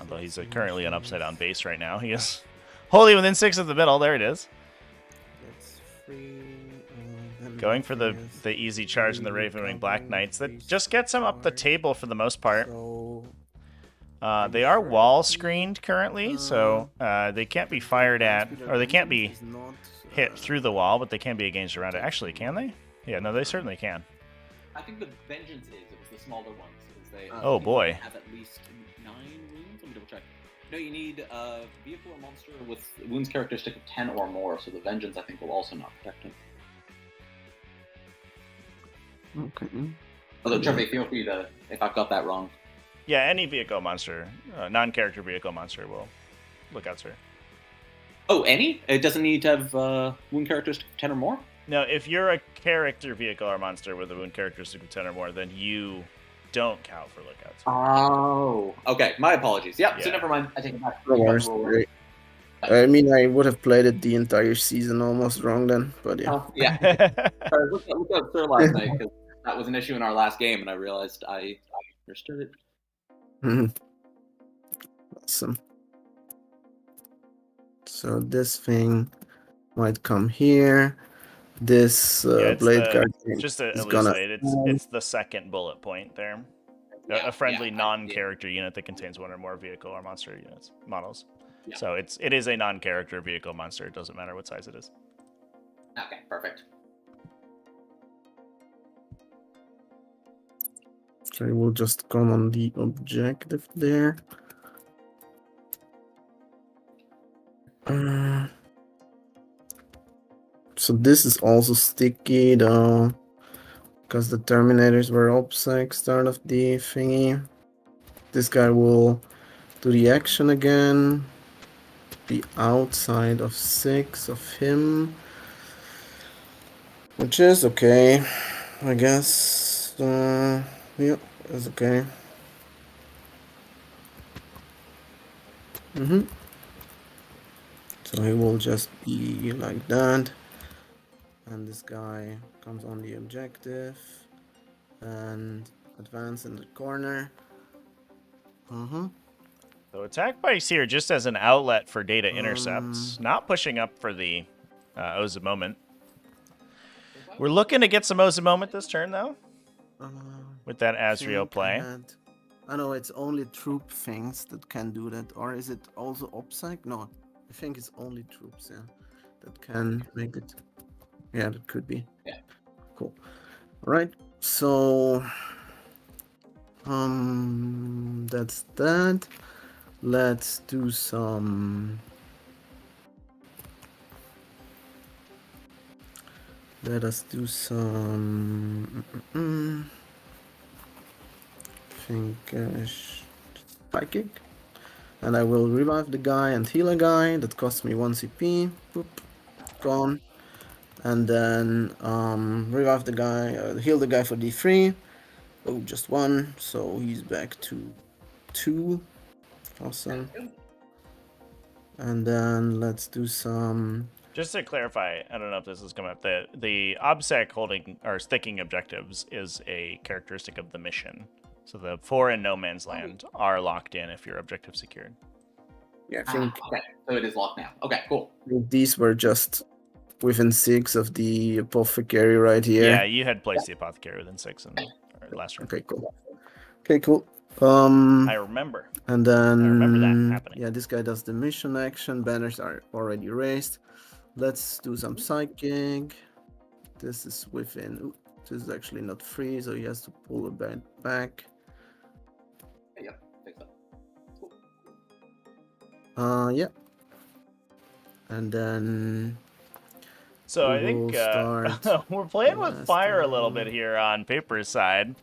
Though he's currently an upside down base right now. He is wholly within 6 of the middle. There it is. Going for the easy charge in the Ravenwing Black Knights. That just gets him up the table for the most part. They are wall screened currently, so they can't be fired at, or they can't be hit through the wall, but they can be engaged around it. Actually, can they? Yeah, no, they certainly can. I think the Vengeance is. It was the smaller ones. They, oh boy. Have at least 9 wounds. Let me double check. No, you need a vehicle or monster with wounds characteristic of 10 or more, so the Vengeance I think will also not protect him. Okay. Although, Trevor, feel free to, if I've got that wrong. Yeah, any vehicle monster, non-character vehicle monster will look out, sir. Oh, any? It doesn't need to have wound characteristic of 10 or more? No, if you're a character vehicle or monster with a wound characteristic of 10 or more, then you don't count for lookouts. Oh, okay. My apologies. Yep, yeah. So never mind. I take it back. Great. I mean, I would have played it the entire season almost wrong then, but yeah. Yeah. I looked at Sir last night because that was an issue in our last game, and I realized I understood it. Awesome. So this thing might come here. This blade guard just to elucidate, it's the second bullet point there. Yeah, a friendly non-character unit that contains one or more vehicle or monster models. Yeah. So it is a non-character vehicle monster. It doesn't matter what size it is. Okay, perfect. So we'll just come on the objective there. So this is also sticky though, because the Terminators were OPSEC start of the thingy. This guy will do the action again. Be outside of 6 of him, which is okay, I guess. Yeah, it's okay. So he will just be like that. And this guy comes on the objective and advance in the corner. So attack bikes here just as an outlet for data intercepts, not pushing up for the Oza moment. We're looking to get some Oza moment this turn, though, with that Azrael play. I know it's only troop things that can do that, or is it also OPSEC? No, I think it's only troops, yeah, that can make it. Yeah, that could be. Yeah. Cool. All right, so that's that. Let's do some. Let us do some. Psychic. And I will revive the guy and heal a guy. That costs me 1 CP. Boop. Gone. And then revive the guy, heal the guy for D3. Oh, just 1. So he's back to 2. Awesome. And then let's do some. Just to clarify, I don't know if this has come up. The OBSEC holding or sticking objectives is a characteristic of the mission. So the 4 in no man's land are locked in if your objective secured. Yeah, I think okay, so it is locked now. Okay, cool. these were just within 6 of the apothecary right here. Yeah, you had placed the apothecary within 6 in last round. Okay, cool. Okay, cool. I remember. And then I remember that happening. Yeah, this guy does the mission action. Banners are already raised. Let's do some psychic. This is within. Ooh, this is actually not free, so he has to pull a bit back. Yep, fix that. Cool. Yeah. And then. So we I think will we're playing with fire a little bit here on Paper's side.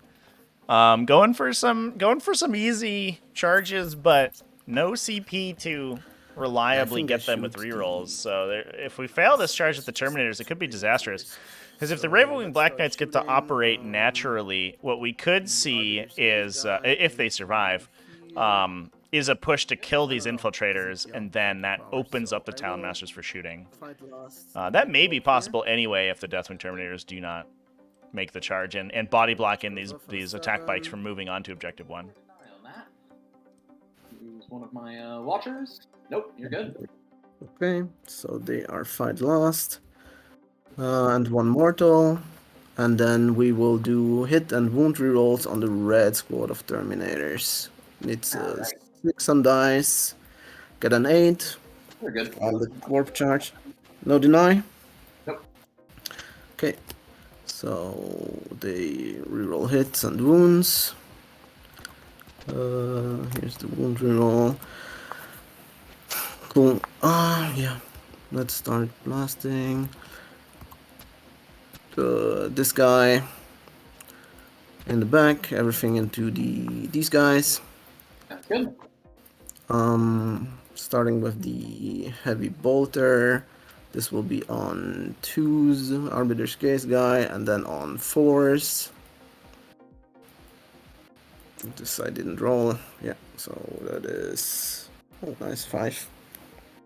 Going for some easy charges, but no CP to reliably get them with rerolls. So if we fail this charge at the Terminators, it could be disastrous. Because if the Ravenwing Black Knights get to operate naturally, what we could see is, if they survive, is a push to kill these infiltrators, and then that opens up the Talon Masters for shooting. That may be possible anyway if the Deathwing Terminators do not make the charge and body block in these attack bikes from moving on to Objective 1. Use one of my watchers. Nope, you're good. Okay, so they are 5 lost. And 1 mortal. And then we will do hit and wound rerolls on the red squad of Terminators. It's 6 on dice. Get an 8. You're good. On the warp charge. No deny? Nope. Okay. So they reroll hits and wounds. Here's the wound reroll. Cool. Yeah. Let's start blasting. This guy in the back. Everything into these guys. That's good. Starting with the heavy bolter. This will be on 2s, Arbiter's Case guy, and then on 4s. This I didn't roll. Yeah, so that is. Oh, nice 5.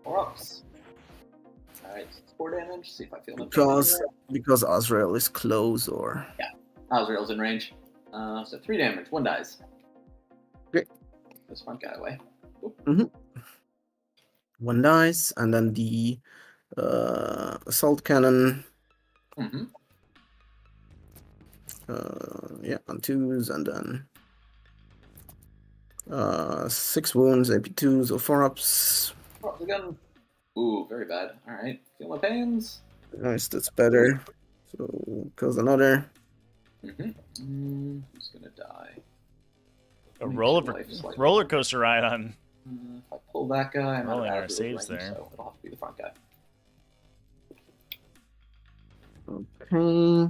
4 ups. Alright, 4 damage. See if I feel Because Azrael is close, or. Yeah, Azrael's in range. So 3 damage, 1 dies. Okay. This front guy away. 1 dice, and then the assault cannon. Yeah, on 2s, and then 6 wounds, AP2s, or 4 ups. 4 ups again. Ooh, very bad. Alright, feel my pains. Nice, that's better. So, kills another. Who's gonna die? A roller coaster ride on. If I pull that guy, I'm rolling out our of saves range, there. so it'll have to be the front guy. Okay.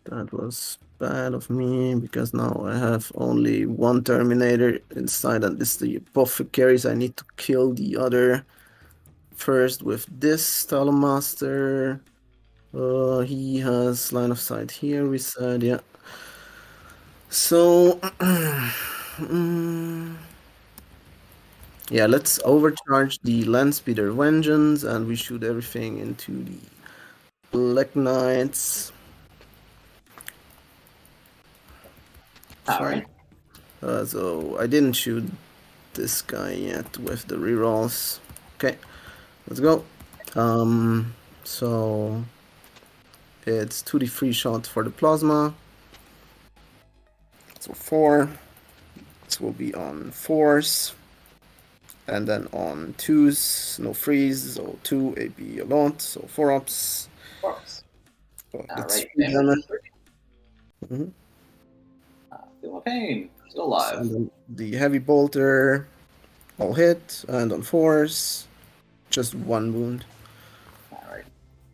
That was bad of me, because now I have only 1 Terminator inside, and this is the apothecaries. I need to kill the other first with this Talon Master. He has line of sight here, we said, yeah. So, yeah, let's overcharge the Landspeeder Vengeance, and we shoot everything into the Black Knights. Alright. So I didn't shoot this guy yet with the rerolls. Okay, let's go. So it's 2d free shot for the plasma. So 4. This will be on 4s. And then on 2s, no freeze, so 2 AP a lot, so 4 ups. 4 ups. So Alright, mm-hmm. Feel my pain. Still alive. So, and then the heavy bolter, all hit, and on 4s, just 1 wound. Alright.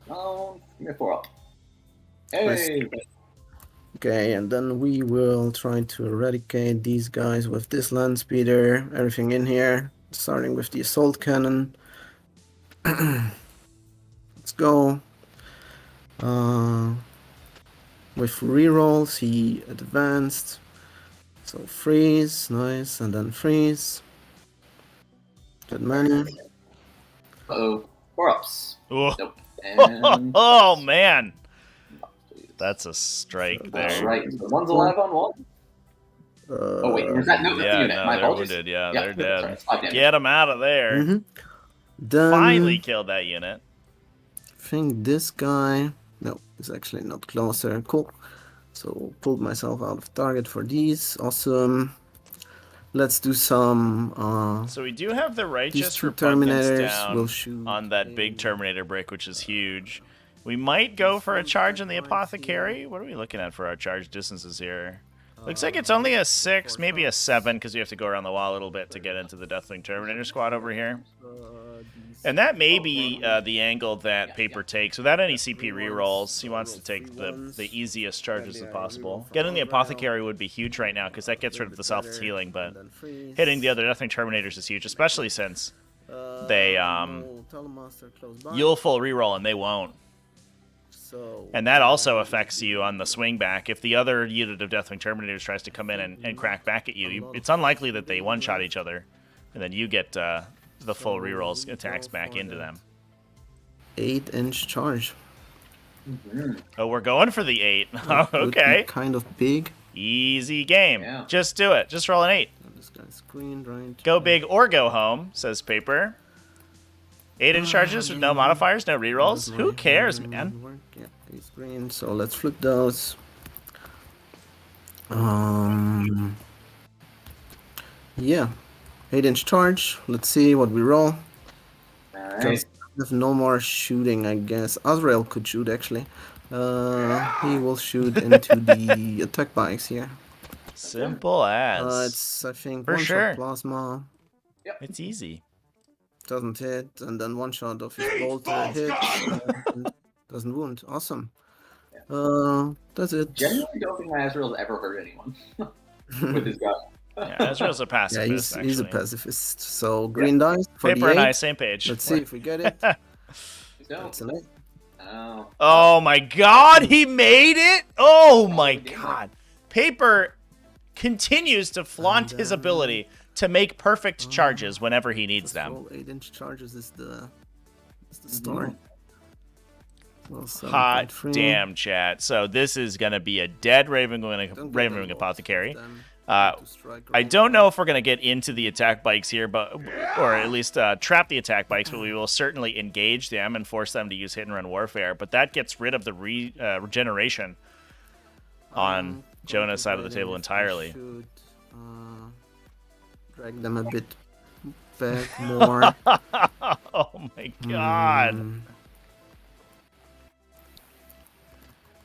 Give me a 4 up. Hey! Okay, and then we will try to eradicate these guys with this land speeder, everything in here, starting with the assault cannon. Let's go. With rerolls, he advanced. So freeze, nice, and then freeze. Good many. Uh-oh. 4 ups. Oh. Nope. And... Oh, man. That's a strike there. Alright, so one's alive on 1. Oh, wait, is that no? That's the unit. No, My they're apologies. wounded. Yeah, Yeah, they're dead. sorry, Get them out of there. Mm-hmm. Then, Finally killed that unit. I think this guy... No, it's actually not closer. Cool. So pulled myself out of target for these. Awesome. Let's do some... So we do have the righteous two repugnance Terminators down will shoot on that big Terminator brick, which is huge. We might go for a charge on the Apothecary. What are we looking at for our charge distances here? Looks like it's only a 6, maybe a 7, because we have to go around the wall a little bit to get into the Deathwing Terminator squad over here. And that may be the angle that Paper takes. Without any CP rerolls, he wants to take the easiest charges as possible. Getting the Apothecary would be huge right now, because that gets rid of the selfless healing, but hitting the other Deathwing Terminators is huge, especially since they you'll full reroll and they won't. And that also affects you on the swing back. If the other unit of Deathwing Terminators tries to come in and crack back at you, it's unlikely that they one-shot each other, and then you get the full rerolls attacks back into them. 8-inch charge. Oh, we're going for the 8. That would Okay. be kind of big. Easy game. Yeah. Just do it. Just roll an 8. This guy's screened, right? Go big or go home, says Paper. 8-inch charges with no modifiers, no rerolls. Who cares, man? Yeah, he's green, so let's flip those. Yeah, 8-inch charge. Let's see what we roll. Alright. Just have no more shooting, I guess. Azrael could shoot, actually. He will shoot into the attack bikes here. Simple as. It's, I think, For one sure. shot plasma. It's easy. Doesn't hit, and then one shot of his bolter hits, and doesn't wound. Awesome. That's it. Genuinely don't think my Azrael's ever hurt anyone with his gun. Yeah, Ezreal's a Yeah, pacifist, he's a actually. pacifist. So green dice for Paper the and 8. I, same page. Let's see if we get it. No. That's an 8. Oh. Oh my god, he made it! Oh my god. Paper continues to flaunt his ability to make perfect charges whenever he needs them. Roll 8-inch charges is the story. Well, Hot 7.3. damn, chat. So this is going to be a dead Ravenwing Apothecary. I don't know if we're going to get into the attack bikes here, but or at least trap the attack bikes, but we will certainly engage them and force them to use hit-and-run warfare. But that gets rid of the regeneration on Jonah's side of the table entirely. Should, drag them a bit back more. Oh my god.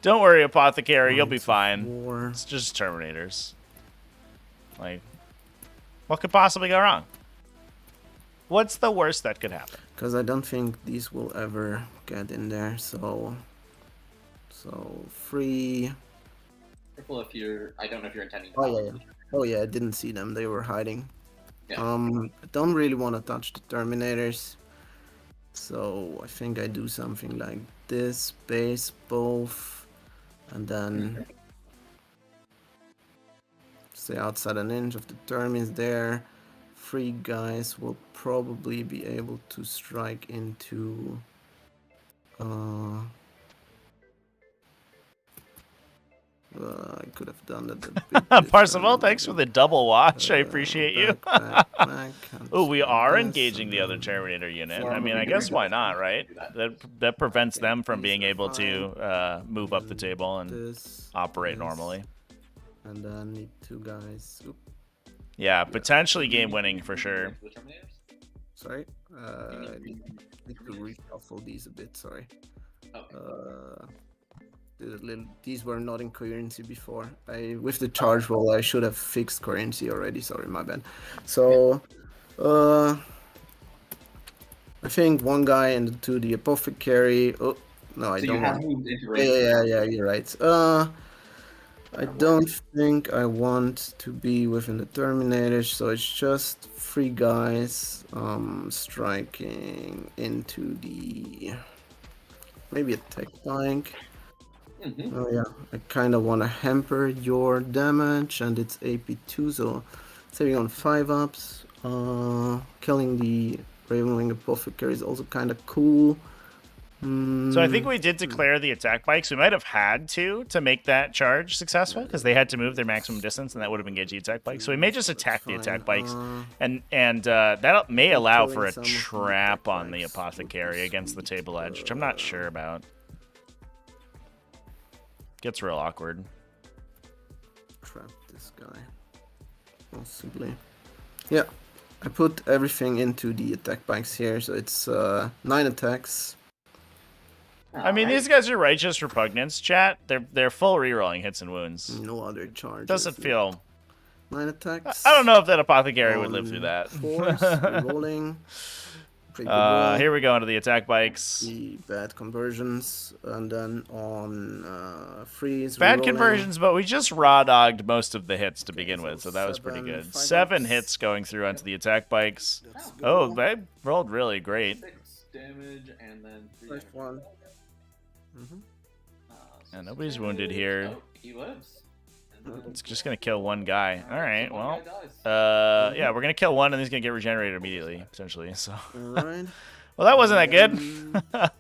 Don't worry, Apothecary, you'll be fine. 4. It's just Terminators. Like, what could possibly go wrong? What's the worst that could happen? Because I don't think these will ever get in there, so free. Careful if you're. I don't know if you're intending to. Oh yeah, I didn't see them. They were hiding. Yeah. I don't really want to touch the Terminators, so I think I do something like this: base both, and then stay outside an inch of the Termins there. 3 guys will probably be able to strike into I could have done that a bit Parzival, differently, thanks for maybe. the double watch. I appreciate you. Back, Oh, we cancel are this, engaging and the other then- Terminator unit. Or I mean, I moving guess to why Grandfinals, not, right? do that. That prevents Okay, them from these being are able fine. to move up the And table and this, operate this, normally. And then need 2 guys. Oop, Yeah, potentially game winning for sure. The Terminators? sorry. I need to reshuffle these a bit. Sorry. Okay. These were not in coherency before. With the charge roll, I should have fixed coherency already. Sorry, my bad. So, I think 1 guy into the apothecary. Oh no, I So don't you have want. moved into Yeah, you're right. I don't think I want to be within the Terminator, so it's just 3 guys striking into the maybe a tech bike. Mm-hmm. Oh yeah, I kind of want to hamper your damage, and it's AP2, so saving on 5 ups. Killing the Ravenwing Apothecary is also kind of cool. So I think we did declare the attack bikes. We might have had to make that charge successful because they had to move their maximum distance, and that would have engaged the attack bike. So we may just attack the attack bikes, and that may allow for a trap on the apothecary against the table edge, which I'm not sure about. Gets real awkward. Trap this guy, possibly. Yeah, I put everything into the attack bikes here, so it's 9 attacks. I mean, these guys are righteous repugnance, chat. They're full rerolling hits and wounds. No other charges. Doesn't feel. 9 attacks. I don't know if that apothecary would live through that. Force, rolling. Pretty good roll. Here we go into the attack bikes. The bad conversions, and then on freeze. Bad rerolling. conversions, but we just raw dogged most of the hits to begin with, so that was pretty good. 5 7 ups. hits going through onto the attack bikes. Let's Oh, go. they rolled really great. 6 damage and then 3 First one. Yeah, nobody's wounded here. Oh, he lives. It's just gonna kill 1 guy. All right, One well, guy dies. yeah, we're gonna kill 1, and he's gonna get regenerated immediately, potentially. So, Alright. well, that wasn't that good.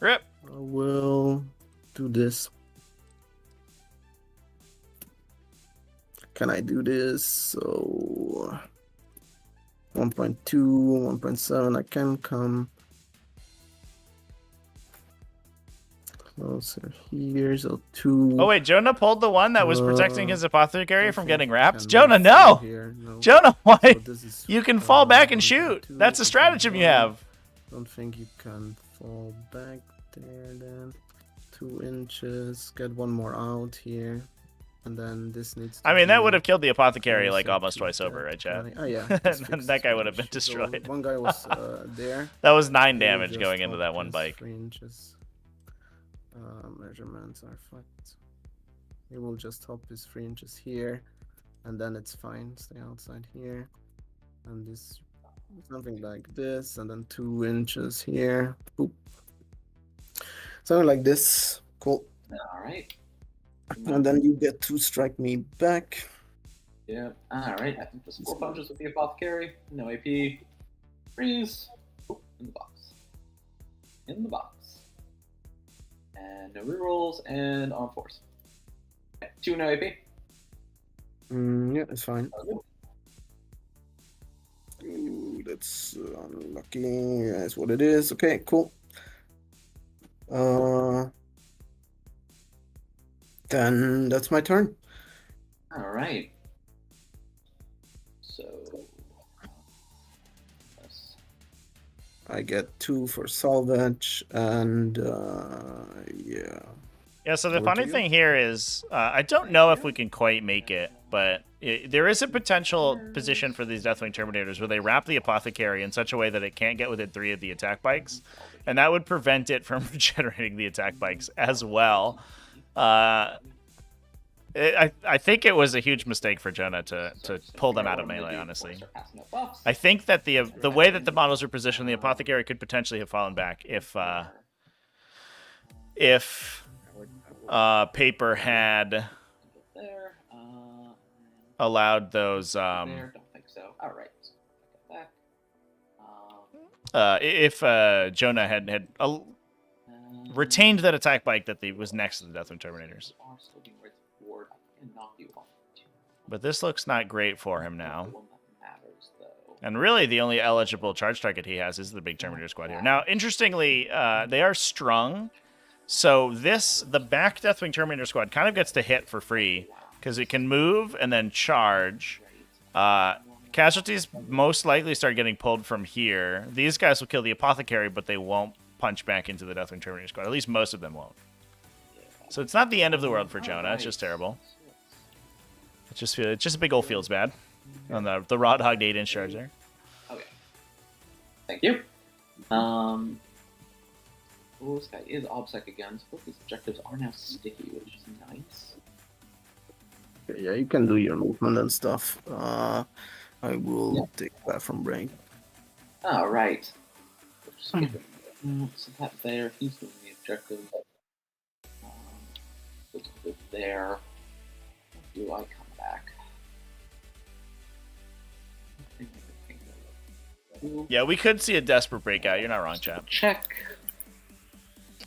Rip. I will do this. Can I do this? So 1.2, 1.7. I can come closer here. So 2. Oh wait, Jonah pulled the one that was protecting his apothecary don't from think getting I wrapped. can Jonah, move no! through here, no. Jonah, why? So this is, You can fall back and 1.2, shoot. That's a 1.1. stratagem you have. Don't think you can fall back there then. 2 inches. Get 1 more out here. And then this needs to I mean, that be would have killed the apothecary like closer almost to twice that over, right, Chad? guy. Oh yeah. this fixes That guy would have the been issue. So destroyed. 1 guy was there. That was 9 He damage just going into that hopped 1 his bike. 3 inches. Measurements are fucked. He will just hop his 3 inches here, and then it's fine. Stay outside here, and this something like this, and then 2 inches here. Boop. Something like this. Cool. Alright. And then you get to strike me back. Yeah. Alright. I think just 4 punches with the apothecary. No AP. Freeze. Oop, in the box. In the box. And no rerolls and on force. Okay, 2 no AP. Yeah, it's fine. Ooh, that's unlucky. That's what it is. Okay, cool. Then that's my turn. Alright. So. Yes. I get 2 for salvage, and yeah. Yeah, so the Over funny to you. thing here is, I don't know if we can quite make it, but there is a potential position for these Deathwing Terminators where they wrap the Apothecary in such a way that it can't get within 3 of the attack bikes, and that would prevent it from regenerating the attack bikes as well. I think it was a huge mistake for Jonah to pull them out of melee, honestly. I think that the way that the models are positioned, the Apothecary could potentially have fallen back if Paper had There. allowed those There. Don't think so. Alright. Back. if Jonah had retained that attack bike that was next to the Deathwing Terminators. and knock you off. But this looks not great for him now. The one that matters, though. And really, the only eligible charge target he has is the big Terminator squad here. Now, interestingly, they are strung. So the back Deathwing Terminator squad kind of gets to hit for free because it can move and then charge. Casualties most likely start getting pulled from here. These guys will kill the Apothecary, but they won't punch back into the Deathwing Terminator squad. At least most of them won't. So it's not the end of the world for Jonah. It's just terrible. It's just a big old feels bad on the Roadhog 8-inch charge there. Okay. Thank you. Oh, this guy is OBSEC again, so both these objectives are now sticky, which is nice. Yeah, you can do your movement and stuff. I will take that from Brain. All right. So that there, he's doing the objective. There. Do I come back? Yeah, we could see a desperate breakout. You're not wrong, chap. Check.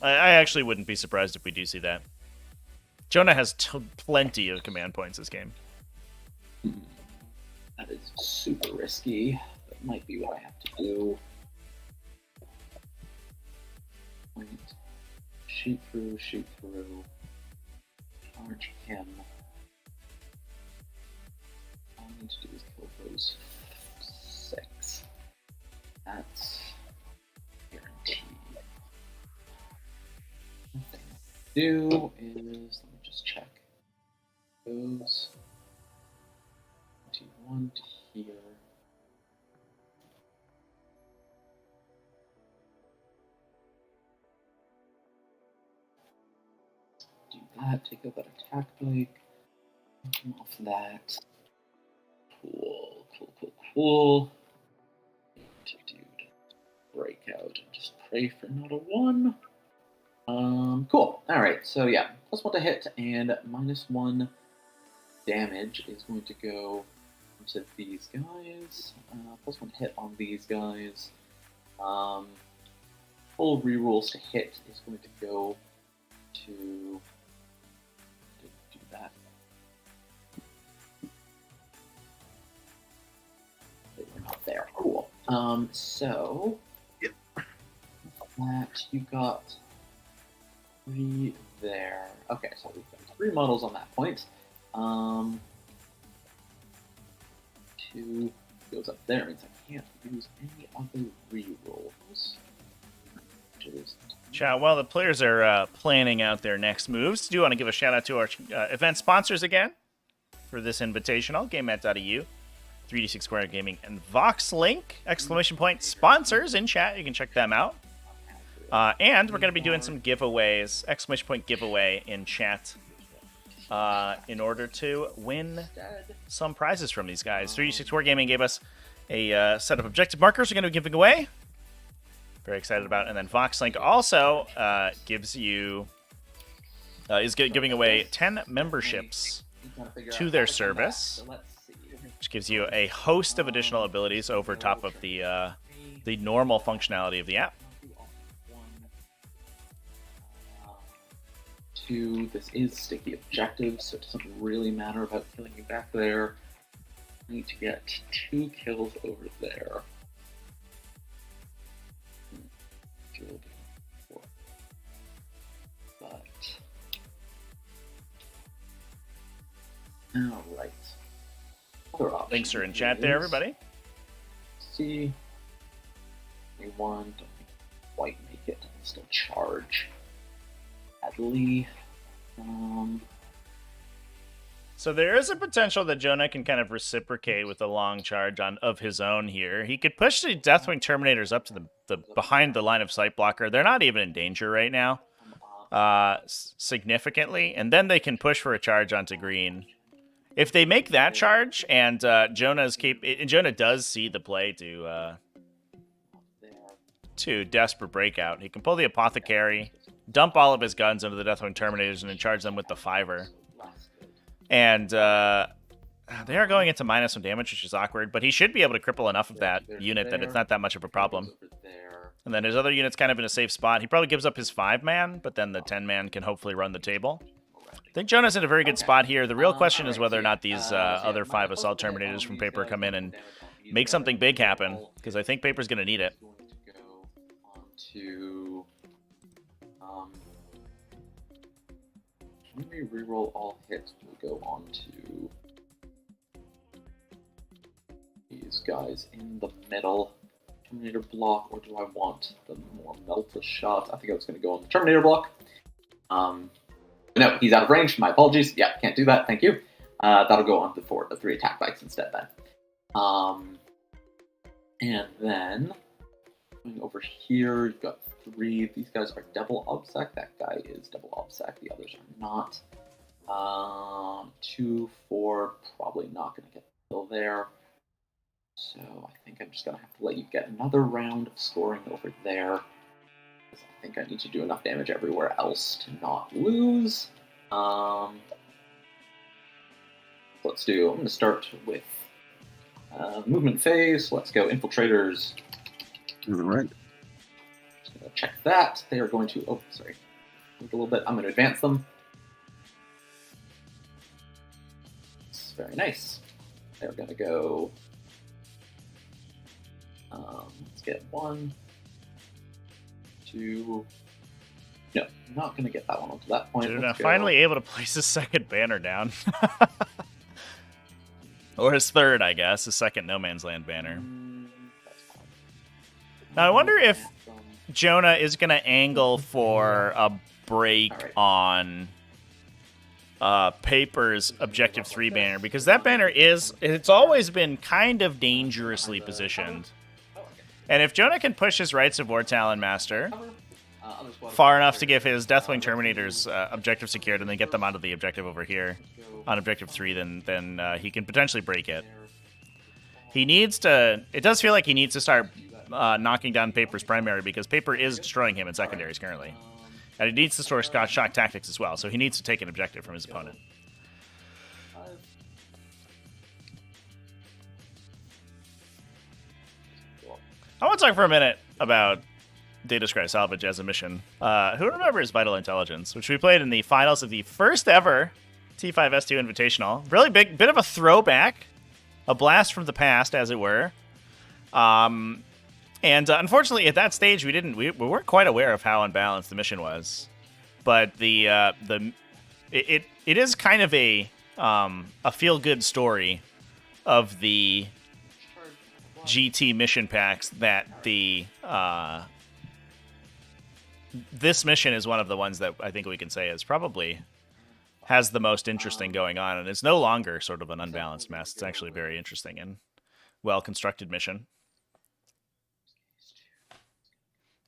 I actually wouldn't be surprised if we do see that. Jonah has plenty of command points this game. That is super risky. That might be what I have to do. Point. Shoot through. Charge him. All I need to do is kill those 6. That's guaranteed. Nothing to do is, let me just check. Goes 21 to here. Do that, take out that attack bike. Come off that. Cool. Dude, break out and just pray for not a 1. Cool. Alright, so yeah, +1 to hit and -1 damage is going to go to these guys. +1 to hit on these guys. Full rerolls to hit is going to go to do that. They were not there. Cool. So that you got 3 there. Okay, so we've got 3 models on that point. 2 goes up there. Means I can't use any other rerolls. Chat, while the players are planning out their next moves, do want to give a shout out to our event sponsors again for this invitational. GameMat.eu, 3D6 Square Gaming, and VoxLink! Sponsors in chat. You can check them out. And we're going to be doing some giveaways, ! Giveaway in chat, in order to win some prizes from these guys. 3D6 Wargaming gave us a set of objective markers we're going to be giving away. Very excited about it. And then VoxLink also gives you, is giving away 10 memberships to their service, which gives you a host of additional abilities over top of the normal functionality of the app. 2, this is sticky objectives, so it doesn't really matter about killing you back there. I need to get 2 kills over there. But alright. Links are in chat there, everybody. See, we want to quite make it and still charge. Badly. So there is a potential that Jonah can kind of reciprocate with a long charge of his own here. He could push the Deathwing Terminators up to the behind the line of sight blocker. They're not even in danger right now, significantly, and then they can push for a charge onto green. If they make that charge, and Jonah does see the play to desperate breakout, he can pull the Apothecary, dump all of his guns into the Deathwing Terminators, and then charge them with the 5er. And they are going into -1 damage, which is awkward, but he should be able to cripple enough of that unit that it's not that much of a problem. And then his other unit's kind of in a safe spot. He probably gives up his 5-man, but then the 10-man can hopefully run the table. think Jonah's in a very good spot here. The real question is alright, whether or so not these other 5 Assault Terminators from Paper come in and make something big happen, because I think Paper's going to need it. To when we reroll all hits, we'll go on to these guys in the middle. Terminator block, or do I want the more Melta shot? I think I was going to go on the Terminator block. No, he's out of range. My apologies. Yeah, can't do that. Thank you. That'll go on for the 3 attack bikes instead then. And then going over here, you've got 3. These guys are double obsec. That guy is double obsec. The others are not. 2, 4, probably not going to get the kill there. So I think I'm just going to have to let you get another round of scoring over there. I think I need to do enough damage everywhere else to not lose. Let's do, I'm going to start with movement phase. Let's go infiltrators. All right. Just going to check that. They are going to, move a little bit. I'm going to advance them. It's very nice. They're going to go, let's get 1, 2, no, I'm not going to get that one onto that point. Jonah finally able to place his second banner down. Or his third, I guess. His second No Man's Land banner. Now, I wonder if Jonah is going to angle for a break on Paper's Objective 3 banner, because that banner it's always been kind of dangerously positioned. And if Jonah can push his Rights of War Talon Master far enough to give his Deathwing Terminators objective secured and then get them onto the objective over here on Objective 3, then he can potentially break it. He needs to... It does feel like he needs to start knocking down Paper's primary, because Paper is destroying him in secondaries currently. And he needs to store shock tactics as well, so he needs to take an objective from his opponent. I want to talk for a minute about Data Scry Salvage as a mission. Who remembers Vital Intelligence, which we played in the finals of the first ever T5S2 Invitational? Really big, bit of a throwback, a blast from the past, as it were. And unfortunately, at that stage, we weren't quite aware of how unbalanced the mission was. But it is kind of a feel-good story of the GT mission packs that this mission is one of the ones that I think we can say is probably has the most interesting going on, and it's no longer sort of an unbalanced mess. It's actually a very interesting and well-constructed mission.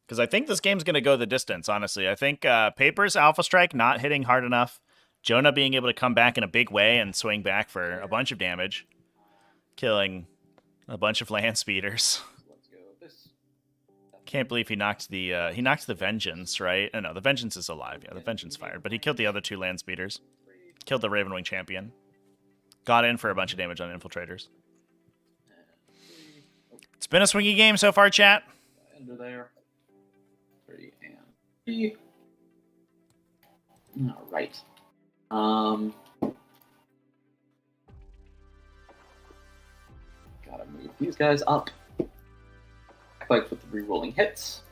Because I think this game's going to go the distance, honestly. I think Paper's Alpha Strike not hitting hard enough, Jonah being able to come back in a big way and swing back for a bunch of damage, killing a bunch of land speeders. Can't believe he knocked the Vengeance, right? Oh, no, the Vengeance is alive. Yeah, the Vengeance fired, but he killed the other 2 land speeders. Killed the Ravenwing Champion. Got in for a bunch of damage on infiltrators. It's been a swingy game so far, chat. Under there. 3 and 3. All right. Gotta move these guys up. Like with the re-rolling hits.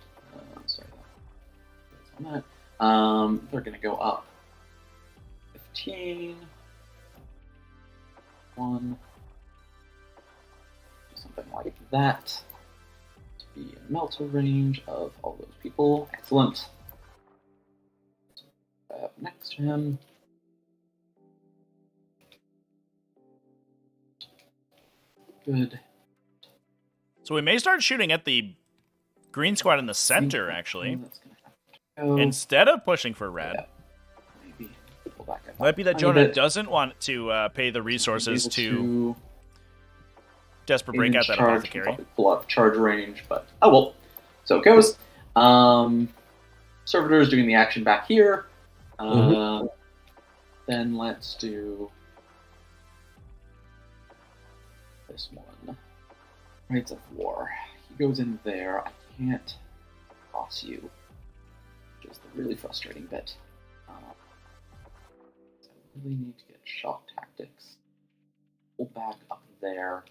Sorry, that's on that. They're gonna go up 15. 1. Do something like that. To be in melter range of all those people. Excellent. Up next to him. Good. So we may start shooting at the green squad in the center, actually, instead of pushing for red. Yeah. Maybe pull back up. Might be that Jonah doesn't want to pay the resources to desperate break out that apothecary. Pull out charge range, but oh well. So it goes. Servitors doing the action back here. Then let's do this one. Rights of War. He goes in there. I can't cross you, which is the really frustrating bit. really need to get shock tactics. Pull back up there.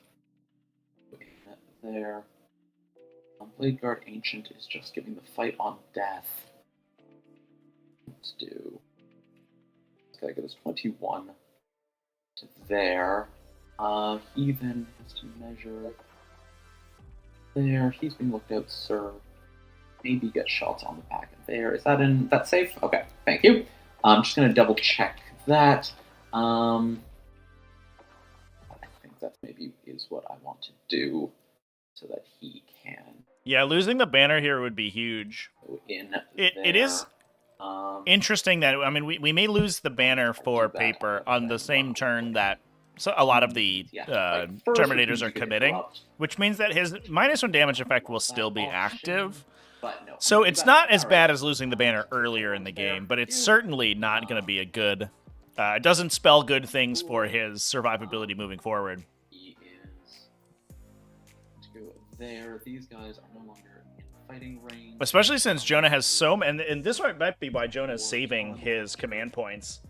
There. Blade Guard Ancient is just giving the fight on death. Let's do. This guy goes 21 to there. Heathen has to measure. There. He's being looked out, sir. Maybe get shots on the back of there. Is that in? That's safe? Okay, thank you. I'm just gonna double check that. I think that maybe is what I want to do so that he can. Yeah, losing the banner here would be huge. Go in It is interesting that, I mean, we may lose the banner for paper on the same turn that a lot of the Terminators are committing, which means that his -1 damage effect will still be active. So it's not as bad as losing the banner earlier in the game, but it's certainly not going to be a good... it doesn't spell good things for his survivability moving forward. He is to go there. These guys are no longer in fighting range. Especially since Jonah has so many... And this might be why Jonah is saving his command points.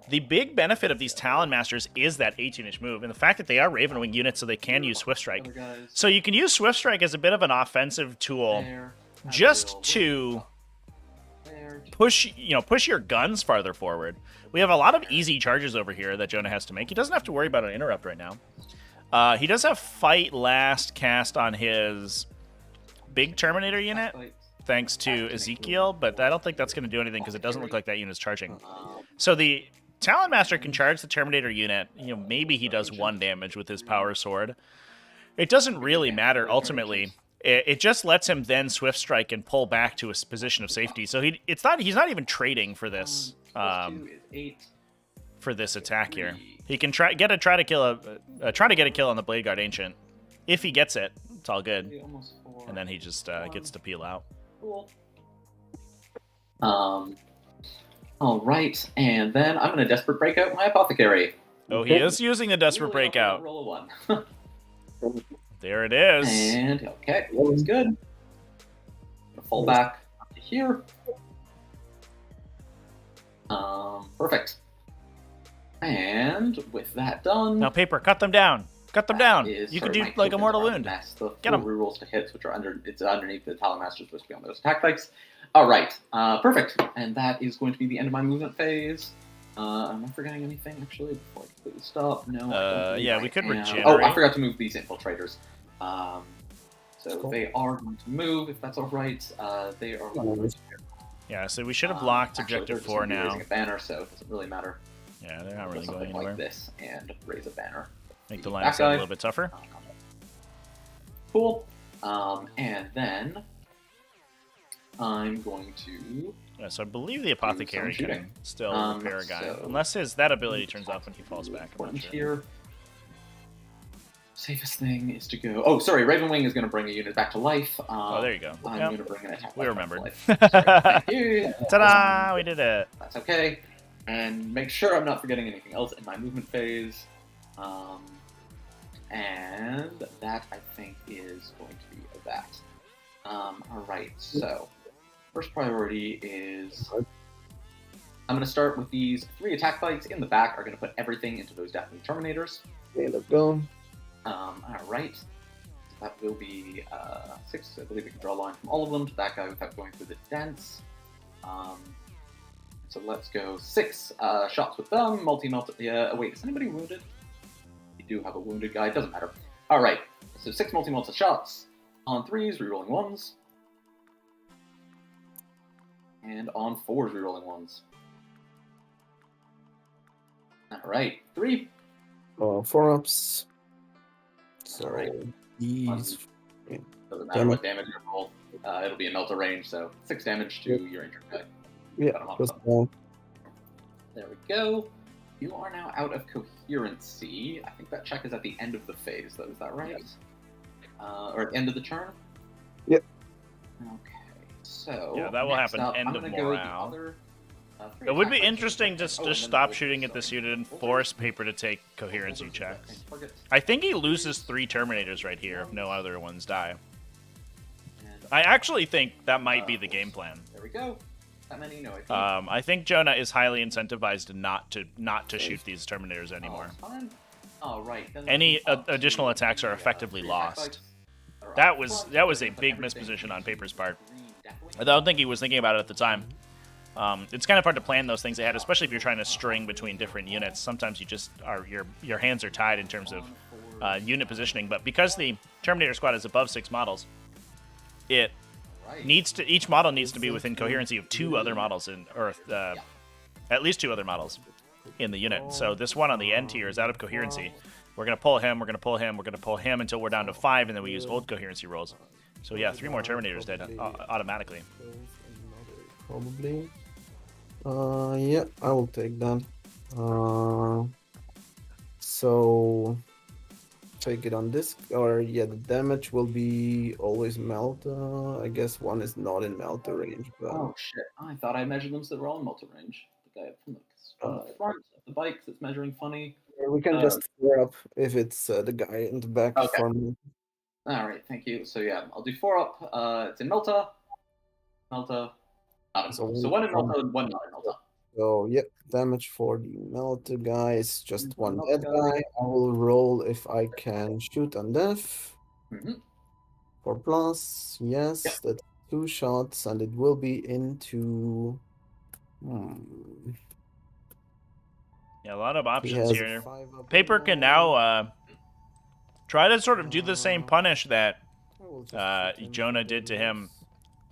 The big benefit of these Talon Masters is that 18-inch move, and the fact that they are Ravenwing units, so they can use Swift Strike. So you can use Swift Strike as a bit of an offensive tool, just to push your guns farther forward. We have a lot of easy charges over here that Jonah has to make. He doesn't have to worry about an interrupt right now. He does have Fight Last cast on his big Terminator unit, thanks to Ezekiel, but I don't think that's going to do anything because it doesn't look like that unit's charging. So the Talon Master can charge the Terminator unit. Maybe he does 1 damage with his Power Sword. It doesn't really matter ultimately. It just lets him then Swift Strike and pull back to a position of safety. So he's not even trading for this attack here. He can try to get a kill on the Blade Guard Ancient. If he gets it, it's all good. And then he just gets to peel out. Cool. All right, and then I'm going to Desperate Breakout my Apothecary. Oh, he is using the Desperate Breakout. Roll a 1. There it is. And, okay, that's good. Fall back up to here. Perfect. And with that done... Now, Paper, cut them down. Cut them down. You can do, like, a Mortal Wound. Get them. Rerolls to hits, which are underneath the Talon Master, supposed to be on those attack bikes. All right, perfect. And that is going to be the end of my movement phase. Am I forgetting anything, actually, before I completely stop? No, yeah, we could regenerate. Oh, I forgot to move these Infiltrators. So cool. They are going to move, if that's all right. They are going to... Yeah, so we should have blocked Objective 4 now. Raising a banner, so it doesn't really matter. Yeah, they're not really going anywhere. Like this, and raise a banner. Make the line a little bit tougher. Cool. And then I'm going to... Yeah, so I believe the Apothecary can still repair a guy. So unless that ability turns off when he falls back. I'm not sure. Here. Safest thing is to go... Oh, sorry, Ravenwing is going to bring a unit back to life. Oh, there you go. I'm going to bring an attack. We remembered. Thank you. Ta-da! We did it. That's okay. And make sure I'm not forgetting anything else in my movement phase. And that, I think, is going to be that. Alright, so... First priority is... I'm going to start with these 3 attack bikes in the back. Are going to put everything into those Deathly Terminators. Okay, let's go. Alright. So that will be 6. I believe we can draw a line from all of them to that guy without going through the dents. So let's go 6 shots with them. Multi-melt. Wait, is anybody wounded? We do have a wounded guy. It doesn't matter. Alright. So 6 multi-melted shots. On 3s, rerolling 1s. And on 4s, rerolling 1s. Alright. 3. 4-ups. So Alright. these... Doesn't matter what damage you roll. It'll be a melt range, so 6 damage to your injured guy. Yeah, just one. There we go. You are now out of coherency. I think that check is at the end of the phase, though. Is that right? Or at the end of the turn? Yep. Okay, so... Yeah, that will happen end of morale. It would be interesting just to stop shooting at this unit and force Paper to take coherency checks. I think he loses 3 Terminators right here if no other ones die. I actually think that might be the game plan. There we go. that many? No, I think. I think Jonah is highly incentivized not to shoot these Terminators anymore. Oh, fine. Oh, right. Then Any up to additional attacks are the, effectively three attack lost. bikes are That up was front. a Put big everything misposition on Paper's part. green, definitely. I don't think he was thinking about it at the time. It's kind of hard to plan those things ahead, especially if you're trying to string between different units. Sometimes you just are your hands are tied in terms of unit positioning. But because the Terminator squad is above 6 models, it needs to each model needs to be within coherency of 2 other models in Earth, at least 2 other models in the unit. So this one on the end tier is out of coherency. We're gonna pull him. We're gonna pull him. We're gonna pull him until we're down to 5, and then we use old coherency rolls. So yeah, 3 more Terminators dead automatically. Probably. Yeah, I will take that. So take it on this, or yeah, the damage will be always melt. I guess one is not in melter range, but Oh shit! I thought I measured them so they were all in multi range. The guy up from the front, the bikes, it's measuring funny. yeah, we can just clear up if it's the guy in the back Okay. for me. All right, thank you. So yeah, I'll do 4 up. It's in Melta, not in So Melta. So 1 in Melta and 1 not in Melta. So yep, damage for the melter guy is just 1 Melter dead guy. guy. I will roll if I can shoot on death. Mhm. 4+, yes, Yeah. that's 2 shots, and it will be into. Yeah, a lot of He options has here. 5 up Paper and can down. now try to sort of do the same punish that I will just shoot him Jonah with did to this. him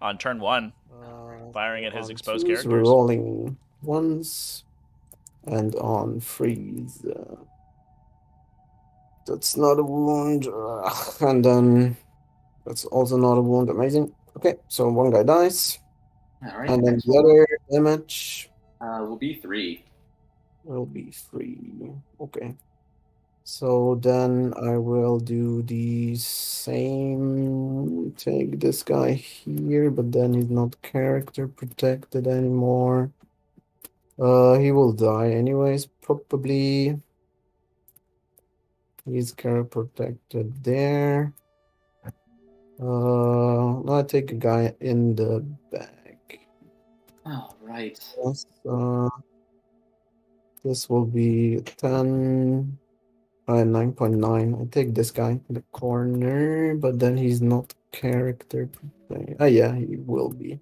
on turn 1, firing at his On exposed 2s, we're characters. rolling 1s, and on freeze. That's not a wound, and then that's also not a wound. Amazing. Okay, so 1 guy dies, All right. and then next the one other damage will be 3. will be 3. Okay. So then I will do the same. Take this guy here, but then he's not character protected anymore. He will die anyways, probably. He's character protected there. I take a guy in the back. All right. Yes, this will be 10. 9.9. I take this guy in the corner, but then he's not character. Yeah, he will be.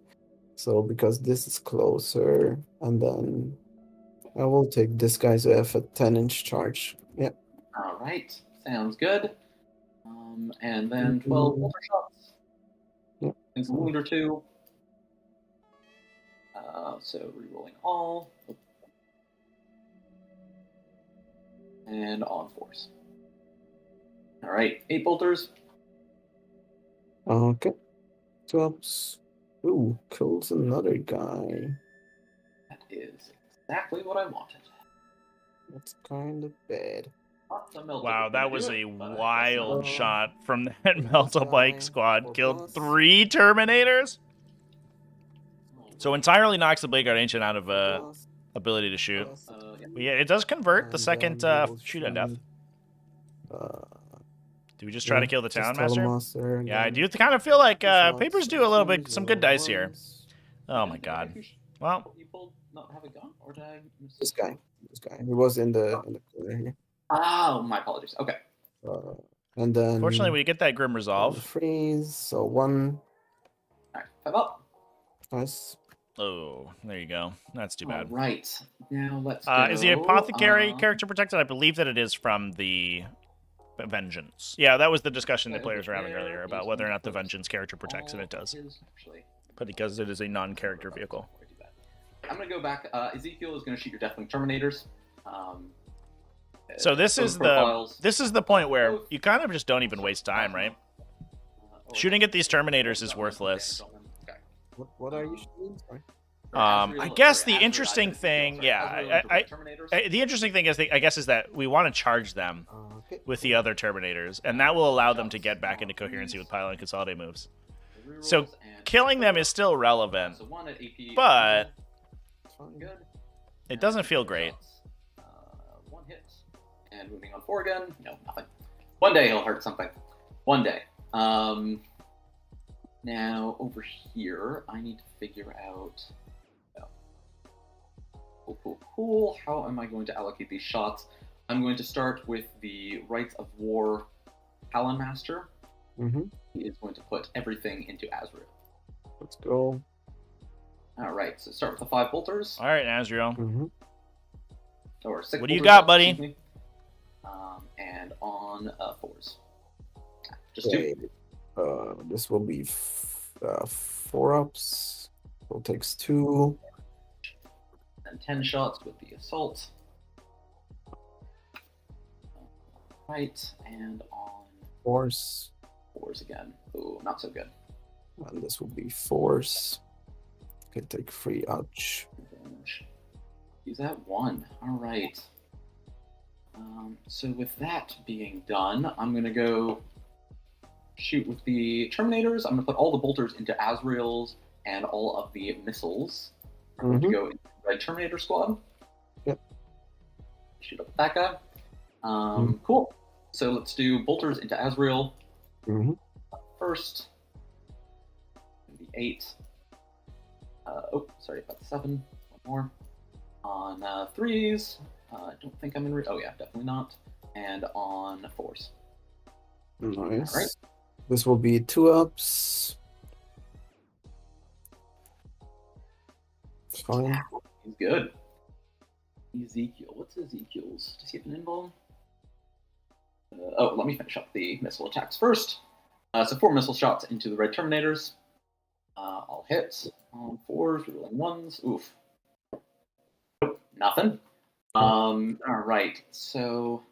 So because this is closer, and then I will take this guy so I have a 10-inch charge. Yeah. All right. Sounds good. And then 12 bolter shots. Yeah. And a wound or 2. So rerolling all. And on force. All right, 8 bolters. Okay. 2 ups. Ooh, kills another guy. That is exactly what I wanted. That's kind of bad. Not the Melta Wow, was that gonna was do a it, but I guess wild not. shot from that Melta Bike squad. Killed 3 Terminators. So entirely knocks the Blade Guard Ancient out of ability to shoot. Yeah, it does convert the second shoot on death. Do we just try to kill the Town Master? Yeah, I do kind of feel like Papers do a little bit, some good dice here. Oh my god. Well, You pulled not have a gun, or did I miss This guy. He was in the corner here. Oh, my apologies. Okay. And then fortunately, we get that Grim Resolve. freeze. So 1. All right, 5 up. Nice. Oh, there you go. That's too All bad. right. Now let's go. Is the Apothecary character protected? I believe that it is from the Vengeance. Yeah, that was the discussion the players were having earlier about whether or not the Vengeance character protects, and it does. But because it is a non-character vehicle. I'm going to go back. Ezekiel is going to shoot your Deathwing Terminators. So this those is profiles. the point where you kind of just don't even waste time, right? Shooting at these Terminators is worthless. Okay. What are you shooting? Sorry. I guess the interesting thing, the interesting thing is, I guess, is that we want to charge them Okay. with the other Terminators, and that will allow them to get back into coherency with Pylon Consolidate moves. So killing them is still relevant, So 1 at AP. but Good. it doesn't feel great. 1 hit. And moving on 4 again. No, nothing. One day he'll hurt something. One day. Now, over here, I need to figure out Cool, cool, cool. How am I going to allocate these shots? I'm going to start with the Rights of War Talon Master. Mm-hmm. He is going to put everything into Azrael. Let's go. Alright, so start with the 5 bolters. All right, Azrael. Mm-hmm. Or 6 What do you bolter got, shots, buddy? excuse me. And on 4s. Just 2. This will be 4 ups. So takes 2. And 10 shots with the assault. Right, and on 4s. 4s again. Ooh, not so good. And this will be 4s. Can take 3 ouch. Use that 1. Alright. So with that being done, I'm going to go shoot with the Terminators. I'm going to put all the bolters into Azrael's and all of the missiles are going to go into the Red Terminator squad. Yep. Shoot up that guy. Cool. So let's do bolters into Azrael. First. The 8. Oh, sorry about 7. One more. On 3s. I don't think I'm in. Oh, yeah, definitely not. And on 4s. Nice. All right. This will be 2 ups. Fine. He's good. Ezekiel. What's Ezekiel's? Does he have an invuln? Let me finish up the missile attacks first. So 4 missile shots into the Red Terminators. All hits. On 4s, rolling 1s. Oof. Nope, nothing. Alright, so...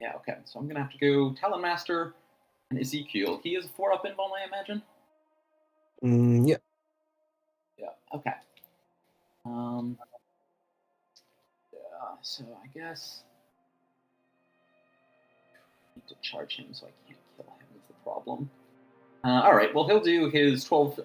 yeah, okay. So I'm going to have to go Talon Master and Ezekiel. He is a 4-up invuln, I imagine? Yeah. Yeah, okay. Yeah, so I guess... I need to charge him so I can't kill him is the problem. Alright, well he'll do his 12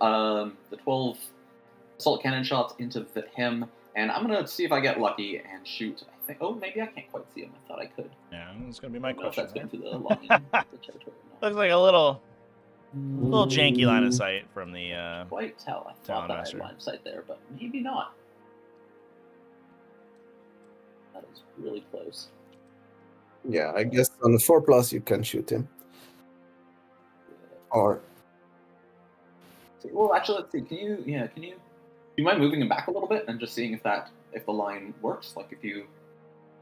assault cannon shots into him, and I'm gonna see if I get lucky and shoot. I think. Oh, maybe I can't quite see him. I thought I could. Yeah, that's gonna be my I don't know if question. that's going through the line, the territory or not. Looks like a little janky line of sight from the. Quite tell. I Talon thought that I Master. had line of sight there, but maybe not. That was really close. Yeah, I guess on the 4+ you can shoot him. Or Well, actually, let's see. Can you? Do you mind moving him back a little bit and just seeing if the line works? Like if you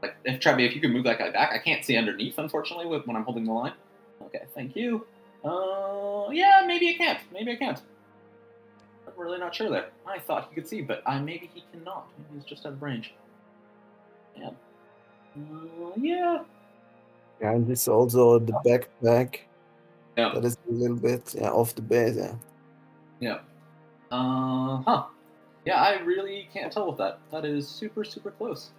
can move that guy back. I can't see underneath, unfortunately, when I'm holding the line. Okay, thank you. Yeah, maybe I can't. I'm really not sure there. I thought he could see, but maybe he cannot. Maybe he's just out of range. Yeah. Yeah. yeah, and this also the backpack. Yeah. That is a little bit off the base. Yeah. Yeah. Yeah, I really can't tell with that. That is super, super close.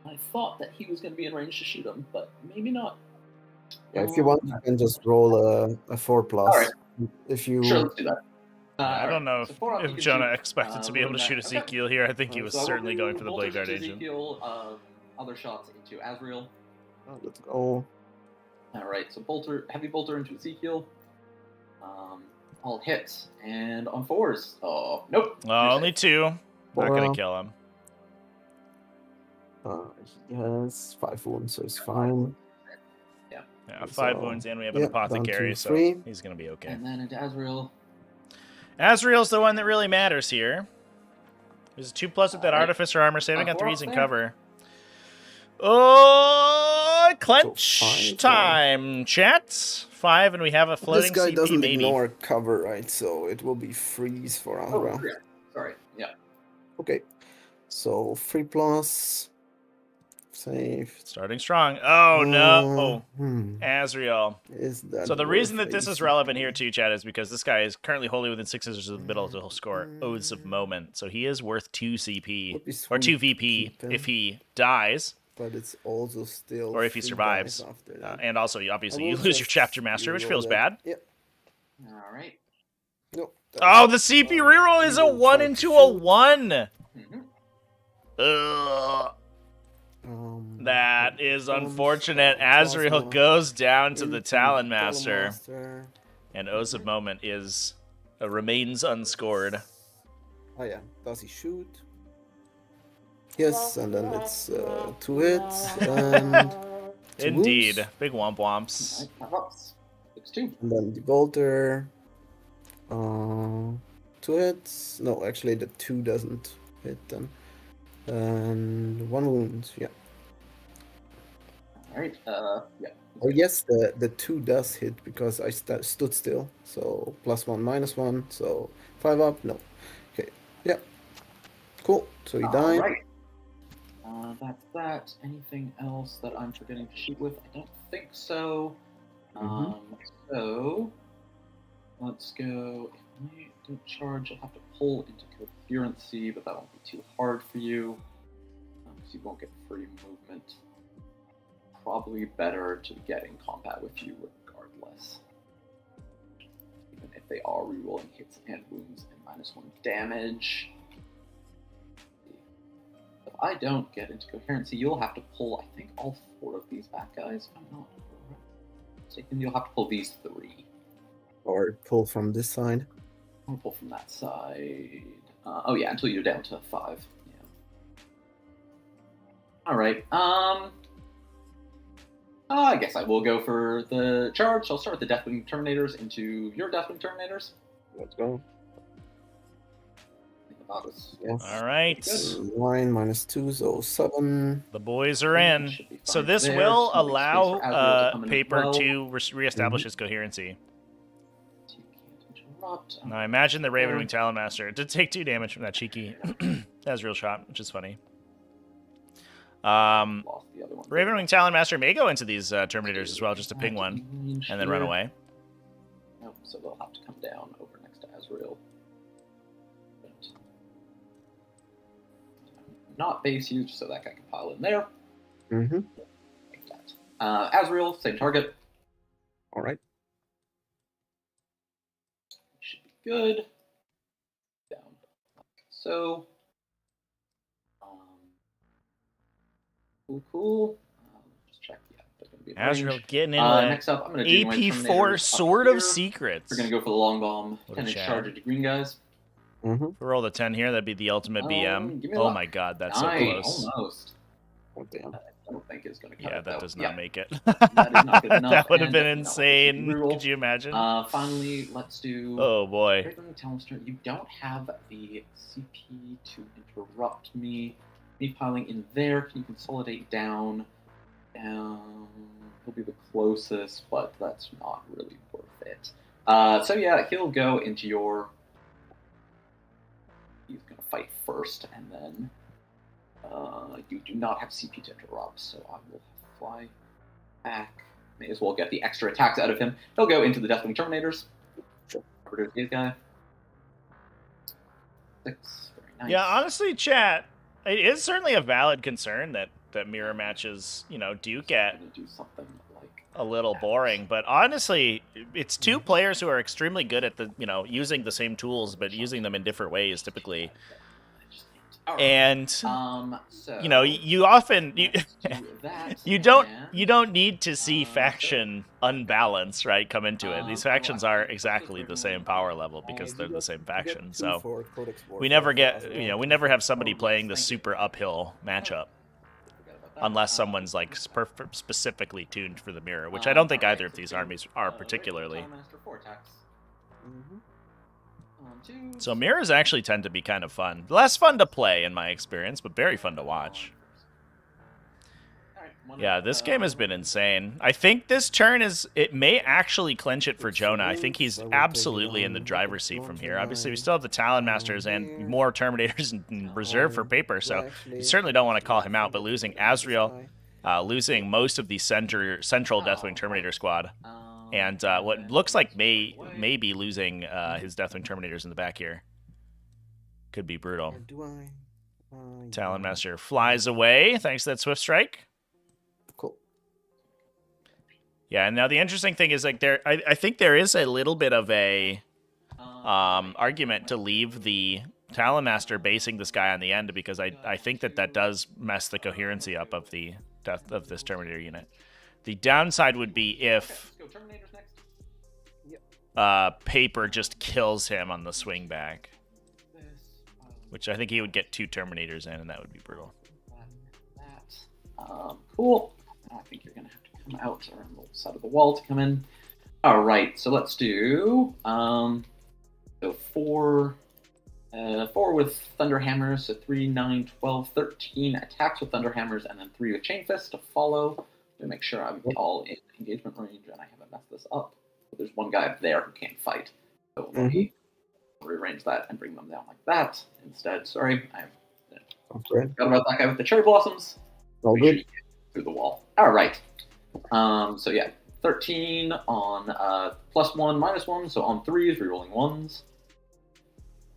I thought that he was going to be in range to shoot him, but maybe not. Yeah, if you want, you can just roll a 4+. Alright. If you Sure, let's do that. I don't know So 4 up, you if can Jonah shoot, expected to be able to shoot okay. Ezekiel here. I think he was So I will certainly do going for the bolters Blade Guard into agent. Ezekiel, other shots into Azrael. let's go. Alright, so heavy bolter into Ezekiel. All hits. And on 4s. Oh, nope. Only 2. Not gonna Well, kill him. He has 5 wounds, so it's fine. Yeah, 5 So, wounds, and we have an yeah, down apothecary, to so 3. he's gonna be okay. And then into Azrael. Azrael's the one that really matters here. There's a 2+ with that Alright. Artificer armor saving on 4 3s up in there. cover. Oh, clench So 5, time, chat. 5, and we have a This floating guy CP, doesn't maybe. ignore cover, right? So it will be freeze for Oh, Azrael. yeah. Sorry. Yeah. Okay. So 3+. Save. Starting strong. Oh, no. Azrael. Is that So the reason that this worth is it? relevant here too, Chad, is because this guy is currently wholly within 6 inches of the middle to score Oaths of Moment. So he is worth 2 CP, Would be or 2 sweet to VP keep him, if he dies, but it's also still or if he 3 survives. dice after that. And also, obviously, I you will lose your just Chapter Master, which reroll feels that. bad. Yep. Alright. Nope. Oh, the CP reroll is a Reroll 1 try into to a shoot. 1! Mm-hmm. Ugh. That is Bombs, unfortunate. plasma, Azrael goes down to the into Talon Talon Master, Master. and Oaths of Moment remains unscored. Oh yeah, does he shoot? Yes, and then it's 2 hits and 2 Indeed. wounds. Big womp womps. Alright, 5 ups. 6-2. And then the bolter. 2 hits. No, actually the 2 doesn't hit then. And 1 wound. Yeah. Alright, yeah. Oh yes, the 2 does hit because I stood still. So +1, -1. So 5 up. No. Okay. Yeah. Cool. So he died. Alright. That's that. Anything else that I'm forgetting to shoot with? I don't think so. So let's go. If I don't charge, I'll have to pull into coherency, but that won't be too hard for you. So you won't get free movement. Probably better to get in combat with you regardless. Even if they are rerolling hits and wounds and -1 damage. If I don't get into coherency, you'll have to pull, I think, all 4 of these bad guys. If I'm not mistaken, you'll have to pull these 3. Or pull from this side. I'll pull from that side. Oh yeah, until you're down to 5. Yeah. All right. I guess I will go for the charge. So I'll start with the Deathwing Terminators into your Deathwing Terminators. Let's go. Think about this. Yes. All right. Good. 9 -2, so 7. The boys are in. Should be So fine this there. will Some big space for Azrael to allow come in as Paper well. to reestablish his coherency. You can't interrupt. Now I imagine the Ravenwing Talonmaster did take 2 damage from that cheeky Azrael shot, which is funny. Lost the other one. Ravenwing Talonmaster may go into these Terminators as well, just to ping one and then run away. Nope, so they'll have to come down over next to Azrael. Not base you, just so that guy can pile in there. Mm-hmm. Like that. Azrael, same target. All right. Should be good. Down like so. Cool. Just check. Yeah, they're going to be in Azrael range. getting in Next up, I'm going to do my AP4 Terminators Sword up of here. Secrets. We're going to go for the long bomb. What a 10-inch shot. charge into green guys. Mm-hmm. If we roll the 10 here, that'd be the ultimate BM. give me Oh luck. my god, that's so 9, close. Almost. Oh, damn. I don't think it's going to cut Yeah, it, that though. does not make it. That is not good enough. That would have and, been you know, insane. reroll. Could you imagine? Finally, let's do... Oh boy. Ravenwing Talonmaster, you don't have the CP to interrupt me. Me piling in there, can you consolidate down? He'll be the closest, but that's not really worth it. So yeah, he'll go into your... He's going to fight first, and then you do not have CP to interrupt, so I will fly back. May as well get the extra attacks out of him. He'll go into the Deathwing Terminators. Sure. Over to his guy. 6, very nice. Yeah, honestly, chat, it is certainly a valid concern that mirror matches, do get Gonna do something like a little boring. But honestly, it's 2 players who are extremely good at using the same tools, but using them in different ways, typically. And so you often do that, you don't need to see faction unbalance, right, come into it. These factions are exactly the same power level because they're the same faction. So we never get we never have somebody playing the super uphill matchup unless someone's like specifically tuned for the mirror, which I don't think either of these armies are particularly. So mirrors actually tend to be kind of fun. Less fun to play in my experience, but very fun to watch. Yeah, this game has been insane. I think this turn it may actually clinch it for Jonah. I think he's absolutely in the driver's seat from here. Obviously, we still have the Talon Masters and more Terminators in reserve for Paper, so you certainly don't want to call him out, but losing Azrael, losing most of the central Deathwing Terminator squad, and what looks like may be losing his Deathwing Terminators in the back here. Could be brutal. Talon Master flies away thanks to that Swift Strike. Cool. Yeah, and now the interesting thing is like I think there is a little bit of a argument to leave the Talon Master basing this guy on the end, because I think that does mess the coherency up of the death of this Terminator unit. The downside would be if Paper just kills him on the swing back. Which I think he would get 2 Terminators in, and that would be brutal. Cool. I think you're going to have to come out around the side of the wall to come in. All right, so let's do so 4 with Thunder Hammers, so 3, 9, 12, 13 attacks with Thunder Hammers, and then 3 with Chain Fist to follow. To make sure I'm all in engagement range and I haven't messed this up. But there's one guy up there who can't fight. So let me rearrange that and bring them down like that instead. Sorry, I forgot about that guy with the cherry blossoms. All Make sure good. you get through the wall. All right. So yeah, 13 on +1, -1. So on 3s, rerolling 1s.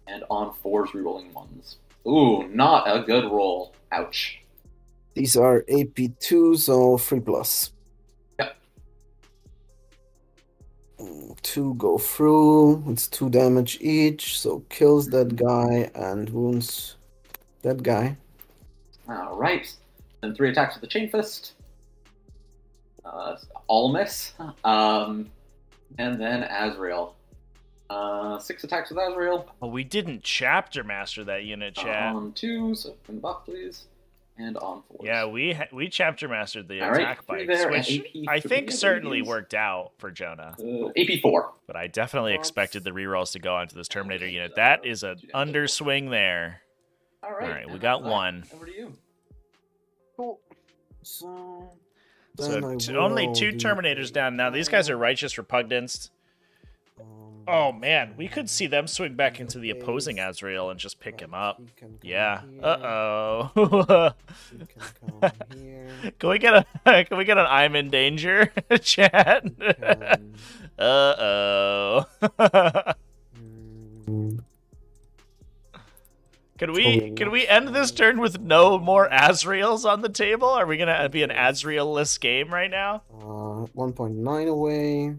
And on 4s, rerolling 1s. Ooh, not a good roll. Ouch. These are AP2, so 3+. Yep. 2 go through. It's 2 damage each, so kills that guy and wounds that guy. All right. Then 3 attacks with the Chain Fist. All miss. And then Azrael. 6 attacks with Azrael. Oh, we didn't chapter master that unit, chat. On 2s, open the buff, please. And on 4s. Yeah, we chapter mastered the All right, attack 3 bikes, there, which and AP I 3, think I certainly believe. worked out for Jonah. AP4. But I definitely expected the rerolls to go onto this Terminator unit. That is an underswing there. All right, we and got that's that. 1. Over to you. Cool. So So only 2 Terminators down now. These guys are Righteous Repugnance. Oh man, we could see them swing back into the opposing Azrael and just pick him up. Yeah. Uh-oh. Can we get an I'm in danger chat? Uh-oh. Can we end this turn with no more Azraels on the table? Are we gonna be an Azrael-less game right now? 1.9 away.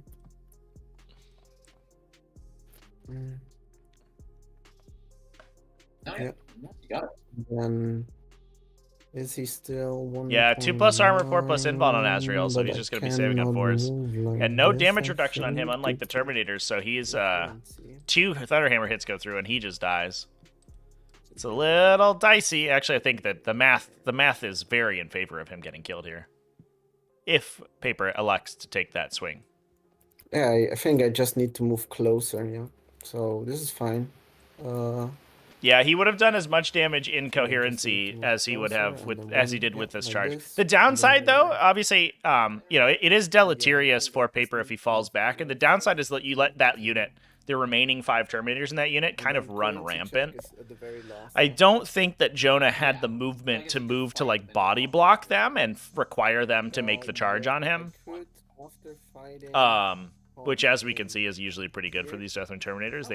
Oh, yeah. You got it. Then is he still 1? Yeah, 2+ armor, 4+ invuln on Azrael, so he's just gonna be saving on 4s. And no damage reduction on him, unlike the Terminators, so he's 2 Thunderhammer hits go through and he just dies. It's a little dicey. Actually, I think that the math is very in favor of him getting killed here. If Paper elects to take that swing. Yeah, I think I just need to move closer, yeah. So this is fine. Yeah, he would have done as much damage in coherency as he would have as he did with this charge. The downside, though, obviously, it is deleterious for Paper if he falls back, and the downside is that you let that unit, the remaining 5 Terminators in that unit, kind of run rampant. I don't think that Jonah had the movement to move to like body block them and require them to make the charge on him. Which, as we can see, is usually pretty good for these Deathwing Terminators.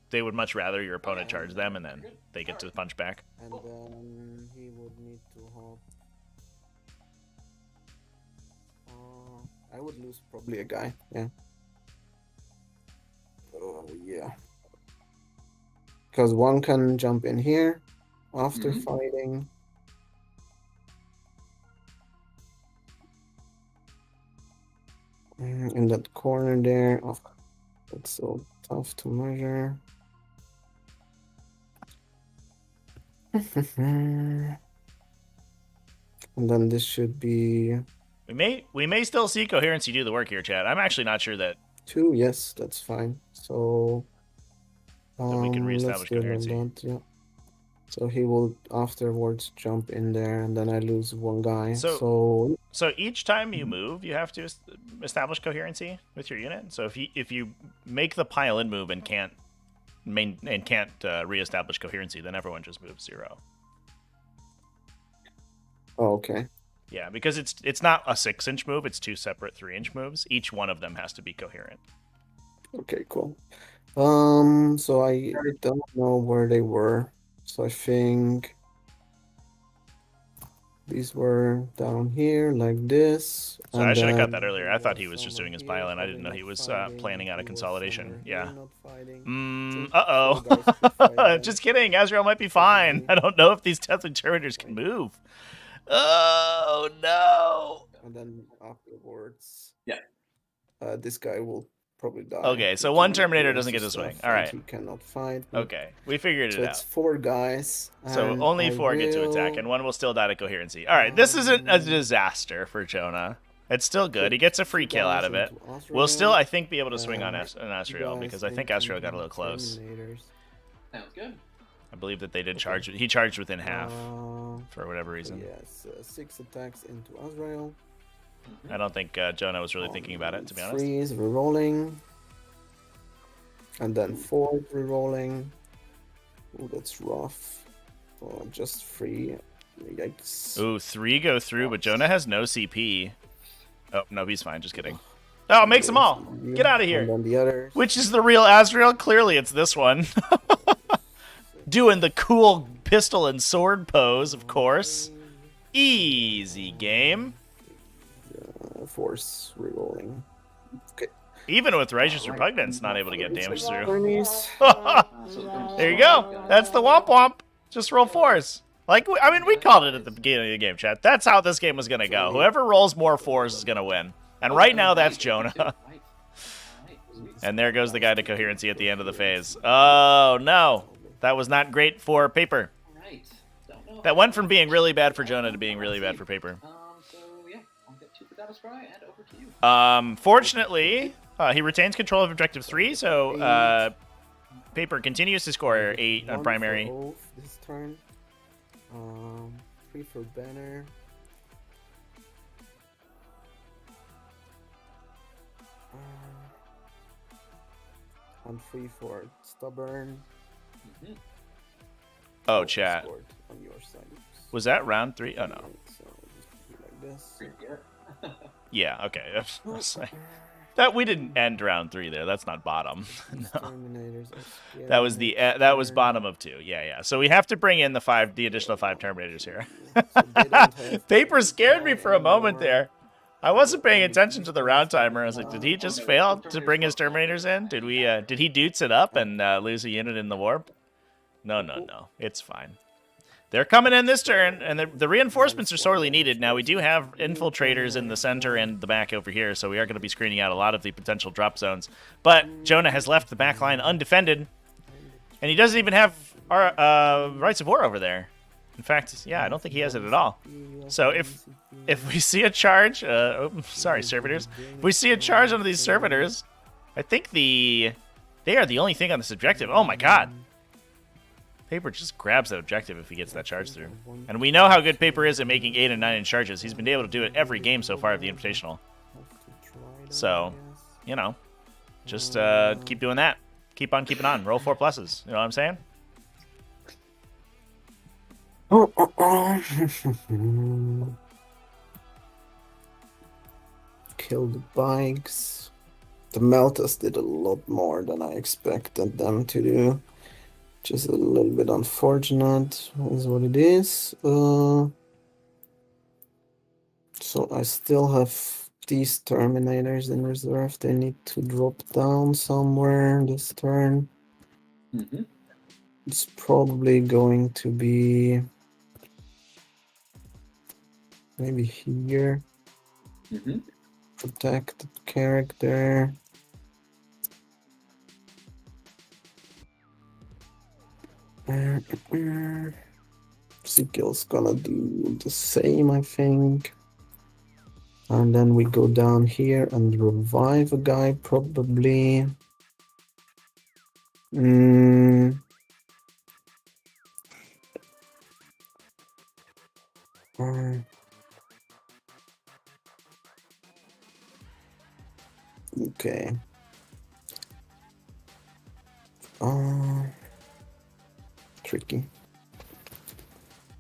They would much rather your opponent charge them, and then they get to punch back. And then he would need to hop. I would lose probably a guy, yeah. Yeah. Because one can jump in here after fighting. In that corner there. Oh, that's so tough to measure. And then this should be... We may still see coherency do the work here, Chad. I'm actually not sure that 2, yes, that's fine. So we can reestablish coherency. Yeah. So he will afterwards jump in there, and then I lose 1 guy. So each time you move, you have to establish coherency with your unit. So if you make the pile in move and can't reestablish coherency, then everyone just moves 0. Oh, okay. Yeah, because it's not a 6-inch move; it's 2 separate 3-inch moves. Each one of them has to be coherent. Okay, cool. So I don't know where they were. So I think these were down here like this. So I should have got that earlier. I thought he was just doing his pile, and I didn't know he was planning out a consolidation. Yeah. Uh-oh. Just kidding. Azrael might be fine. I don't know if these Deathwing Terminators can move. Oh, no. And then afterwards, yeah, this guy will probably die. Okay, so He one can Terminator do doesn't get lots to of swing. stuff, All and right. He cannot fight. Okay, we figured So it it's out. 4 guys. So and only I 4 get to attack, will- and 1 will still die to coherency. All right, this isn't a disaster for Jonah. It's still good. He gets a free kill out of it. We'll still, I think, be able to swing on an Asriel, because I think Asriel got a little close. Sounds good. I believe that they did charge. He charged within half Uh, for whatever reason. Yes, 6 attacks into Azrael. I don't think Jonah was really thinking about it, to be honest. 3 is rerolling. And then 4 is rerolling. Oh, that's rough. Oh, just 3. Yikes. Ooh, 3 go through, but Jonah has no CP. Oh, no, he's fine. Just kidding. Oh, it makes them all. Get out of And here. then the others. Which is the real Azrael? Clearly, it's this one. Doing the cool pistol and sword pose, of course. Easy game. Force rerolling. Okay. Even with Righteous Repugnance, not able to get damage through. Attorneys. There you go. That's the womp womp. Just roll 4s. Like, I mean, we called it at the beginning of the game, chat. That's how this game was going to go. Whoever rolls more 4s is going to win. And right now, that's Jonah. And there goes the guy to coherency at the end of the phase. Oh, no. That was not great for Paper. That went from being really bad for Jonah to being really bad for Paper. So yeah, I'll get to the data scry and over to you. Fortunately, he retains control of Objective 3, so Paper continues to score 8 on 1 primary. for Oath this turn. 3 for Banner. And 3 for Stubborn. Oh, chat. Scored on your side. Was that round 3? Oh, no. So just be like this. Yeah, okay. That we didn't end round 3 there. That's not bottom. No. Terminators are scared. That was that was bottom of 2. Yeah. So we have to bring in the additional 5 Terminators here. So they don't have Paper scared me for a moment there. I wasn't paying attention to the round timer. I was like, did he just fail to bring his Terminators in? Did we? Did he doots it up and lose a unit in the warp? No. It's fine. They're coming in this turn, and the reinforcements are sorely needed. Now, we do have infiltrators in the center and the back over here, so we are going to be screening out a lot of the potential drop zones. But Jonah has left the back line undefended, and he doesn't even have our Rights of War over there. In fact, yeah, I don't think he has it at all. So if we see a charge, sorry, servitors. If we see a charge onto these servitors, I think they are the only thing on this objective. Oh my god. Paper just grabs that objective if he gets that charge through. And we know how good Paper is at making 8 and 9 inch charges. He's been able to do it every game so far of the Invitational. So, you know, just keep doing that. Keep on keeping on. Roll 4 pluses. You know what I'm saying? Kill the bikes. The Meltas did a lot more than I expected them to do. Just a little bit unfortunate, is what it is. So I still have these Terminators in reserve. They need to drop down somewhere this turn. It's probably going to be maybe here. Protect the character. Ezekiel's gonna do the same, I think. And then we go down here and revive a guy, probably. Okay. Tricky.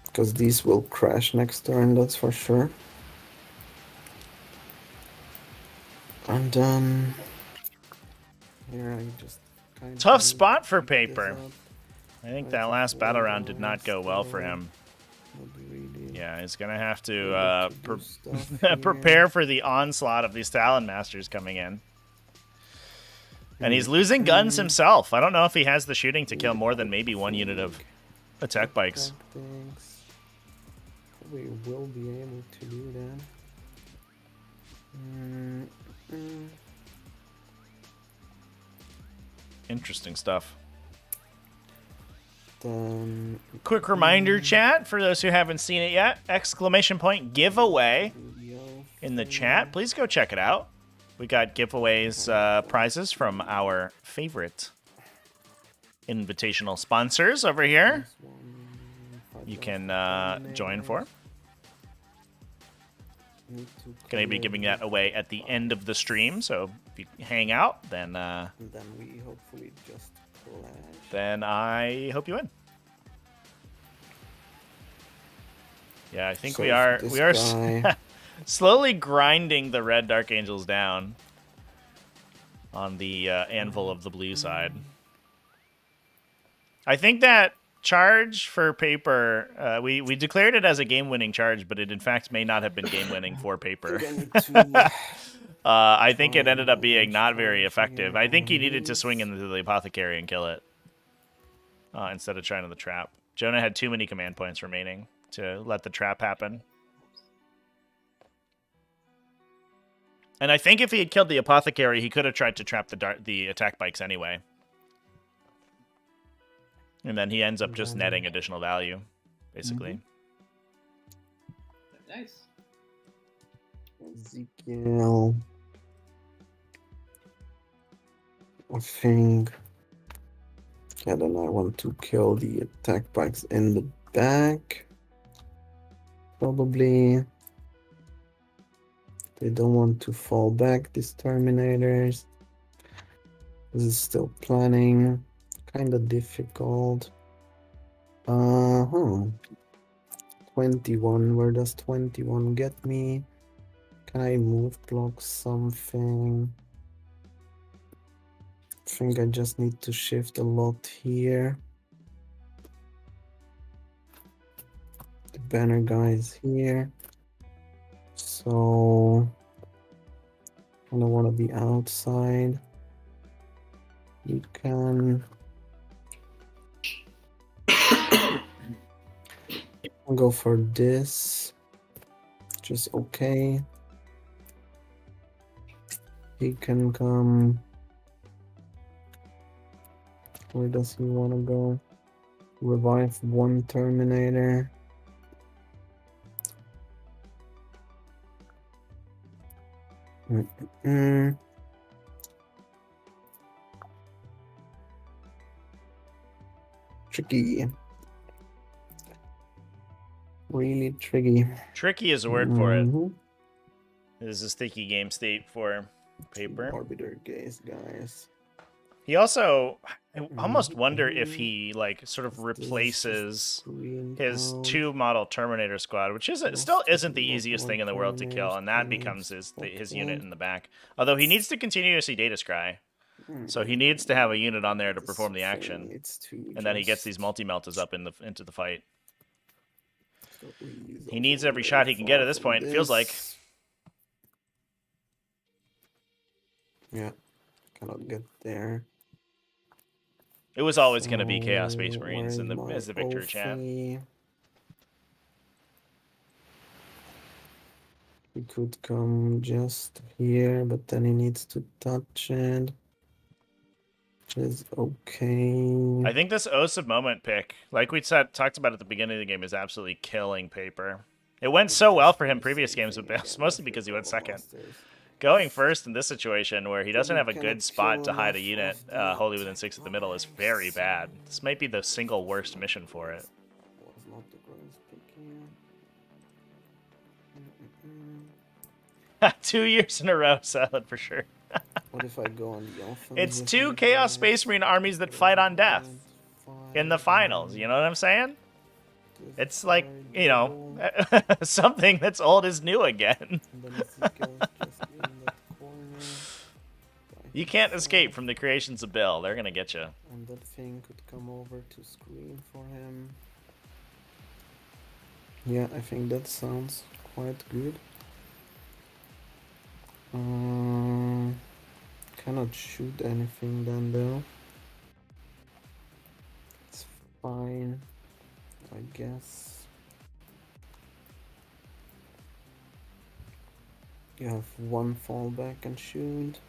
Because these will crash next turn, that's for sure. And then here I just kind of Tough spot for Paper. I think that last battle round did not go well for him. Yeah, he's going to have to prepare for the onslaught of these Talon Masters coming in. And he's losing guns himself. I don't know if he has the shooting to kill more than maybe 1 unit of attack bikes. We will be able to do that. Interesting stuff. Then Quick reminder, chat, for those who haven't seen it yet, exclamation point giveaway in the chat. Please go check it out. We got giveaways, prizes from our favorite invitational sponsors over here. You can join for. Going to be giving that away at the end of the stream, so if you hang out, then we hopefully just clash. then I hope you win. Yeah, I think So we are this guy- slowly grinding the red Dark Angels down on the anvil of the blue side. I think that charge for paper, we declared it as a game-winning charge, but it in fact may not have been game-winning for paper. I think it ended up being not very effective. I think he needed to swing into the apothecary and kill it instead of trying to the trap. Jonah had too many command points remaining to let the trap happen. And I think if he had killed the apothecary, he could have tried to trap the attack bikes anyway. And then he ends up just netting additional value, basically. Nice. Ezekiel. I think. Yeah, then I want to kill the attack bikes in the back. Probably. They don't want to fall back, these Terminators. This is still planning. Kind of difficult. 21. Where does 21 get me? Can I move block something? I think I just need to shift a lot here. The banner guy is here. So I don't want to be outside. You can go for this. Just okay. He can come. Where does he want to go? Revive one Terminator. Tricky. Really tricky. Tricky is a word for it. Mhm. This is a sticky game state for paper. Arbiter gaze, guys. He also, I almost wonder if he like sort of replaces Green his out. 2-model Terminator squad, which still isn't the easiest thing in the world to kill, and that becomes his unit in the back. Although he needs to continuously data scry, so he needs to have a unit on there to perform the action, and then he gets these multi-meltas up into the fight. He needs every shot he can get at this point, it feels like. Yeah, cannot get there. It was always going to be Chaos Space Marines as the victor chat. He could come just here, but then he needs to touch it. Which is okay. I think this Oaths of Moment pick, like we talked about at the beginning of the game, is absolutely killing paper. It went so well for him previous games, but mostly because he went second. Going first in this situation where he doesn't have a good spot to hide a unit wholly within 6 of the middle is very bad. This might be the single worst mission for it. Was not the greatest pick here. 2 years in a row, solid for sure. What if I go on the offense? It's 2 Chaos Space Marine armies that fight on death in the finals, you know what I'm saying? It's like, you know, something that's old is new again. You can't escape from the creations of Bill. They're going to get you. And that thing could come over to screen for him. Yeah, I think that sounds quite good. Cannot shoot anything then though. It's fine, I guess. You have one fallback and shoot.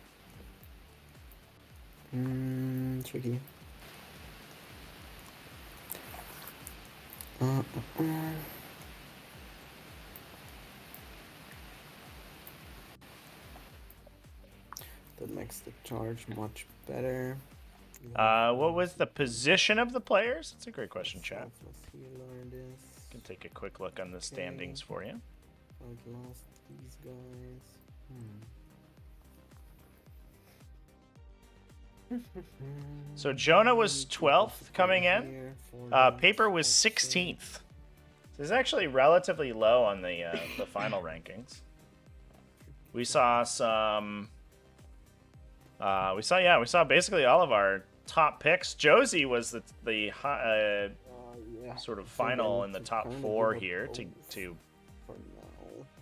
Tricky. That makes the charge much better. What was the position of the players? That's a great question, chat. Selfless healer, this. Can take a quick look on the standings for you. I've lost these guys. So Jonah was 12th coming in. Paper was 16th. So it's actually relatively low on the final rankings. We saw some. We saw basically all of our top picks. Josie was the sort of final in the top 4 here to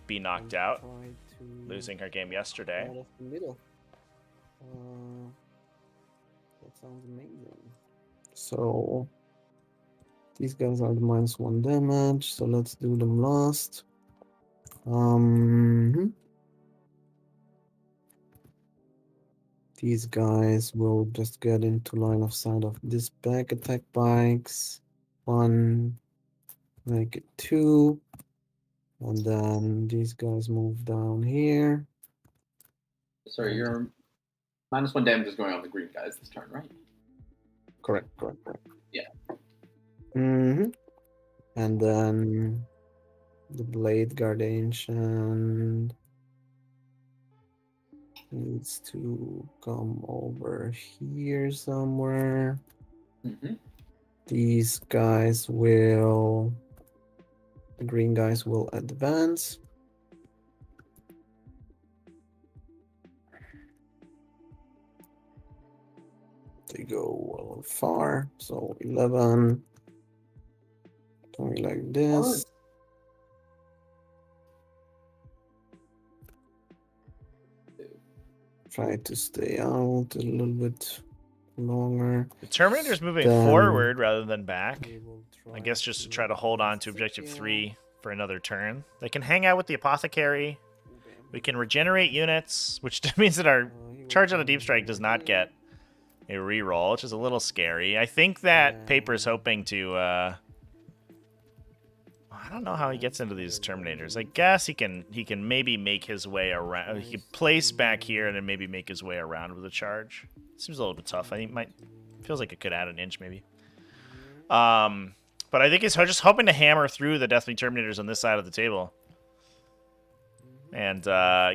be knocked out, losing her game yesterday. Out of the middle. That sounds amazing. So these guys are the -1 damage. So let's do them last. These guys will just get into line of sight of this back attack bikes. 1, make it 2. And then these guys move down here. Sorry, your -1 damage is going on the green guys this turn, right? Correct. Yeah. And then the Blade Guard Ancient needs to come over here somewhere. These guys will... The green guys will advance. They go a little far, so 11. Something like this. Try to stay out a little bit longer. The Terminator's moving forward rather than back. I guess just to try to hold on to objective 3 for another turn. They can hang out with the Apothecary. We can regenerate units, which means that our Charge on the Deep Strike does not get a reroll, which is a little scary. I think that Paper's hoping to... I don't know how he gets into these Terminators. I guess he can maybe make his way around. He can place back here and then maybe make his way around with a charge. Seems a little bit tough. I think feels like it could add an inch maybe. But I think he's just hoping to hammer through the Deathly Terminators on this side of the table and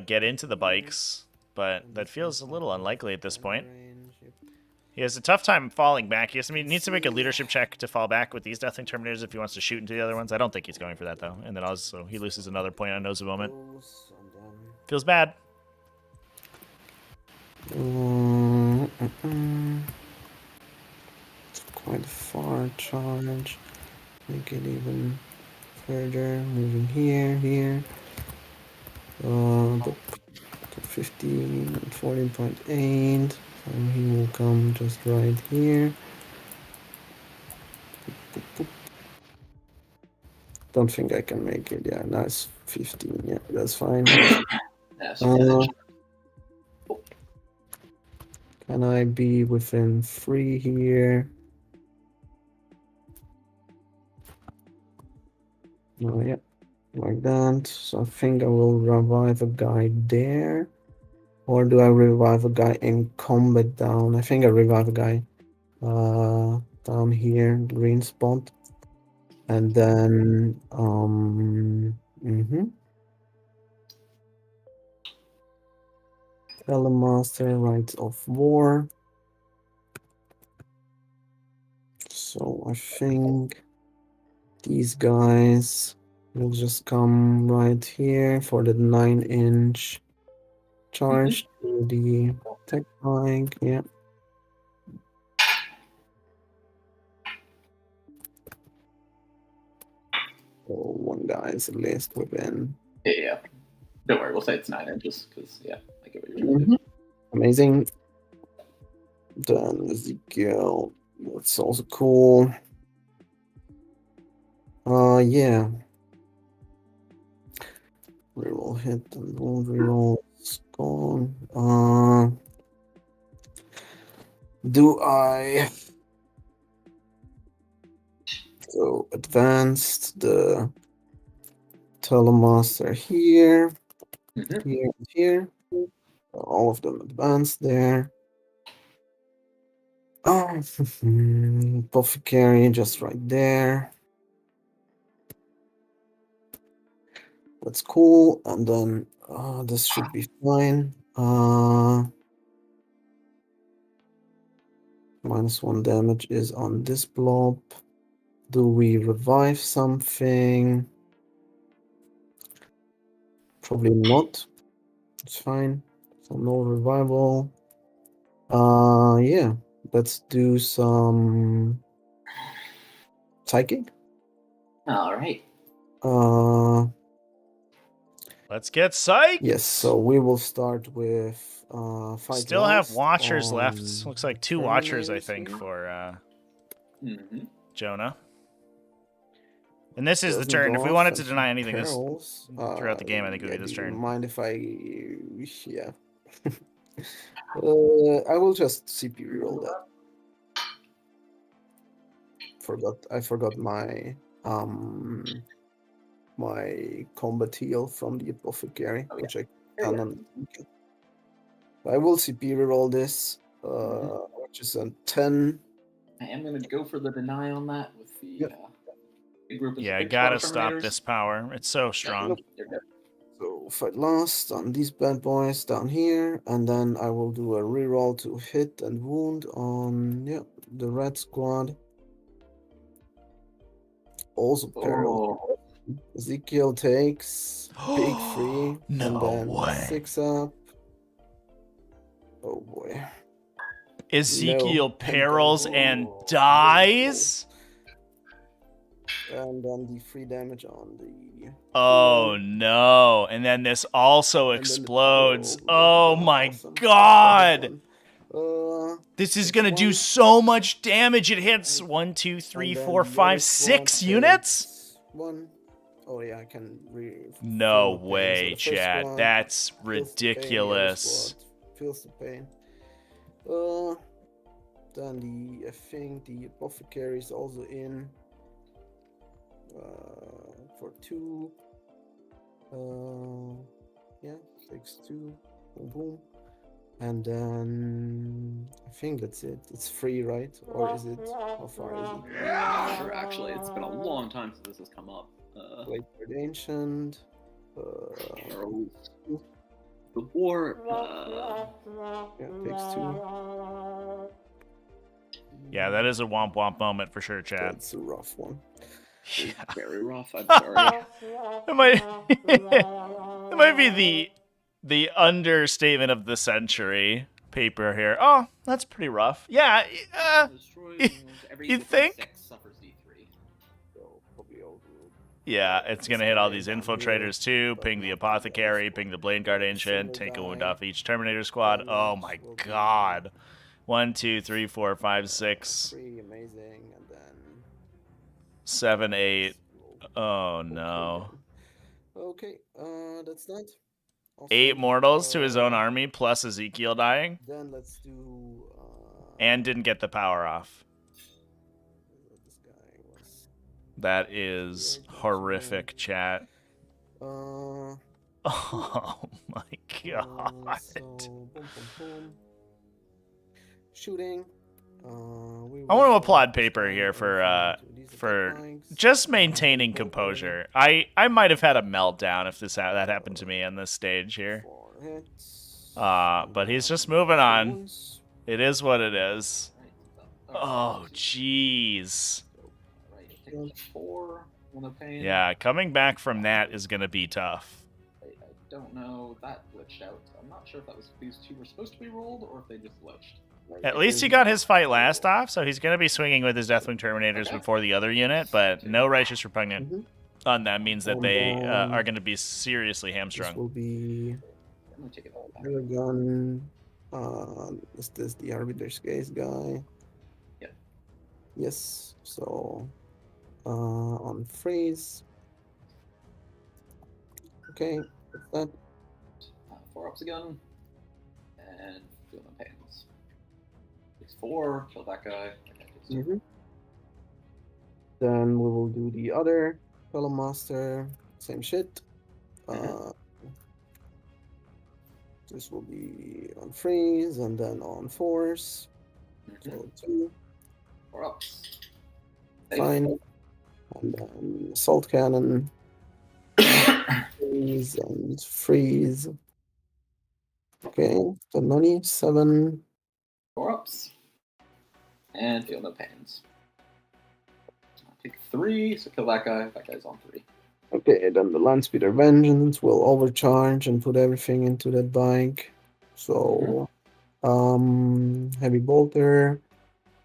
get into the bikes. But that feels a little unlikely at this point. He has a tough time falling back. He needs to make a leadership check to fall back with these Deathling Terminators if he wants to shoot into the other ones. I don't think he's going for that, though. And then also he loses another point on Nose of Moment. Feels bad. It's quite a far charge. Make it even further. Moving here. 15 and 14.8. So he will come just right here. Don't think I can make it. Yeah, nice 15. Yeah, that's fine. Can I be within 3 here? No, yeah, like that. So I think I will revive a guy there. Or do I revive a guy in combat down? I think I revive a guy down here, green spot. And then Telemaster, Rights of War. So I think these guys will just come right here for the 9-inch charge to the tech bike. Yeah. So one guy is at least within. Yeah. Don't worry, we'll say it's 9 inches because I get what you're trying to do. Amazing. Then Ezekiel, that's also cool. Yeah. Reroll hit and reroll. It's gone. Do I go advanced the Telemaster here, Mhm. here, and here? All of them advanced there. Oh, Apothecary just right there. That's cool. And then this should be fine. -1 damage is on this blob. Do we revive something? Probably not. It's fine. So no revival. Yeah. Let's do some psychic. All right. Let's get psyched. Yes. So we will start with fight. Still have last watchers left. on Looks like 2 watchers, I Terminators think, here. for Mhm. Jonah. And this is the Doesn't turn. go If we off wanted to and deny he anything this perils. throughout the game, I think it would Yeah, be this do you turn. mind if I? Yeah. I will just CP reroll that. I forgot my my combat heal from the apothecary, Oh, yeah. which I Yeah, can yeah. on. I will CP reroll this, Mhm. which is a 10. I am going to go for the deny on that with the Yep. big group. Yeah, I big squad gotta of stop Terminators. this power. It's so strong. You're good. So fight last on these bad boys down here, and then I will do a reroll to hit and wound on the red squad. Also peril. Oh, Ezekiel takes big 3 No and then way. 6 up. Oh boy. Ezekiel No. perils and Oh, dies? And then the 3 damage on the. Oh no. And then this also and then the- explodes. oh, Oh my awesome. god. This is It's gonna do one. so much damage. It hits 1, 2, 3, And then 4, the other 5, squad 6 units? takes 1. Oh yeah, I can No feel the pain. So way, the first Chad. squad That's feels the pain, the other ridiculous. squad feels the pain. Then I think the apothecary is also in for 2. Yeah, takes 2. Boom, boom. And then I think that's it. It's 3, right? Or is it? How far is it? not sure. Actually, it's been a long time since this has come up. Blade Bird Ancient. Perils. The war. Yeah, takes 2. Yeah, that is a womp womp moment for sure, Chad. That's a rough one. Yeah. Very rough. I'm sorry. It might, it might be the understatement of the century paper here. Oh, that's pretty rough. Yeah, you think? 6 suffers D3. So probably over. Yeah, it's gonna hit all these infiltrators too. Ping the apothecary, ping the blade guard ancient, take a wound off each Terminator squad. Oh my god. 1, 2, 3, 4, 5, 6, 3, amazing, and then 7, 8. Oh no. Okay, that's that. Awesome. 8 mortals to his own army plus Ezekiel dying. Then let's do. And didn't get the power off. This guy was. That is horrific, chat. Uh. Oh my god. So, boom, boom, boom. Shooting. I want to applaud Paper here for just maintaining composure. I might have had a meltdown if that happened to me on this stage here. But he's just moving on. It is what it is. Oh jeez. Right, 4. One of pain. Yeah, coming back from that is gonna be tough. I don't know. That glitched out. I'm not sure if that was these 2 were supposed to be rolled or if they just glitched. At least he got his fight last off, so he's going to be swinging with his Deathwing Terminators before the other unit, but no Righteous Repugnant on that means that they are going to be seriously This hamstrung. will be. I'm gonna take it all back. Gun. Is this the Arbiter's Gaze guy? Yeah. Yes. So, on freeze. Okay. What's that? 4 ups again. And feeling pains. takes 4. Kill that guy. That guy takes 2. Then we will do the other Column Master. Same shit. This will be on freeze and then on force. So 2. 4 up. Fine. And then assault cannon. Freeze and freeze. Okay, the money 7. 4 ups. And feel no pains. I'll take 3, so kill that guy. That guy's on 3. Okay, then the Landspeeder Vengeance will overcharge and put everything into that bike. So, Heavy Bolter,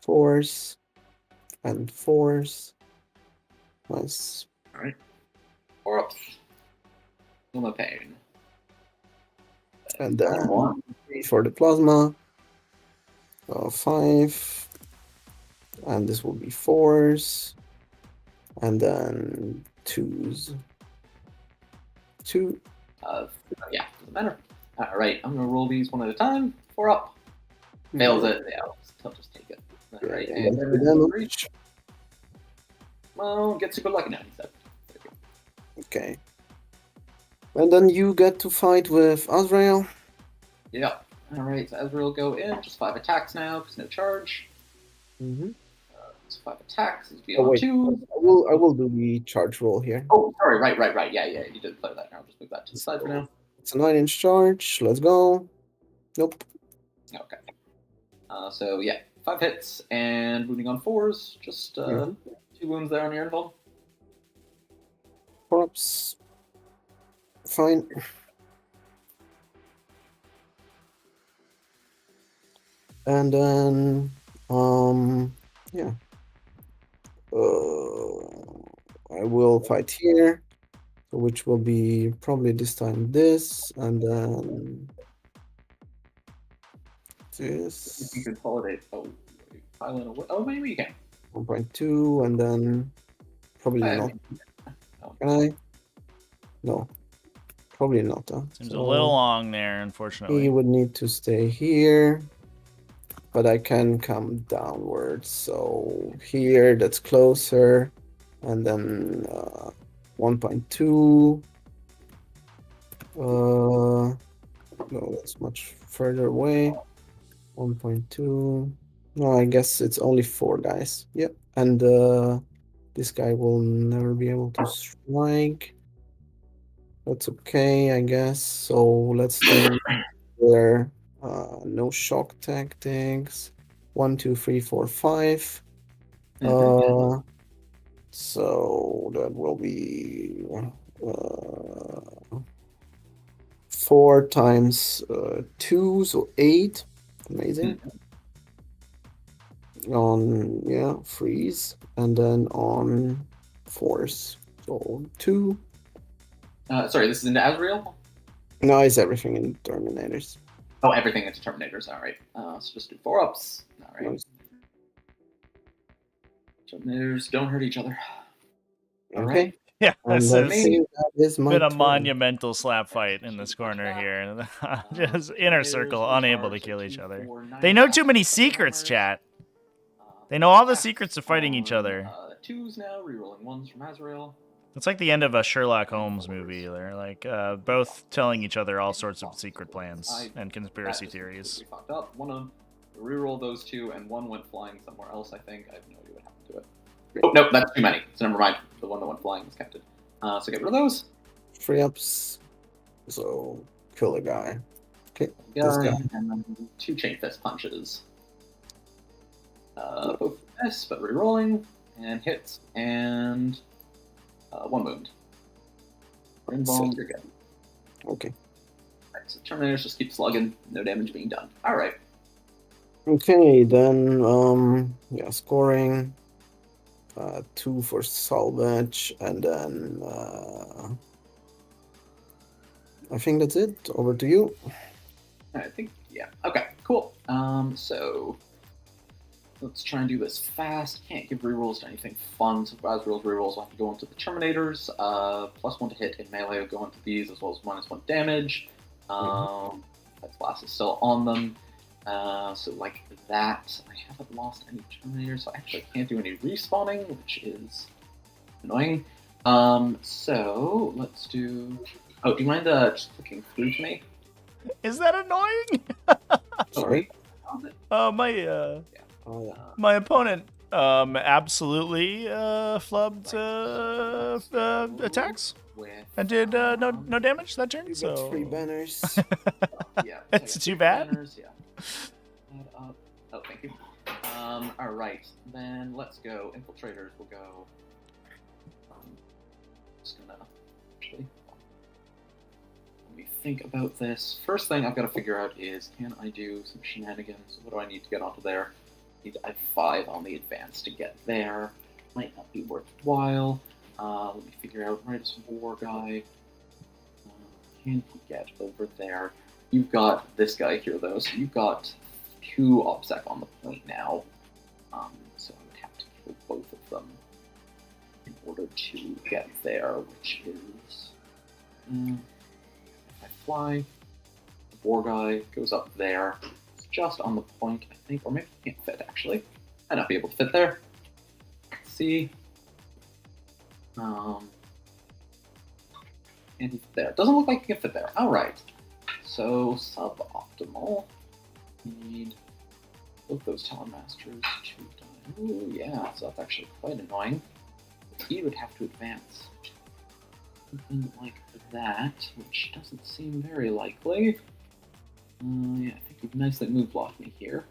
Force, and Force. Nice. Alright. 4 ups. Feel no pain. And then 3 for the Plasma. 5. And this will be 4s. And then 2s. 2. Yeah, doesn't matter. Alright, I'm gonna roll these one at a time. 4 up. Fails it. Yeah, I'll just take it. Alright, and then reach. Well, get super lucky now instead. Okay. And then you get to fight with Azrael. Yeah. Alright, so Ezreal go in. Just 5 attacks now, because no charge. So 5 attacks. Is beyond 2. I will do the charge roll here. Oh, sorry. Right. Yeah, you did play that. I'll just move that to the side for now. It's a 9-inch charge. Let's go. Nope. Okay. So yeah, 5 hits and wounding on 4s. Just 2 wounds there on your invuln. 4 ups. Fine. And then, yeah. I will fight here, which will be probably this time this, and then this. If you consolidate, pile in a maybe you can. 1.2, and then probably not. Can I? No, probably not. Seems a little long there, unfortunately. He would need to stay here, but I can come downwards. So here, that's closer, and then 1.2. No, that's much further away. 1.2. No, I guess it's only 4 guys. Yep, and this guy will never be able to strike. That's okay, I guess. So let's do there. No shock tactics. 1, 2, 3, 4, 5. So that will be 4 times 2, so 8. Amazing. On freeze, and then on force. So 2. Sorry, this is into Azrael? No, it's everything in Terminators. Oh, everything into Terminators. Alright. So just do 4 ups. Alright. Nice. Terminators don't hurt each other. Okay. Yeah, this is been a monumental slap fight in this corner here. Just inner circle, unable to kill each other. They know too many secrets, chat. They know all the secrets to fighting each other. 2s now, rerolling 1s from Azrael. It's like the end of a Sherlock Holmes movie. They're like both telling each other all sorts of secret plans and conspiracy theories. Fucked up. One of them, reroll those 2, and 1 went flying somewhere else, I think. I have no idea what happened to it. Oh, no, that's too many. So never mind. The one that went flying was counted. So get rid of those. 3 ups. So kill the guy. Okay. This guy. And then 2 chain fist punches. Both miss, but rerolling. And hits. And 1 wound. Invuln, you're good. Okay. Right, so Terminators just keep slugging. No damage being done. Alright. Okay, then, scoring. 2 for salvage, and then I think that's it. Over to you. I think, yeah. Okay, cool. So let's try and do this fast. Can't give rerolls to anything fun, so for Azrael's rerolls, I'll have to go into the Terminators. +1 to hit in melee will go into these, as well as -1 damage. That blast is still on them. So like that, I haven't lost any Terminators, so I actually can't do any respawning, which is annoying. So let's do. Oh, do you mind just clicking through to me? Is that annoying? Sorry. My Oh, yeah. my opponent absolutely flubbed attacks With, and did no damage that turn. You So got free banners. yeah, It's so I got too two bad. banners, yeah. Oh, thank you. All right, then let's go. Infiltrators will go. Just gonna actually let me think about this. First thing I've got to figure out is, can I do some shenanigans? What do I need to get onto there? I need to add 5 on the advance to get there. Might not be worthwhile. Let me figure out. Right, this war guy. Can he get over there? You've got this guy here, though, so you've got 2 OPSEC on the point now. So I would have to kill both of them in order to get there, which is... if I fly, the war guy goes up there. It's just on the point, I think, or maybe he can't fit, actually. Might not be able to fit there. Let's see. And he fit there. Doesn't look like he can fit there. Alright. So, suboptimal. Need both those Talon Masters to die. Ooh, yeah, so that's actually quite annoying. He would have to advance. Something like that, which doesn't seem very likely. Yeah, I think you've nicely move blocked me here.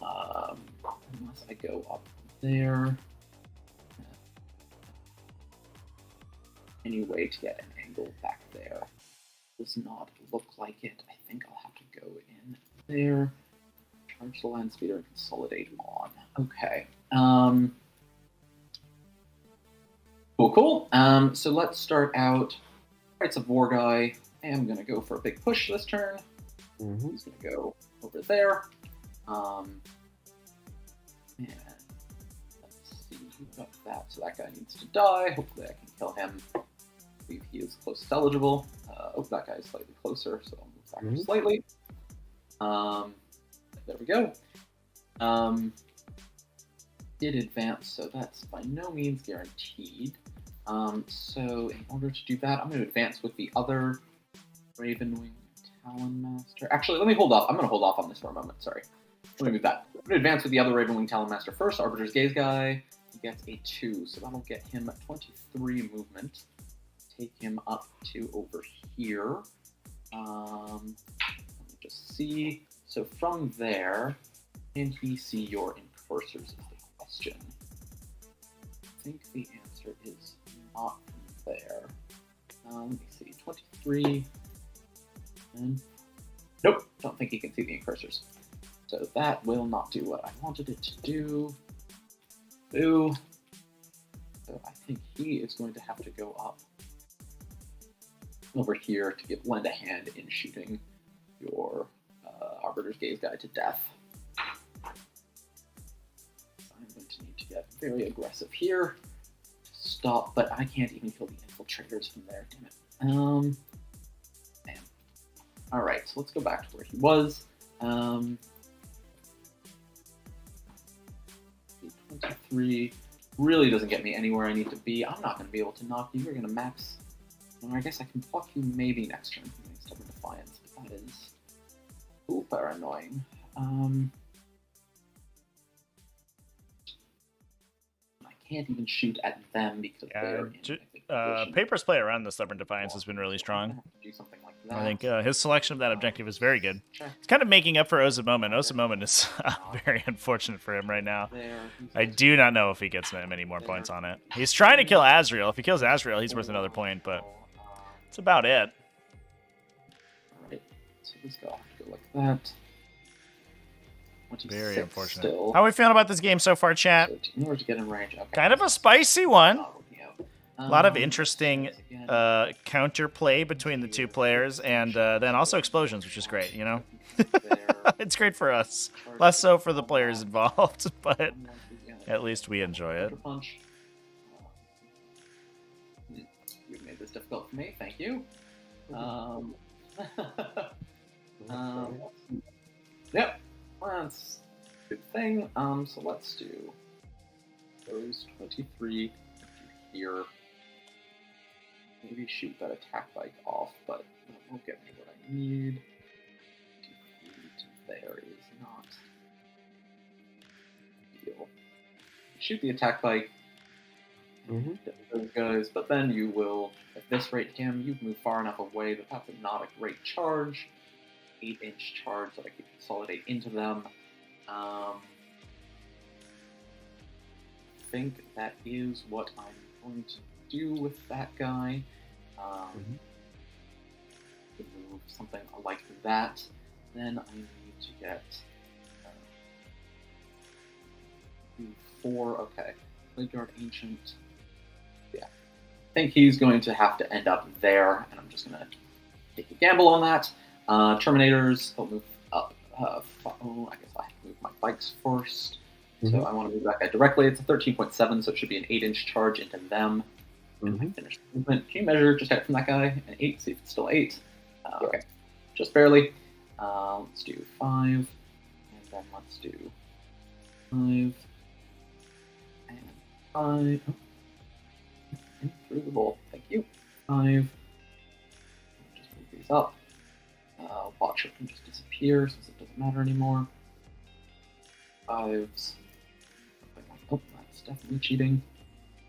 Unless I go up there. Any way to get an angle back there. Does not look like it. I think I'll have to go in there. Charge the land speeder and consolidate on. Okay. Cool. So let's start out. Rights of War guy. I am gonna go for a big push this turn. He's gonna go over there. And let's see, who got that? So that guy needs to die. Hopefully I can kill him. I believe he is close to eligible. That guy is slightly closer, so I'll move back slightly. There we go. Did advance, so that's by no means guaranteed. So in order to do that, I'm going to advance with the other Ravenwing Talon Master. Actually, let me hold off. I'm going to hold off on this for a moment. Sorry. Let me move that. I'm going to advance with the other Ravenwing Talon Master first. Arbiter's Gaze guy. He gets a 2, so that'll get him 23 movement. Take him up to over here. Let me just see. So from there, can he see your incursors is the question. I think the answer is not from there. Let me see. 23. And nope, don't think he can see the incursors. So that will not do what I wanted it to do. Boo. So I think he is going to have to go up over here to lend a hand in shooting your Arbiter's Gaze guy to death. I'm going to need to get very aggressive here to stop, but I can't even kill the infiltrators from there, damn it. Man. Alright, so let's go back to where he was. 23 really doesn't get me anywhere I need to be. I'm not going to be able to knock you. You're going to max. Well, I guess I can block you maybe next turn from the Stubborn Defiance, but that is super annoying. I can't even shoot at them because they're in Paper's play around the Stubborn Defiance has been really strong. Do something like that. I think his selection of that objective is very good. It's kind of making up for Ozamomen. Ozamomen is very unfortunate for him right now. I do not know if he gets many more points on it. He's trying to kill Azrael. If he kills Azrael, he's worth another point, but that's about it. Alright, so this guy will have to go like that. Very unfortunate. Still. How are we feeling about this game so far, chat? So in order to get in range, okay. Kind of a spicy one. A lot of Um, interesting counterplay between the two players, and then also explosions, which is great, you know? It's great for us. Less so for the players involved, but at least we enjoy it. Punch. You've made this difficult for me, thank you. Yep. That's a good thing. So let's do those 23 here. Maybe shoot that attack bike off, but that won't get me what I need. There is not ideal. Shoot the attack bike. Those guys, but then you will, at this rate, him. You move far enough away that that's not a great charge. 8-inch charge that I could consolidate into them. I think that is what I'm going to do with that guy. Move something like that. Then I need to get 4. Okay, Blade Ancient. Yeah, I think he's going to have to end up there, and I'm just going to take a gamble on that. Terminators, I'll move up. I guess I have to move my bikes first. So I want to move that guy directly. It's a 13.7, so it should be an 8-inch charge into them. Finish the movement. Can you measure just out from that guy? An 8, see if it's still 8. Okay, just barely. Let's do 5, and then let's do 5, and 5. Oh. Through the hole. Thank you. 5. Just move these up. Watcher can just disappear since it doesn't matter anymore. 5s. Oh, that's definitely cheating.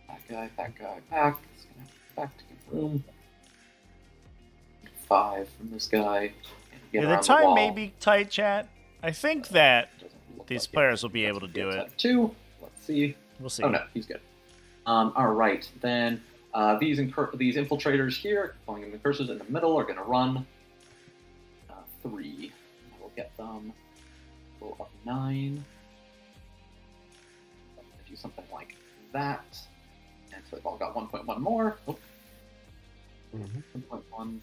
That guy, back. It's gonna have to go back to give room. 5 from this guy. Yeah, the time may be tight, chat. I think that these players will be able to do it. 2. Let's see. We'll see. Oh no, he's good. All right, then these infiltrators here, calling them the cursors in the middle, are going to run 3. We'll get them. Go up 9. Do something like that. And so they've all got 1.1 more. Oh. 1.1.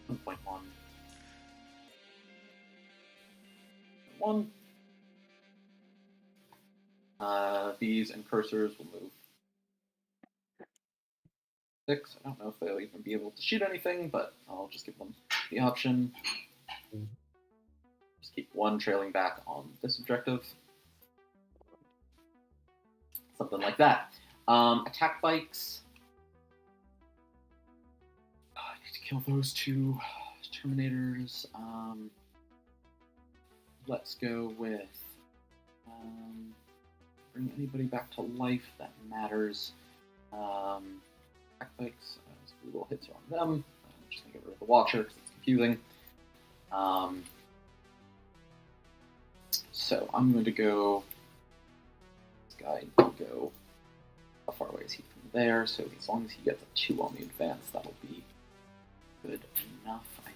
1.1. 1. These and cursors will move 6. I don't know if they'll even be able to shoot anything, but I'll just give them the option. Just keep 1 trailing back on this objective. Something like that. Attack bikes. I need to kill those 2 Terminators. Let's go with bring anybody back to life that matters. Attack bikes, we will hits on them. I'm just gonna get rid of the Watcher because it's confusing. So I'm going to go. This guy can go. How far away is he from there? So as long as he gets a 2 on the advance, that'll be good enough, I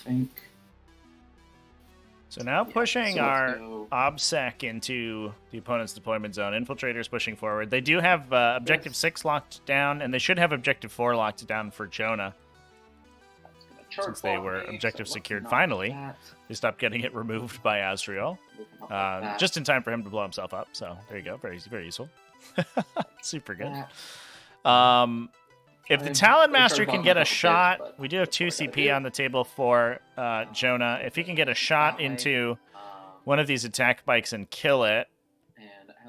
think. So now pushing our OBSEC into the opponent's deployment zone. Infiltrators pushing forward. They do have Objective 6 locked down, and they should have Objective 4 locked down for Jonah. Since they were Objective secured finally. They stopped getting it removed by Azrael. Just in time for him to blow himself up. So there you go. Very, very useful. Super good. If the Talon Master can get a shot, we do have 2 CP on the table for Jonah. If he can get a shot into one of these attack bikes and kill it,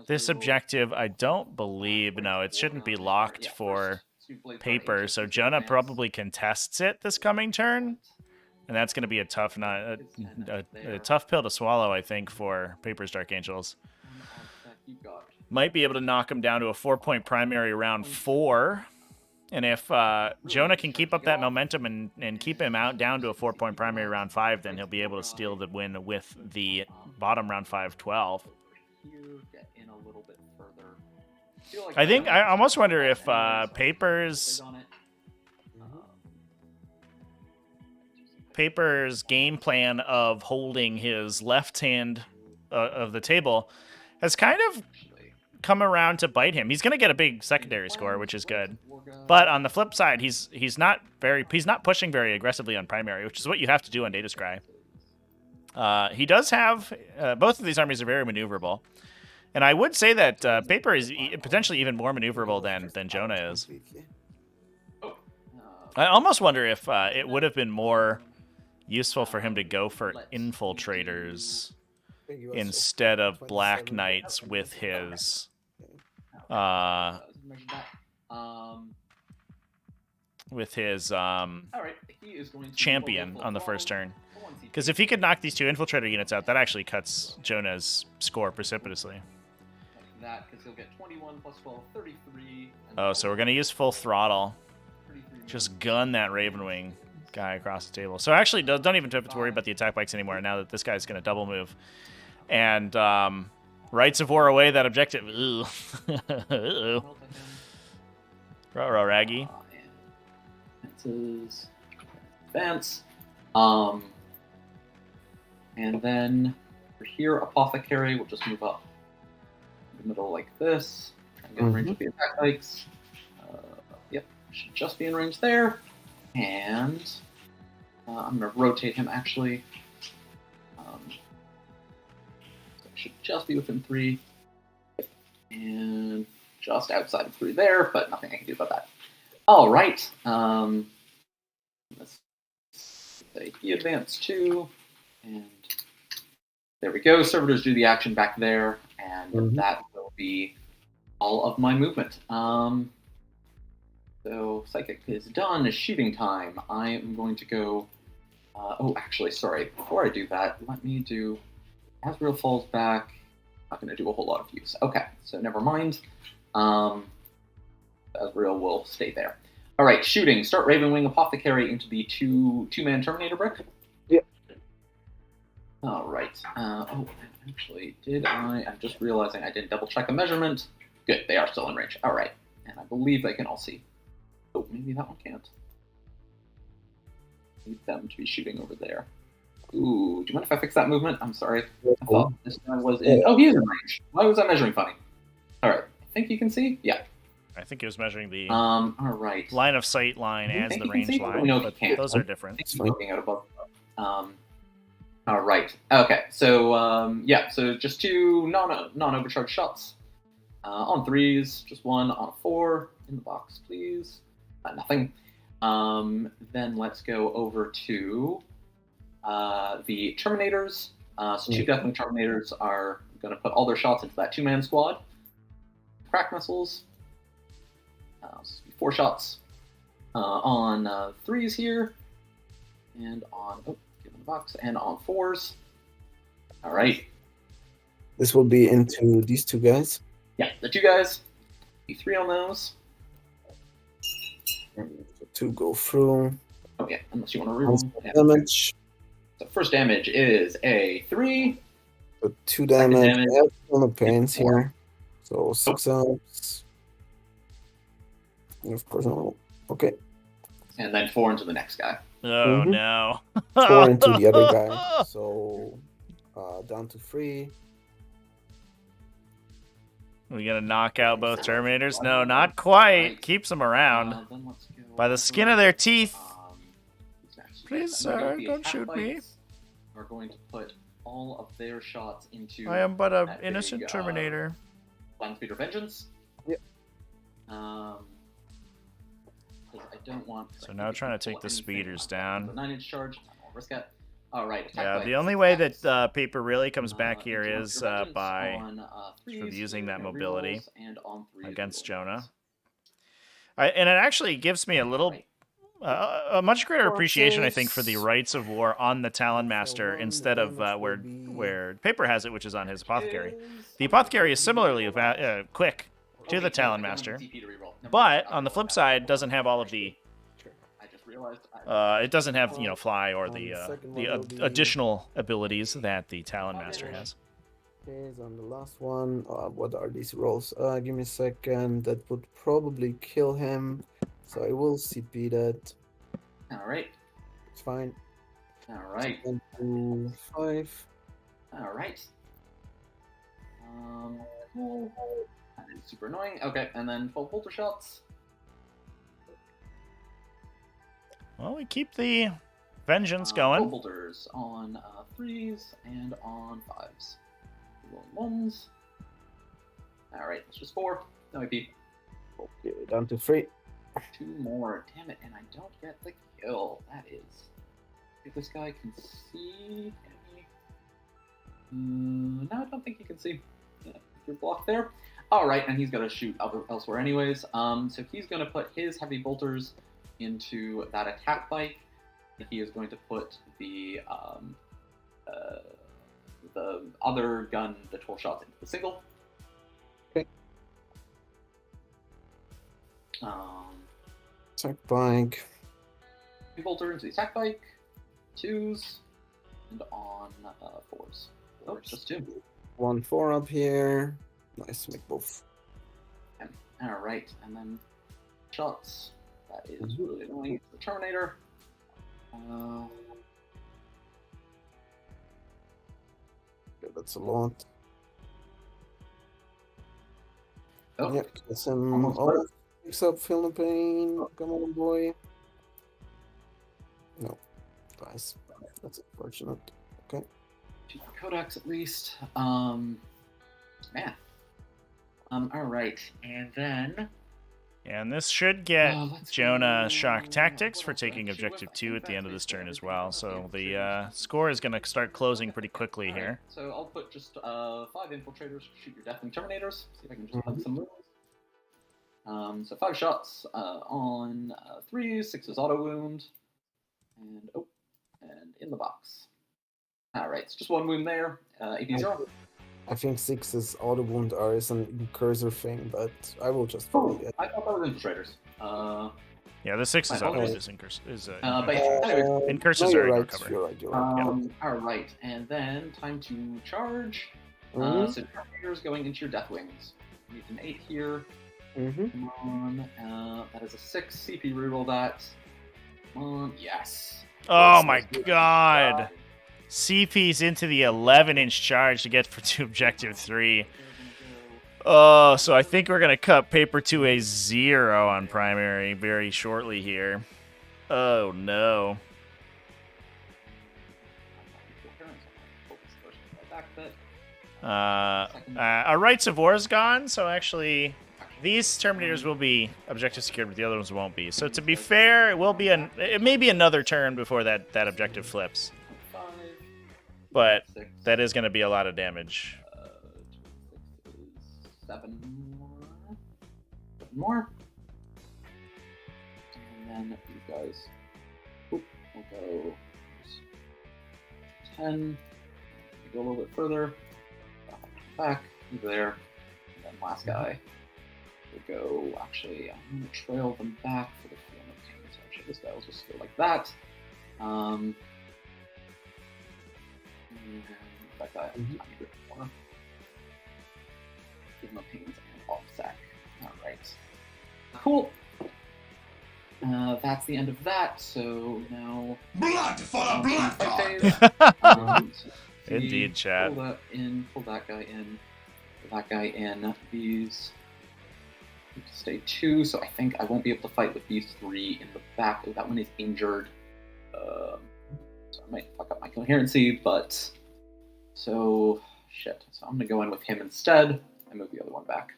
this objective, I don't believe, no, it shouldn't be locked for Paper. So Jonah probably contests it this coming turn, and that's going to be a tough, a tough pill to swallow, I think, for Paper's Dark Angels. Might be able to knock him down to a 4-point primary round 4. And if Jonah can keep up that momentum and keep him out down to a 4-point primary round 5, then he'll be able to steal the win with the bottom round 5-12. I think I almost wonder if Paper's game plan of holding his left hand of the table has kind of come around to bite him. He's going to get a big secondary score, which is good. But on the flip side, he's not pushing very aggressively on primary, which is what you have to do on Data Scry. He does have both of these armies are very maneuverable, and I would say that Paper is potentially even more maneuverable than Jonah is. I almost wonder if it would have been more useful for him to go for infiltrators think he was instead of 27. Black Knights with his Um, all right, he is going to champion full on the first throttle. turn. Because if he could knock these 2 infiltrator units out, that actually cuts Jonah's score precipitously. Like that, because he'll get 21 plus 12, 33. And Oh, so we're going to use full throttle. 33 Just gun that Ravenwing guy across the table. So actually, don't even have to worry about the attack bikes anymore now that this guy's going to double move. And Rights of War away that objective. Ooh. Ooh. Ruh-roh, Raggy. Advances. Advance. And then for here, Apothecary will just move up in the middle like this. Try and get in range of the attack bikes. Yep, should just be in range there. And I'm going to rotate him actually. So it should just be within 3. And just outside of 3 there, but nothing I can do about that. All right. Let's say he advanced 2. And there we go. Servitors do the action back there. And that will be all of my movement. So Psychic is done. It's shooting time. I am going to go... oh, actually, sorry. Before I do that, let me do... Asriel falls back. Not going to do a whole lot of use. Okay, so never mind. Asriel will stay there. All right, shooting. Start Ravenwing Apothecary into the two-man Terminator brick. Yeah. All right. Oh, actually, I'm just realizing I didn't double-check a measurement. Good, they are still in range. All right, and I believe they can all see. Oh, maybe that one can't. Need them to be shooting over there. Ooh, do you mind if I fix that movement? I'm sorry. I thought this guy was in... Oh, he is in range. Why was I measuring funny? All right. I think you can see? Yeah. I think it was measuring the all right. line of sight line as the range line, no, but can't. those are different. It's looking out above. All right. Okay. So yeah. So just 2 non-overcharged shots on 3s. Just 1 on 4 in the box, please. Nothing. Then let's go over to the Terminators. So 2 Deathwing Terminators are going to put all their shots into that 2-man squad. Crack missiles. 4 shots on 3s here, and on give them the box, and on 4s. All right. This will be into these 2 guys. Yeah, the 2 guys. 3 on those. 2 go through. Oh yeah, unless you want to reroll. Yeah. Damage. So first damage is a 3. So 2 damage. damage. I have on the pains 4. here. So 6 ups. And of course, no. Okay. And then 4 into the next guy. Oh no. 4 into the other guy. So down to 3. We gonna knock out both Terminators? No, not quite. Keeps them around. Then let's go By the skin of their teeth. who's next? Please, Yes, sir, the don't attack shoot me. bikes Are going to put all of their shots into. I am but an that innocent big, Terminator. Land Speeder Vengeance. Yep. Because I don't want. So now trying to take the speeders down. The 9-inch charge. I'll risk it. All right. Yeah, the only way that paper really comes back here is by sort of using that mobility against Jonah. And it actually gives me a little, a much greater appreciation, I think, for the Rights of War on the Talon Master instead of where paper has it, which is on his Apothecary. The Apothecary is similarly quick to the Talon Master, but on the flip side, doesn't have all of the. It doesn't have, fly or the additional abilities that the Talon Master has. Okay, so on the last one, what are these rolls? Give me a second. That would probably kill him, so I will CP that. All right. It's fine. All right. 1, 2, 5. All right. Cool. That is super annoying. Okay, and then 12 bolter shots. Well, we keep the vengeance 12 going. bolters on 3s and on 5s. Rolling 1s. All right, it's just 4. No AP. Okay, down to 3. 2 more. Damn it, and I don't get the kill. That is. If this guy can see. No, I don't think you can see your block there. All right, and he's got to shoot elsewhere anyways. So he's going to put his heavy bolters into that attack bike. He is going to put the other gun, the 12 shots, into the single. Okay. Attack bike. Heavy bolter into the attack bike. 2s. And on 4s. Oh, it's just 2. 1 4 up here. Nice, make both. All right, and then shots. That is really annoying. It's the Terminator. Okay, that's a lot. Oh, Yeah, get some. Almost Oh, perfect. picks up, feel the pain. Come on, boy. No, nice. That's unfortunate. Okay. 2 Kodaks at least. Man. All right, and then. And this should get let's Jonah go- shock tactics for what else did I taking shoot objective with? I 2 think at the end of that's this turn as basically well. it. So Okay, the score is going to start closing pretty quickly All right, here. so I'll put just 5 infiltrators to shoot your Deathwing Terminators. See if I can just plug some moves. So 5 shots on 3s, 6 is auto wound, and in the box. All right, it's just 1 wound there. AP 0. I think 6's auto wound R is an incursor thing, but I will just Oh, forget. I thought that was infiltrators. Yeah, the 6 is Fine, always okay. is But anyways, Incurses no, are you're in right. recover. You're right. You're right. all right, and then time to charge. Mhm. So Terminators going into your Deathwings. You need an 8 here. Mm-hmm. Come on, that is a 6. CP reroll that. Come on, yes. Oh my god! CP's into the 11-inch charge to get to objective 3. Oh, so I think we're going to cut paper to a 0 on primary very shortly here. Oh no. Our Rights of War is gone, so actually these Terminators will be objective secured, but the other ones won't be. So to be fair, it may be another turn before that objective flips. But that is going to be a lot of damage. 7 more. And then these guys. Will go 10. We go a little bit further. Back. There. And then last guy. We go. Actually, I'm going to trail them back for the feeling of pain. So actually, this guy will just go like that. And that guy. Give him a pains and offset. Alright. Cool. That's the end of that, so now... Blood for the blood god! Indeed, chat. Pull that in, pull that guy in, pull that guy in. These need to stay 2, so I think I won't be able to fight with these 3 in the back. Oh, that one is injured. So I might fuck up my coherency, but... So, shit. So I'm gonna go in with him instead. And move the other one back.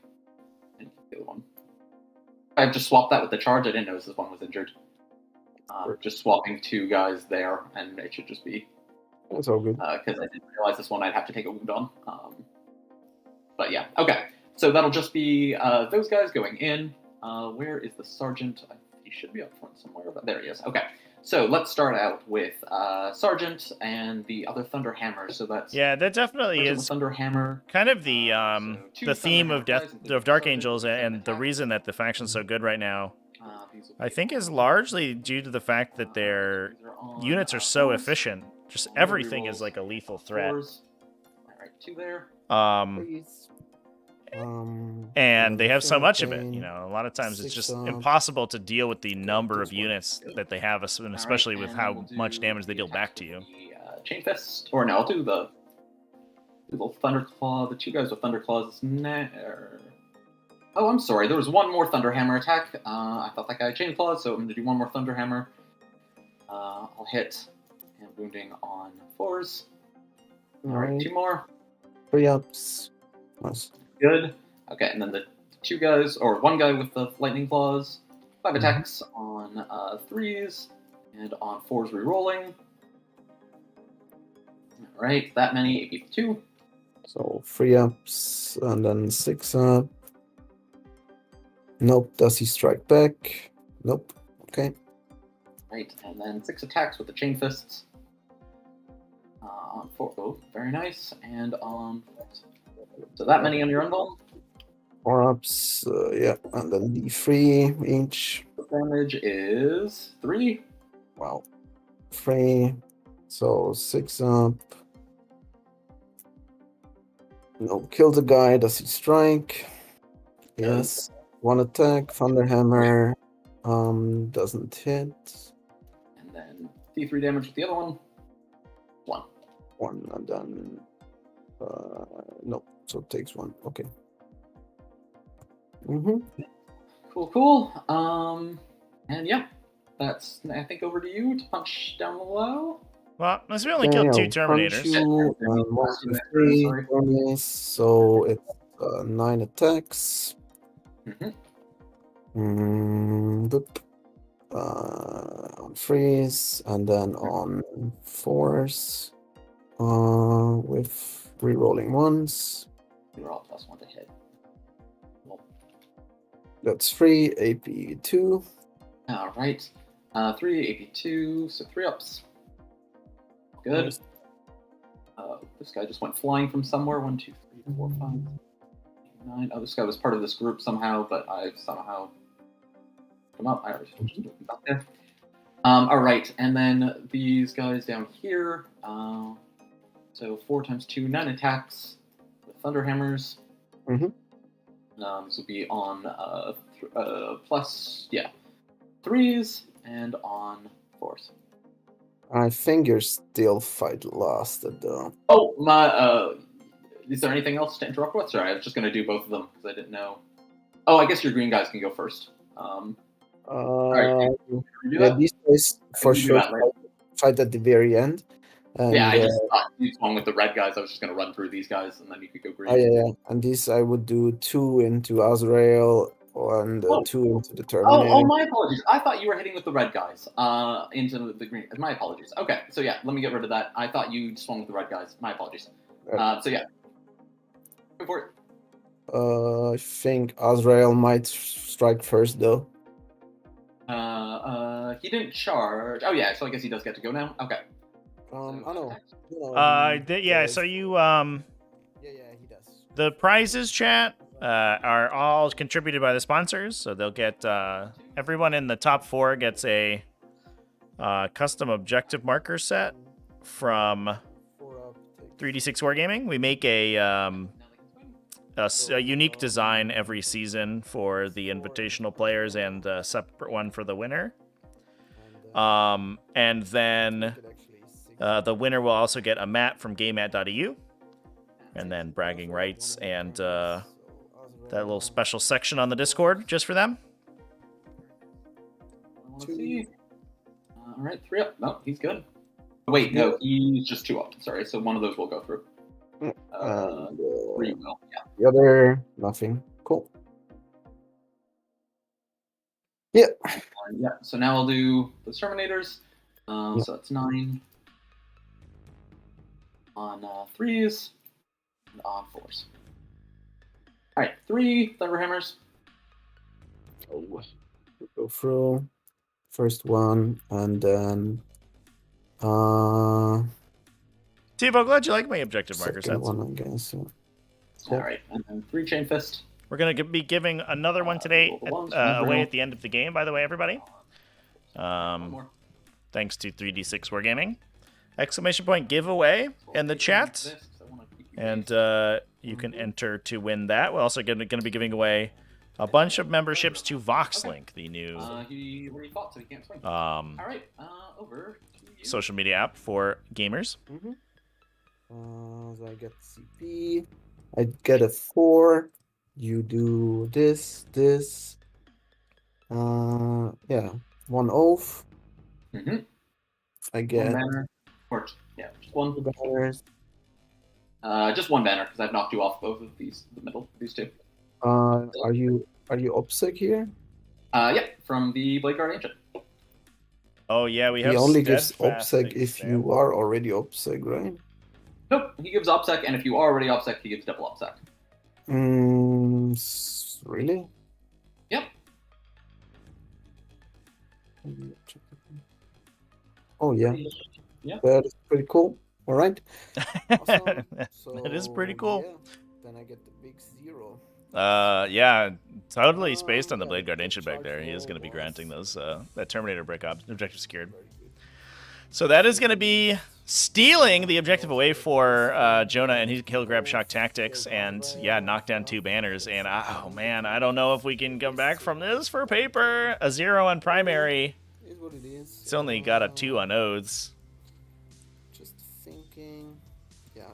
And keep the other one. I've just swapped that with the charge. I didn't notice this one was injured. Just swapping 2 guys there, and it should just be. That's all good. Because I didn't realize this one I'd have to take a wound on. But yeah, okay. So that'll just be those guys going in. Where is the sergeant? He should be up front somewhere, but there he is. Okay. So let's start out with Sergeant and the other Thunder Hammer. So that's that definitely Sergeant is Thunder Hammer. kind of the two theme of Thunder Hammer guys, Dark Sergeant Angels, and the attack. reason that the faction's so good right now, These will I be think, is largely due to the fact that their these are on, units are so fours. efficient. Just Auto everything rerolls. is like a lethal threat. Fours. All right, 2 there. Please. And they have so much of it. pain. You know, a lot of times it's 6 just up. impossible to deal with the number of this one. units that they have, and All especially right, with and how we'll do much damage they the deal back attacks to you. with the, Chain Fist, or no, I'll do the little Thunderclaw. The 2 guys with Thunderclaws. Oh, I'm sorry. There was 1 more Thunderhammer attack. I thought that guy had Chain Claws, so I'm going to do 1 more Thunderhammer. I'll hit and wounding on 4s. All right, 2 more. 3 ups. Nice. Good. Okay, and then the 2 guys, or 1 guy with the Lightning Claws. 5 attacks on 3s, and on 4s rerolling. Right, that many AP2. So 3 ups and then 6 up. Nope. Does he strike back? Nope. Okay. Right, and then 6 attacks with the chain fists. On 4. Oh, very nice. And on. So that many on your unbolt. 4 ups. Yeah, and then D3 each. Damage is 3. Wow. 3. So 6 up. No, kill the guy. Does he strike? Yes. 1 attack. Thunderhammer. Doesn't hit. And then D3 damage with the other one. 1. 1 and then. No. So it takes 1. Okay. Cool. And yeah, that's I think over to you to punch down below. Well, unless we only killed 2 Terminators. So it's 9 attacks. Boop. On freeze and then on force. With rerolling ones. You're all +1 to hit. That's 3 AP2. All right, 3 AP2, so 3 ups. Good. This guy just went flying from somewhere. 1, 2, 3, 4, 5, 9. Oh, this guy was part of this group somehow, but I've somehow come up. I already just moved him back there. All right, and then these guys down here. So 4 times 2, 9 attacks with Thunderhammers. This will be on plus 3s and on 4s. I think your still fight lasted though. Oh my! Is there anything else to interrupt with? Sorry, I was just gonna do both of them because I didn't know. Oh, I guess your green guys can go first. Right, these guys for sure fight at the very end. And, I just thought you swung with the red guys. I was just gonna run through these guys and then you could go green. Yeah. And these I would do 2 into Azrael and 2 into the Terminator. Oh, my apologies. I thought you were hitting with the red guys into the green. My apologies. Okay, so yeah, let me get rid of that. I thought you swung with the red guys. My apologies. So yeah, go for it. I think Azrael might strike first though. He didn't charge. Oh yeah, so I guess he does get to go now. Okay. I know. So you Yeah, he does. the prizes, chat, are all contributed by the sponsors, so they'll get everyone in the top 4 gets a custom objective marker set from 3D6 Wargaming. We make a unique design every season for the invitational players and a separate one for the winner. And then the winner will also get a mat from GameMat.eu, and then bragging rights and that little special section on the Discord just for them. Let's see. All right, 3 up. No, he's good. Wait, no, he's just 2 up. Sorry, so one of those will go through. 3 will, yeah. The other, nothing. Cool. Yeah. So now I'll do the Terminators. So that's 9 on 3s and on 4s. All right, 3 Thunderhammers. We'll go through first one and then Tivo, glad you like my objective marker second sets. one, I guess. Yeah. All right, and then 3 Chain Fist. We're going to be giving another one today away at the end of the game, by the way, everybody. Thanks to 3D6 Wargaming. Exclamation point giveaway in the chat. And you can enter to win that. We're also going to be giving away a bunch of memberships to VoxLink, the new He already fought, so he can't swing. All right, over to you. Social media app for gamers. So I get CP. I get a 4. You do this. Yeah, 1 oath. I get 1 banner. Or, yeah, just 1. 2 banners. Just 1 banner because I've knocked you off both of these. The middle, these 2. Are you OPSEC here? Yep, from the Blade Guard Ancient. Oh yeah, we have. He only gives Steadfast OPSEC if you are already OPSEC, right? Nope, he gives OPSEC, and if you already OPSEC, he gives double OPSEC. Really? Yep. Oh yeah, Yeah. that is pretty cool. All right. Awesome. That is pretty cool. Yeah, then I get the big 0. Yeah, totally spaced on the Yeah, Blade Guard the Ancient back charge there. He is roll going to be was granting those that Terminator brick objective secured. very good. So that is going to be stealing the objective away for Jonah, and he'll grab Shock Tactics and, yeah, knock down 2 banners. And, oh, man, I don't know if we can come back from this for paper. A 0 on primary. Is what it is. It's only got a 2 on Oaths. Just thinking. Yeah,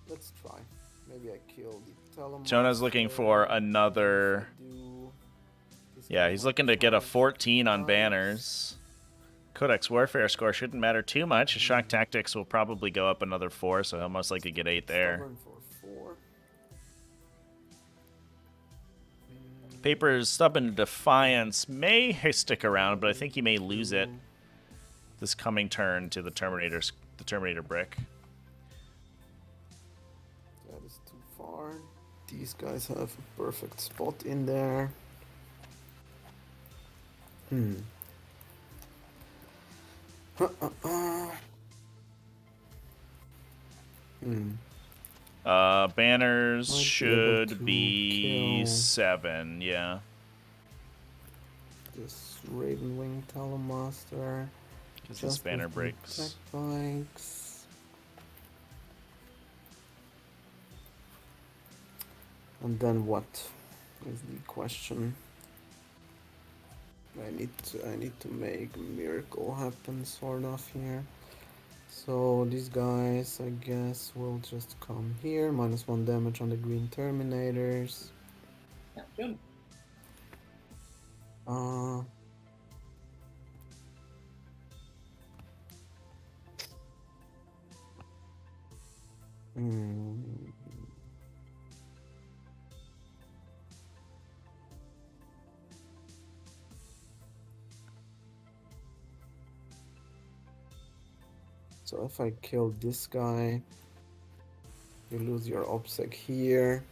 let's try. Maybe I kill the Telemaster. Jonah's looking for another... Yeah, he's looking to get a 14 on banners. Codex Warfare score shouldn't matter too much. His Shock Tactics will probably go up another 4, so he'll most likely get 8 there. Stubborn for 4. Paper's Stubborn Defiance may stick around, but I think he may lose it this coming turn to the Terminator brick. That is too far. These guys have a perfect spot in there. Banners Might be able should to be kill 7, yeah. This Ravenwing Telemaster. Because this banner breaks. Tech bikes. And then what is the question? I need to make a miracle happen sort of here. So these guys, I guess, will just come here. -1 damage on the green Terminators. Yeah, good. So if I kill this guy, you lose your OPSEC here.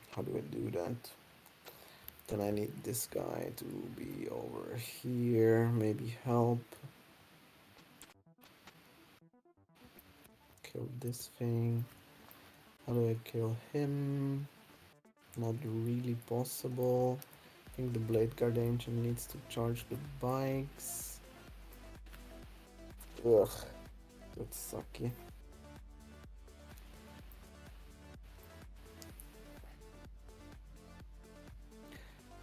How do I do that? Then I need this guy to be over here, maybe help. Kill this thing. How do I kill him? Not really possible. I think the Blade Guard Ancient needs to charge the bikes. Ugh, that's sucky.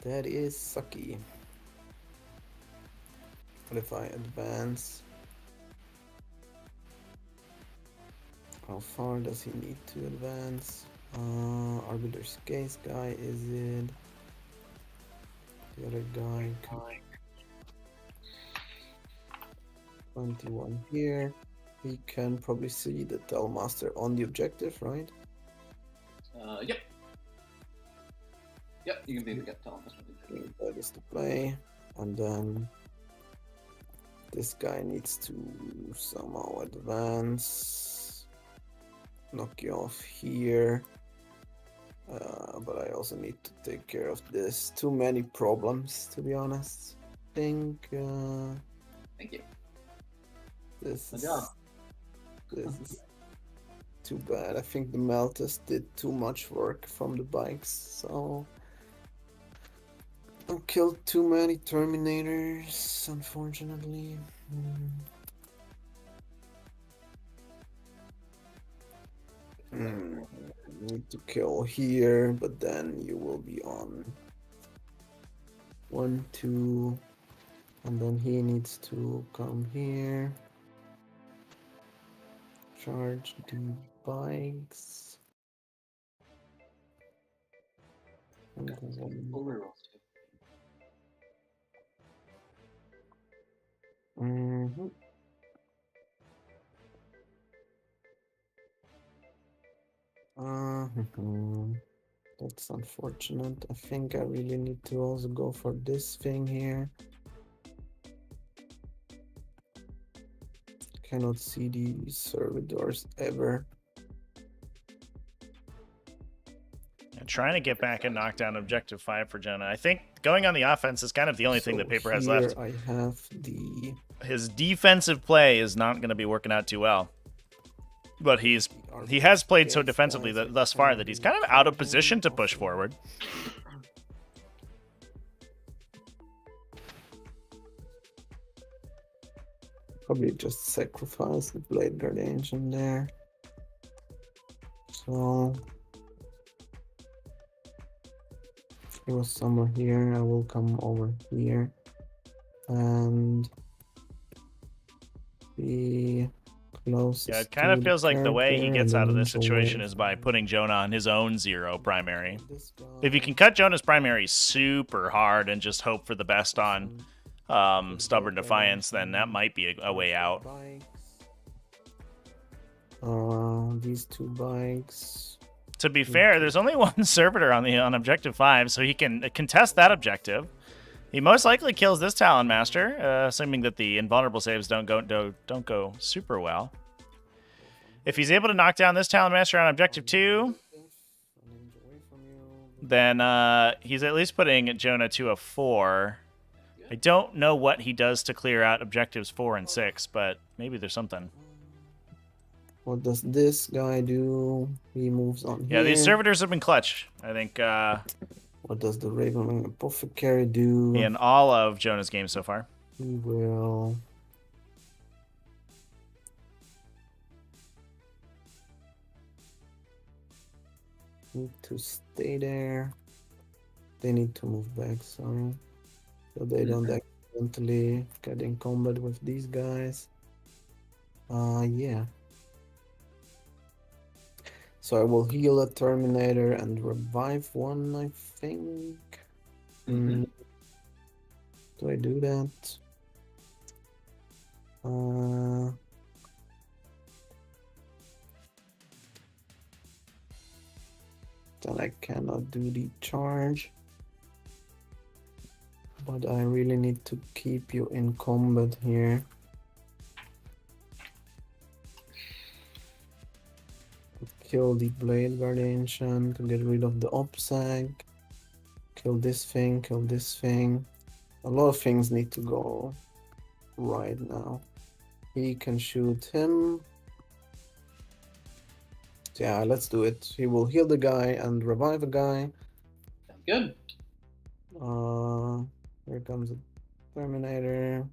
That is sucky. What if I advance? How far does he need to advance? Arbiter's Case guy, is it? The other guy. 21 here. He can probably see the Telemaster on the objective, right? Yep. Yep, you can get Telemaster. That is the play. And then this guy needs to somehow advance. Knock you off here. But I also need to take care of this. Too many problems, to be honest. Thank you. This Good job. is too bad. I think the Meltas did too much work from the bikes, so I killed too many Terminators, unfortunately. Need to kill here, but then you will be on 1, 2, and then he needs to come here. Charge the bikes. And then, That's unfortunate. I think I really need to also go for this thing here. Cannot see the servitors ever. And trying to get back and knock down objective 5 for Jonah. I think going on the offense is kind of the only thing that Paper has here left. I have the... His defensive play is not going to be working out too well. But he has played so defensively thus far that he's kind of out of position to push forward. Probably just sacrifice the Blade Guard Ancient there. So... if he was somewhere here, I will come over here. And... be closest. Yeah, it kind of to feels like the way he character gets and out of then this move situation away is by putting Jonah on his own 0 primary. This guy, If you can cut Jonah's primary super hard and just hope for the best on Stubborn Defiance, then that might be a way out. These 2 bikes. To be fair, there's only one servitor on objective 5, so he can contest that objective. He most likely kills this Talon Master, assuming that the invulnerable saves don't go super well. If he's able to knock down this Talon Master on objective 2, then he's at least putting Jonah to a 4. I don't know what he does to clear out objectives 4 and 6, but maybe there's something. What does this guy do? He moves on here. Yeah, these servitors have been clutch. I think What does the Ravenwing Apothecary do? in all of Jonah's games so far. He will... need to stay there. They need to move back, sorry. So they don't accidentally get in combat with these guys. Yeah. So I will heal a Terminator and revive one, I think. Do I do that? Then I cannot do the charge. But I really need to keep you in combat here. Kill the Blade Guard Ancient to get rid of the OPSEC. Kill this thing, kill this thing. A lot of things need to go right now. He can shoot him. Yeah, let's do it. He will heal the guy and revive a guy. Sounds good. Here comes a Terminator.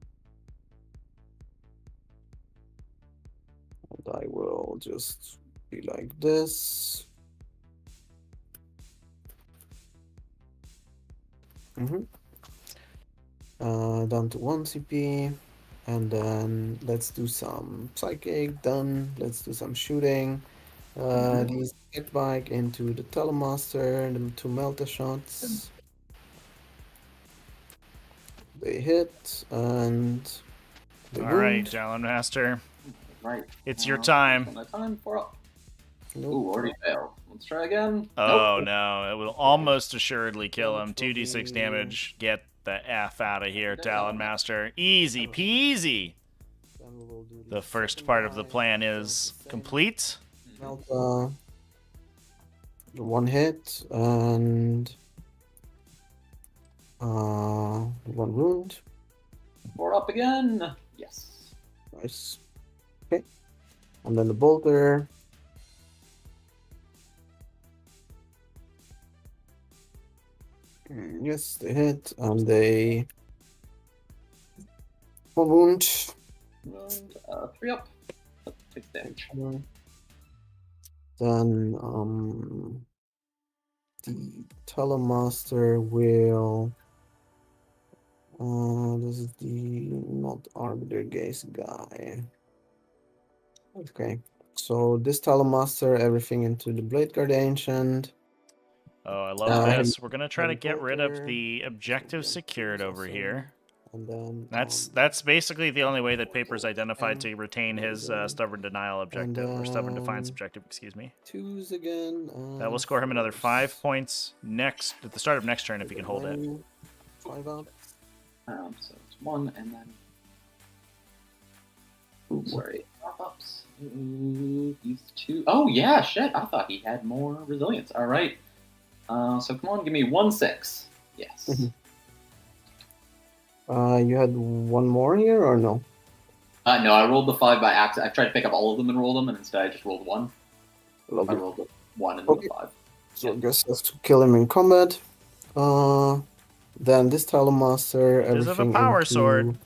And I will just be like this. Down to 1 CP. And then let's do some Psychic, done. Let's do some shooting. These get back into the Telemaster, the 2 Melta shots. They hit and they Alright, Talon Master. Right. It's your time. Time for up. Nope. Ooh, already failed. Let's try again. Oh Nope. no, it will almost assuredly kill him. 2d6 damage. Get the F out of here, Talon Master. Easy peasy. Then we will do The first part of the plan is complete. Melta, 1 hit and 1 wound. 4 up again. Yes. Nice. Okay. And then the bolter. Yes, they hit and they 1 wound. Wound, 3 up. 6 damage. Then the Telemaster will this is the not Arbiter Gaze guy. Okay. So this Telemaster, everything into the Blade Guard Ancient. Oh, I love this. We're going to try to get rid of the objective secured over here. And then That's basically the only way that Paper's identified to retain his stubborn denial objective, or stubborn defiance objective, excuse me. 2s again. That will score him another 5 points next at the start of next turn if he can hold it. 5 up. So it's 1 and then. Ooh, sorry. Ups. Ooh, he's 2. Oh yeah, shit. I thought he had more resilience. All right. So come on, give me 1/6. Yes. You had one more here or no? No, I rolled the 5 by accident. I tried to pick up all of them and roll them, and instead I just rolled 1. I rolled the 1 and then the 5. So I guess that's to kill him in combat. Then this Talonmaster, Does have a everything power into, sword.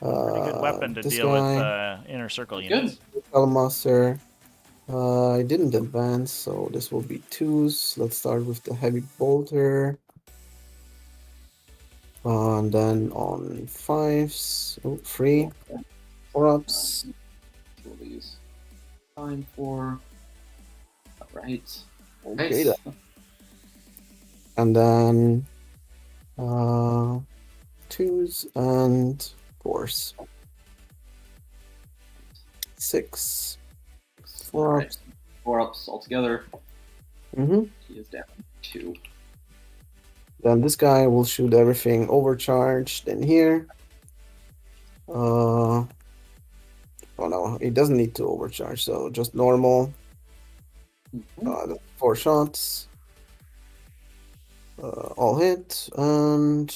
Pretty good weapon to this deal guy. with inner circle units. Talonmaster. I didn't advance, so this will be 2s. Let's start with the heavy bolter. And then on 5s, 3, 4 ups. 2 of these. 9, 4. Alright. Okay, Nice. And then 2s and 4s. 6. 4 Alright. ups. 4 ups altogether. Mm-hmm. He is down 2. Then this guy will shoot everything overcharged in here. Oh no, he doesn't need to overcharge, so just normal. 4 shots. All hit and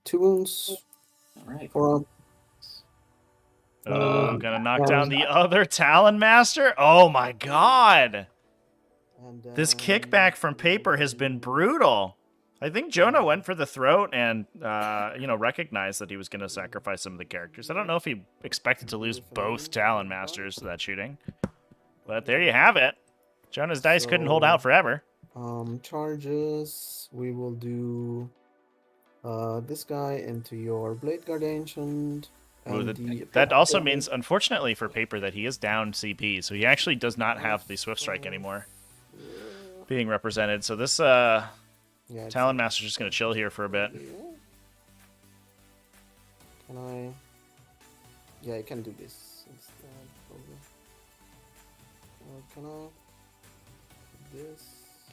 2 wounds. Alright. 4 up. Oh, gonna knock down the other Talon Master? Oh my god! And This kickback from Paper has been brutal. I think Jonah went for the throat and, recognized that he was going to sacrifice some of the characters. I don't know if he expected to lose both Talon Masters to that shooting. But there you have it. Jonah's dice couldn't hold out forever. Charges. We will do this guy into your Blade Guard Ancient. That also means, unfortunately for Paper, that he is down CP. So he actually does not have the Swift Strike anymore being represented. So this... Yeah, Talon Master's just going to chill here for a bit. Can I? Yeah, I can do this instead. Can I? This.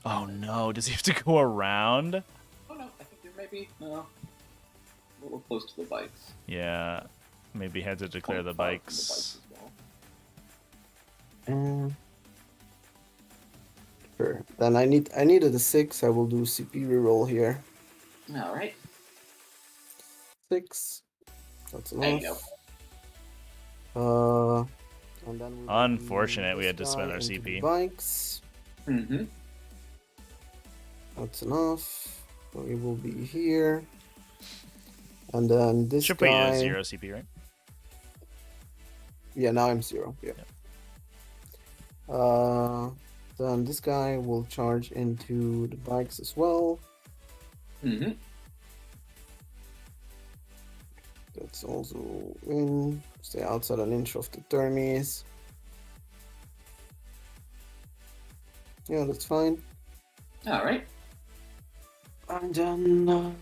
Oh no, does he have to go around? Oh no, I think there may be a little close to the bikes. Yeah, maybe had to declare the bikes. Sure. Then I needed a 6. I will do CP reroll here. All right. 6. That's enough. There you go. And then Unfortunate, we had to spend our into CP. the Bikes. Mm-hmm. That's enough. So it will be here. And then this Should guy. put you at 0 CP, right? Yeah, now I'm 0. Yeah. Then this guy will charge into the bikes as well. Mm-hmm. That's also in. Stay outside an inch of the thermies. Yeah, that's fine. All right. And then...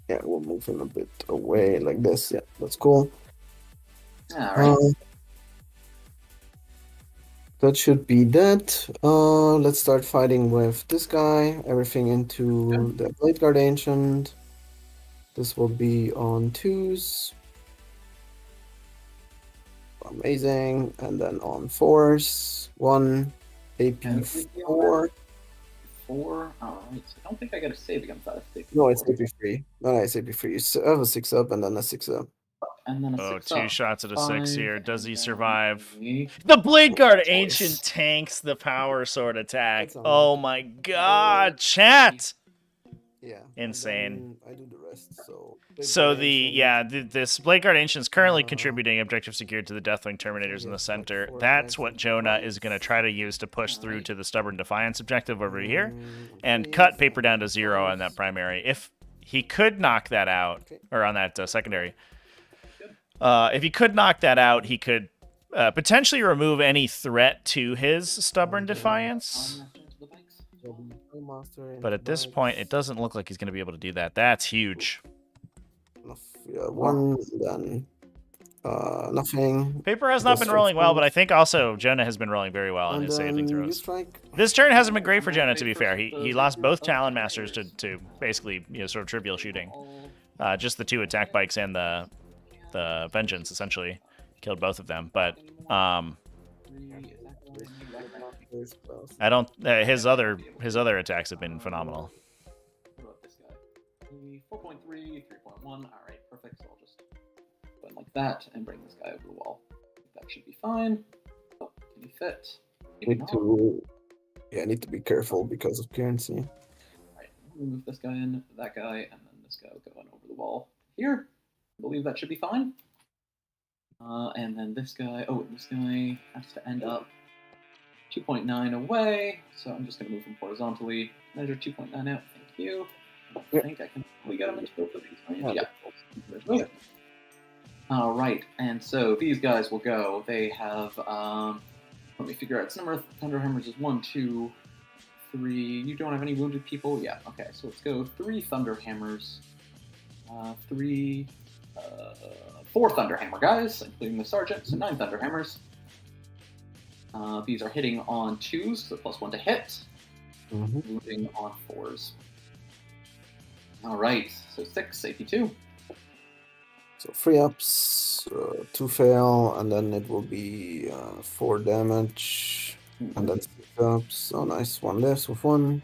yeah, we'll move him a bit away like this. Yeah, that's cool. All right. That should be that. Let's start fighting with this guy. Everything into the Blade Guard Ancient. This will be on 2s. Amazing. And then on 4s. 1 AP 4. 4. All right. So I don't think I got a save against that. No, it's AP 3. No, it's AP 3. You have a 6 up and then a 6 up. And then a Oh, 6 2 up. shots at a 6 here. 5, Does he and survive? then The Blade Guard Twice. Ancient tanks the Power Sword attack. That's all Oh right. my god, chat! Yeah. Insane. I do the rest. So this Blade Guard Ancient is currently contributing objective secured to the Deathwing Terminators in the center. That's what Jonah is going to try to use to push through to the Stubborn Defiance objective over here and cut Paper down to 0 on that primary. If he could knock that out, or on that secondary, if he could knock that out, he could potentially remove any threat to his Stubborn Defiance. But at this point, it doesn't look like he's going to be able to do that. That's huge. Yeah, one, then nothing. Paper has not been rolling well, but I think also Jonah has been rolling very well in his saving throws. This turn hasn't been great for Jonah, to be fair. He lost both Talon Masters to basically, sort of trivial shooting. Just the 2 attack bikes and the Vengeance, essentially. Killed both of them, but I don't. His other attacks have been phenomenal. 4.3, 3.1. All right, perfect. So I'll just go in like that and bring this guy over the wall. That should be fine. Oh, can he fit? I need to be careful because of currency. All right, move this guy in, that guy, and then this guy will go in over the wall here. I believe that should be fine. And then this guy, this guy has to end up 2.9 away, so I'm just going to move him horizontally. Measure 2.9 out, thank you. I think I can probably get him into both of these, right? Yeah. All right, and so these guys will go. They have, let me figure out, its number of Thunderhammers is 1, 2, 3. You don't have any wounded people? Yeah, okay, so let's go 3 Thunderhammers. 4 Thunderhammer guys, including the Sergeant, so 9 Thunderhammers. These are hitting on 2s, so +1 to hit. Moving on 4s. Alright, so 6, AP2. So 3 ups, 2 fail, and then it will be 4 damage, and then 6 ups. Oh, nice. 1 less with 1.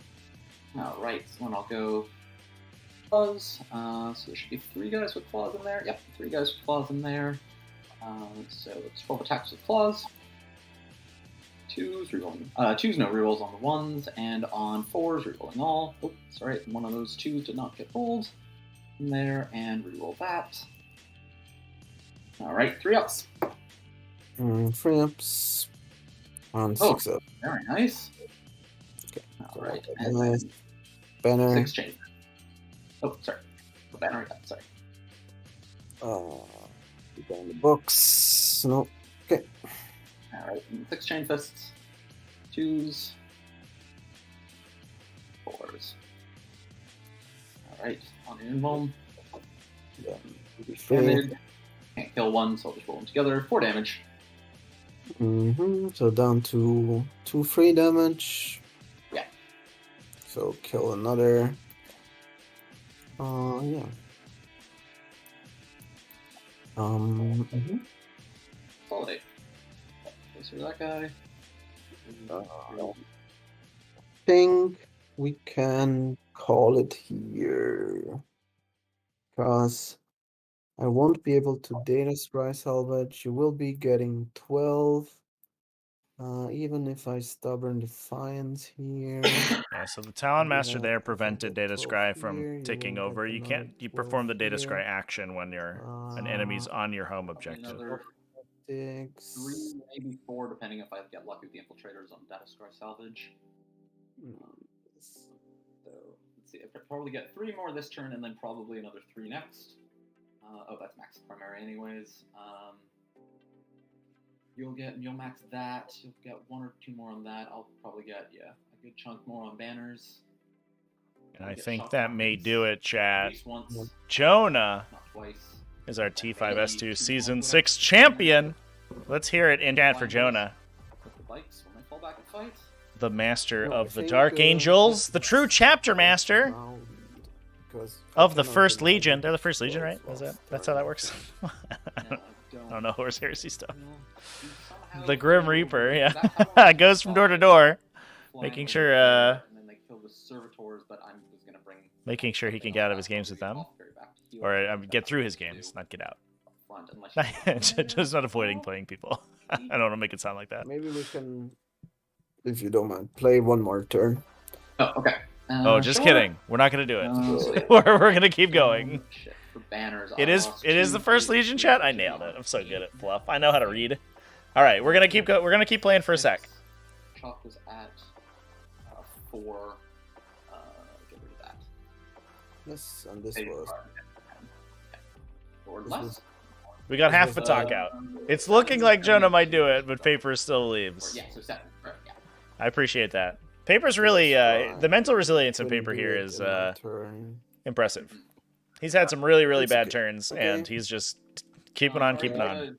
Alright, so then I'll go claws. So there should be 3 guys with claws in there. Yep, 3 guys with claws in there. So it's 12 attacks with claws. 2s, rerolling. 2s, no rerolls on the 1s, and on 4s, rerolling all. Oh, sorry, one of those 2s did not get rolled in there, and reroll that. Alright, 3 ups. 3 ups. On 6 ups. Very nice. Okay. Alright, and then banner. 6 chain. Oh, sorry. The banner, yeah, sorry. Keep on the books. No. Okay. Alright, 6 chain fists. 2s. 4s. Alright, on your invuln. Damage. Can't kill one, so I'll just roll them together. 4 damage. So down to 2 free damage. Yeah. So kill another. Yeah. Consolidate. This is that guy. Think we can call it here. Because I won't be able to data scry salvage. You will be getting 12. Even if I stubborn defiance here. Yeah, so the Talon Master there prevented Data Scry from taking over. You perform the Data Scry action when an enemy's on your home objective. Another 6. 3, maybe 4, depending if I get lucky with the infiltrators on Data Scry salvage. So let's see. I'll probably get 3 more this turn, and then probably another 3 next. That's max primary anyways. You'll max that. You'll get 1 or 2 more on that. I'll probably get a good chunk more on banners. And I think that may do it, chat. At least once, Jonah not twice. is our T5S2 Season 6 champion. Let's hear it in chat for Jonah. With the bikes when they fall back and fight. The master of the Dark Angels, the true chapter master of the First Legion. They're the First Legion, right? That's how that works? I don't know Horse Heresy stuff. The Grim Reaper, yeah. Goes from door to door, making sure making sure he can get out of his games with them. Or get through his games, not get out. Just not avoiding playing people. I don't want to make it sound like that. Maybe we can, if you don't mind, play one more turn. Oh, okay. Just kidding. We're not going to do it. We're going to keep going. Shit, for banners, It is the First Legion, chat. I nailed it. I'm so good at fluff. I know how to read. All right, we're gonna keep playing for a sec. Chalk was at 4. Get rid of that. Yes, and this was. Or less. We got half a talk out. It's looking like Jonah might do it, but Paper still leaves. Yeah, so 7. Right, yeah. I appreciate that. Paper's really the mental resilience of Paper here is turn. impressive. He's had some really, really That's bad okay. turns, Okay. and he's just keeping on, keeping on.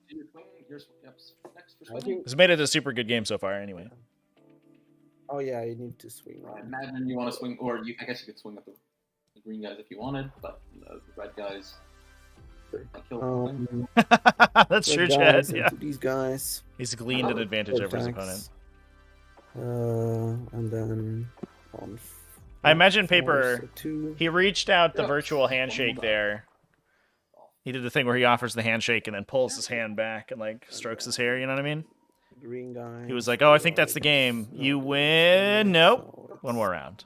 I think. He's made it a super good game so far, anyway. Oh yeah, you need to swing. I imagine you want to swing, or I guess you could swing at the green guys if you wanted, but the red guys. That's true, guys Chad. Yeah, into these guys. he's gleaned an advantage over his opponent. And then on. I imagine four, Paper. so 2. He reached out the virtual handshake there. He did the thing where he offers the handshake and then pulls his hand back and like strokes his hair. You know what I mean? Green guy. He was like, "Oh, I think that's the game. You win." Nope. One more round.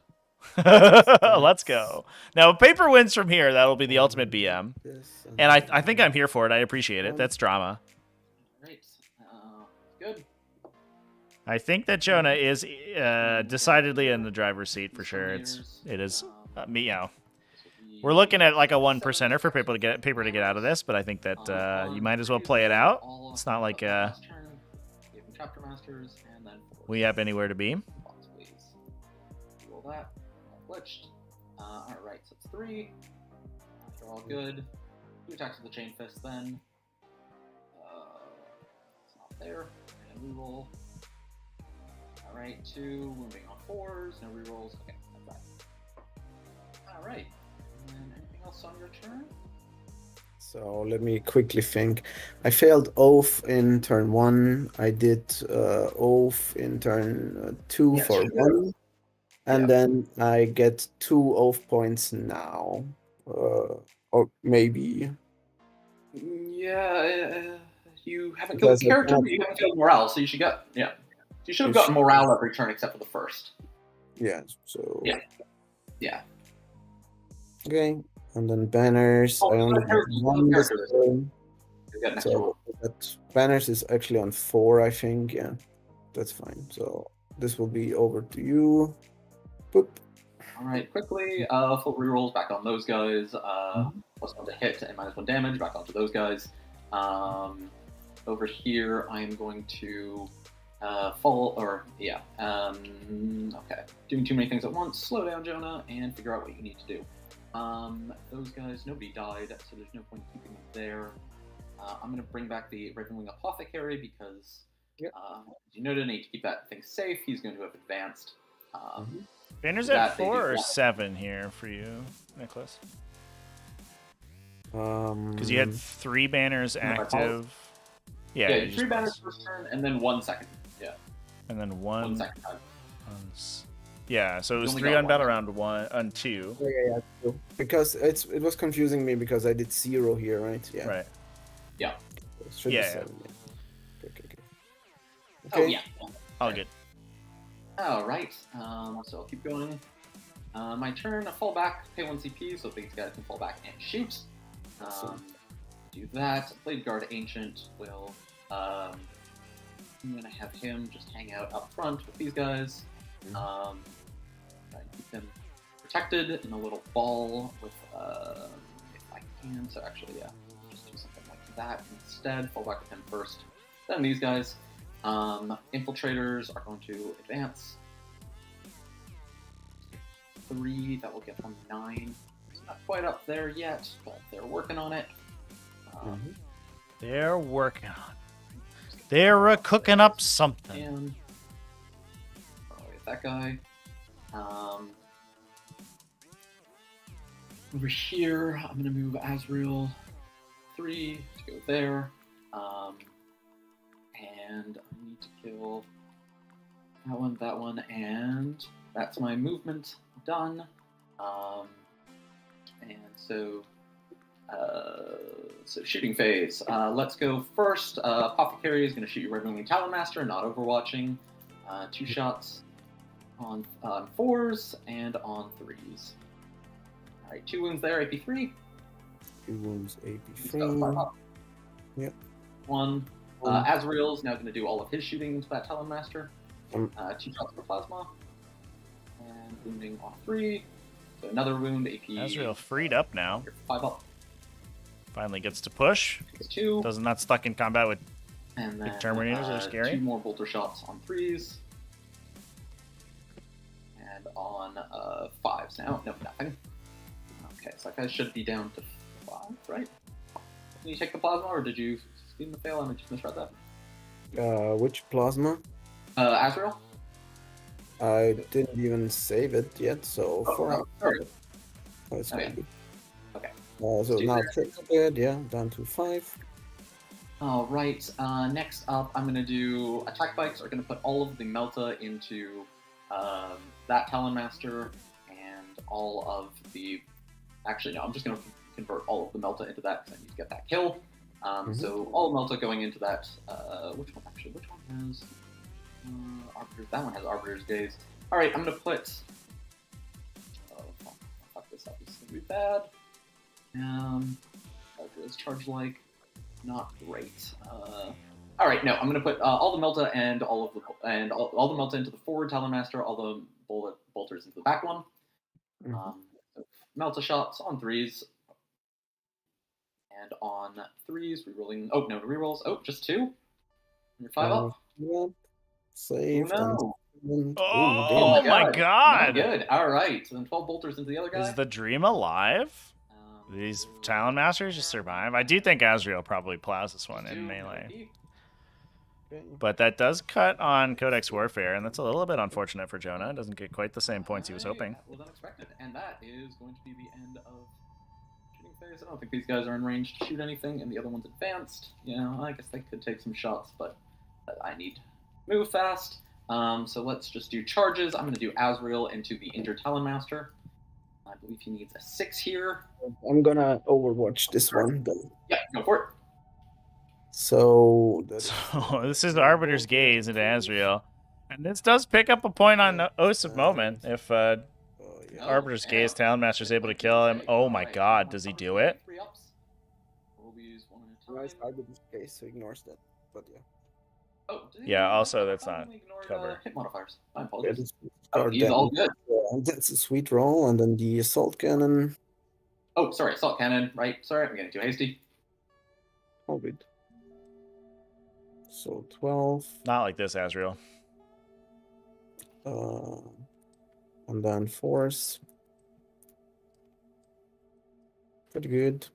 Let's go. Now, if Paper wins from here, that'll be the ultimate BM. And I think I'm here for it. I appreciate it. That's drama. Great. Good. I think that Jonah is decidedly in the driver's seat for sure. It is me. You know, we're looking at like a 1%er for Paper to get out of this, but I think that you might as well play it out. It's not like Chapter Masters, and then we have anywhere to be. Roll that. Glitched. Alright, so it's 3. They're all good. 2 attacks with the Chain Fist then. It's not there. And reroll. Alright, 2. Wounding on 4s. No rerolls. Okay, that's that. Alright. And then anything else on your turn? So let me quickly think. I failed Oath in turn 1. I did Oath in turn 2 for 1. And then I get 2 Oath points now. Or maybe. Yeah, you haven't killed the character, but you haven't killed morale, so you should get. Yeah. You should have gotten morale every turn except for the first. Yeah, so. Yeah. Okay. And then banners. I only have 1 this turn. So that banners is actually on 4, I think. Yeah, that's fine. So this will be over to you. Boop. All right, quickly. Full rerolls back on those guys. +1 to hit and -1 damage back onto those guys. Over here, I am going to okay. Doing too many things at once. Slow down, Jonah, and figure out what you need to do. Those guys, nobody died, so there's no point keeping them there. I'm going to bring back the Ravenwing Apothecary because, you know, to need to keep that thing safe. He's going to have advanced. Banner's at 4 or 7 here for you, Nicholas? Because you had 3 banners active. Yeah, 3 banners first turn, and then 1 second. Yeah. And then 1 second time. Yeah, so it was 3 on battle round 1 on 2. Yeah. Because it was confusing me because I did 0 here, right? Yeah. Right. Yeah. It should be 7, Okay. Oh yeah. All good. All right. So I'll keep going. My turn. I fall back, pay 1 CP, so these guys can fall back and shoot. Do that. Blade Guard Ancient will. I'm gonna have him just hang out up front with these guys. Try and keep him protected in a little ball with if I can. So actually, yeah, just do something like that instead. Fall back with him first. Then these guys. Infiltrators are going to advance. 3, that will get them 9. It's not quite up there yet, but they're working on it. They're working on it. They're cooking up something. And get that guy. Over here, I'm going to move Azrael 3 to go there. And I need to kill that one, and that's my movement done. And so shooting phase. Let's go first. Apothecary is going to shoot your Ravenwing Talonmaster, not overwatching. 2 shots on 4s and on 3s. All right, 2 wounds there, AP3. 2 wounds, AP3. Yep. 1. Azrael's now going to do all of his shooting into that Talonmaster. 2 shots for Plasma. And wounding on 3. So another wound, AP. Azrael freed up now. 5 up. Finally gets to push. 2. Does not stuck in combat with and then, big Terminators are scary. 2 more bolter shots on 3s. on 5s now. No, nothing. Okay, so that guy should be down to 5, right? Can you take the plasma, or did you steam the fail and I just misread that? Which plasma? Azrael? I didn't even save it yet, so Oh, 4 up. sorry. Oh, it's Okay. fine. Okay. So do now that. 6 dead, yeah, down to 5. All right. Next up, I'm gonna do attack bikes. Are gonna put all of the Melta into that Talon Master and all of the. Actually, no. I'm just gonna convert all of the Melta into that because I need to get that kill. So all Melta going into that. Which one actually? Which one has Arbiter's? That one has Arbiter's Gaze. All right. I'm gonna put. Oh, fuck this up. This is gonna be bad. Arbiter's charge like. Not great. All right, no, I'm gonna put all the Melta and all of the all the Melta into the forward Talon Master, all the bolters into the back one. So Melta shots on 3s, and on 3s rerolling. Oh no, rerolls. Oh, just 2. You're 5 up. Yep. Save. Oh, no. Oh my god! Not good. All right, so then 12 bolters into the other guy. Is the dream alive? These Talon Masters just survive. I do think Azrael probably plows this one in melee. But that does cut on Codex Warfare, and that's a little bit unfortunate for Jonah. It doesn't get quite the same points he was hoping. That was unexpected, and that is going to be the end of shooting phase. I don't think these guys are in range to shoot anything, and the other one's advanced. You know, I guess they could take some shots, but I need to move fast. So let's just do charges. I'm going to do Azrael into the Injured Talon Master. I believe he needs a 6 here. I'm gonna overwatch this one though. Yeah, go for it. So this is the Arbiter's Gaze into Azrael. And this does pick up a point on Oaths of Moment. If Arbiter's Gaze Talon Master is able to kill him. Oh my god, does he do it? Nice Arbiter's Gaze, so ignores that. But yeah. Oh, yeah, also that's not cover. Hit modifiers. I apologize. Oh, he's all good. That's a sweet roll, and then the assault cannon. Oh, sorry, assault cannon. Right, sorry, I'm getting too hasty. All good. So 12. Not like this, Azrael. And then force. Pretty good.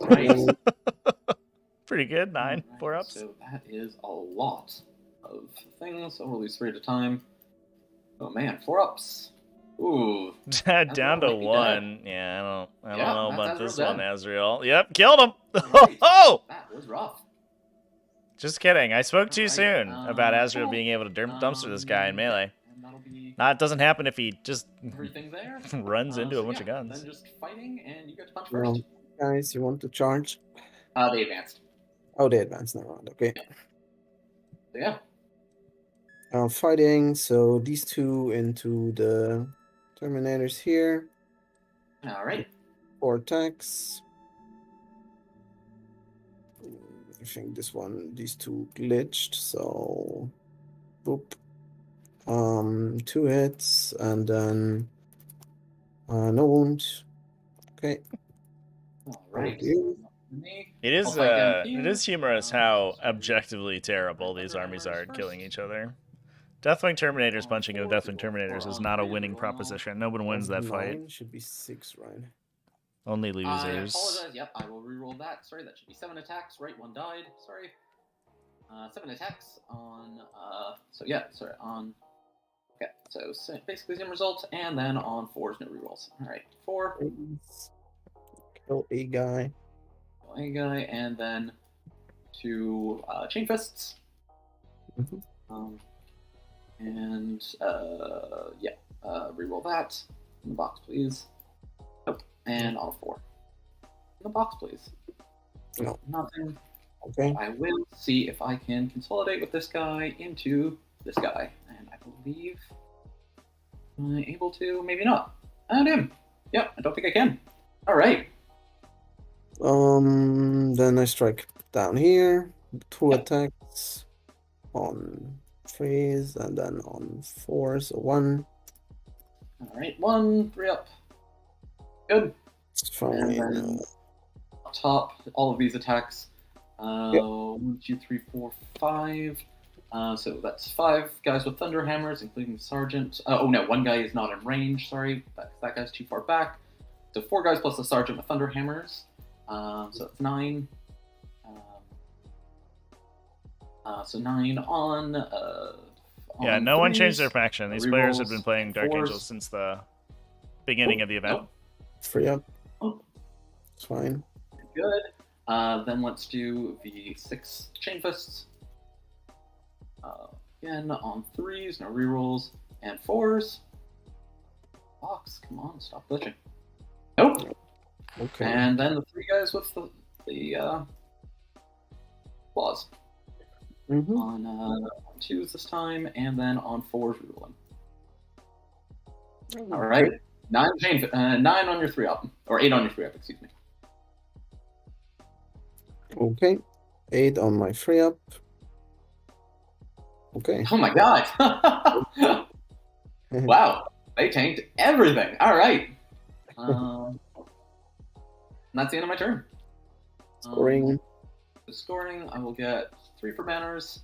Right. Pretty good. 9 4-ups. So that is a lot of things. So we'll release 3 at a time. Oh man, 4-ups. Ooh. Down to 1. Dead. Yeah, I don't Yeah, know that's about this Azrael one, dead. Azrael. Yep, killed him. Right. Oh! That was rough. Just kidding. I spoke too Alright, soon about Azrael cool. being able to dumpster this guy in melee. And that'll be It doesn't happen if he just everything there. runs into a So bunch of yeah, guns. Then just fighting, and you get to punch Well, first. guys, you want to charge? They advanced. Oh, they advanced now. Okay. So yeah. Fighting. So these 2 into the Terminators here. All right. 4 attacks. I think these 2 glitched, so boop. 2 hits and then no wound. Okay. All right. Thank you. It is I'll fight it is humorous how objectively terrible these armies are at killing each other. Deathwing Terminators punching into Deathwing Terminators is not a winning proposition. No one wins that fight. 9 should be 6, right? Only I losers. apologize. Yep, I will reroll that. Sorry, that should be 7 attacks. Right, 1 died. Sorry. 7 attacks on. So yeah, sorry on. Okay, so basically same result, and then on 4s, no rerolls. All right, 4. Kill a guy. A guy, and then 2 chain fists. And yeah, reroll that in the box, please. Nope. And on a 4. In the box, please. No. Nothing. Okay. I will see if I can consolidate with this guy into this guy, and I believe I'm able to. Maybe not. And him. Yep. I don't think I can. All right. Then I strike down here. 2 attacks on 3s and then on 4s. So 1. All right. 1, 3 up. Good. It's fine. And then up top, all of these attacks. 1, 2, 3, 4, 5. So that's 5 guys with thunder hammers, including the sergeant. Oh no, 1 guy is not in range. Sorry, that guy's too far back. So 4 guys plus the sergeant with thunder hammers. So that's 9. So 9 on. Yeah, on no one threes. changed their faction. These players have been playing Dark fours. Angels since the beginning of the event. Free up. Oh. It's fine. Good. Then let's do the 6 chain fists. Again, on 3s, no rerolls, and 4s. Box, come on, stop glitching. Nope. Okay. And then the 3 guys with the claws. Mm-hmm. On 2s this time, and then on 4s rerolling. All right. 9 on your 3 up, or 8 on your 3 up, excuse me. Okay. 8 on my free up. Okay. Oh my god! Wow, they tanked everything. All right. And that's the end of my turn. Scoring. Scoring, I will get 3 for banners,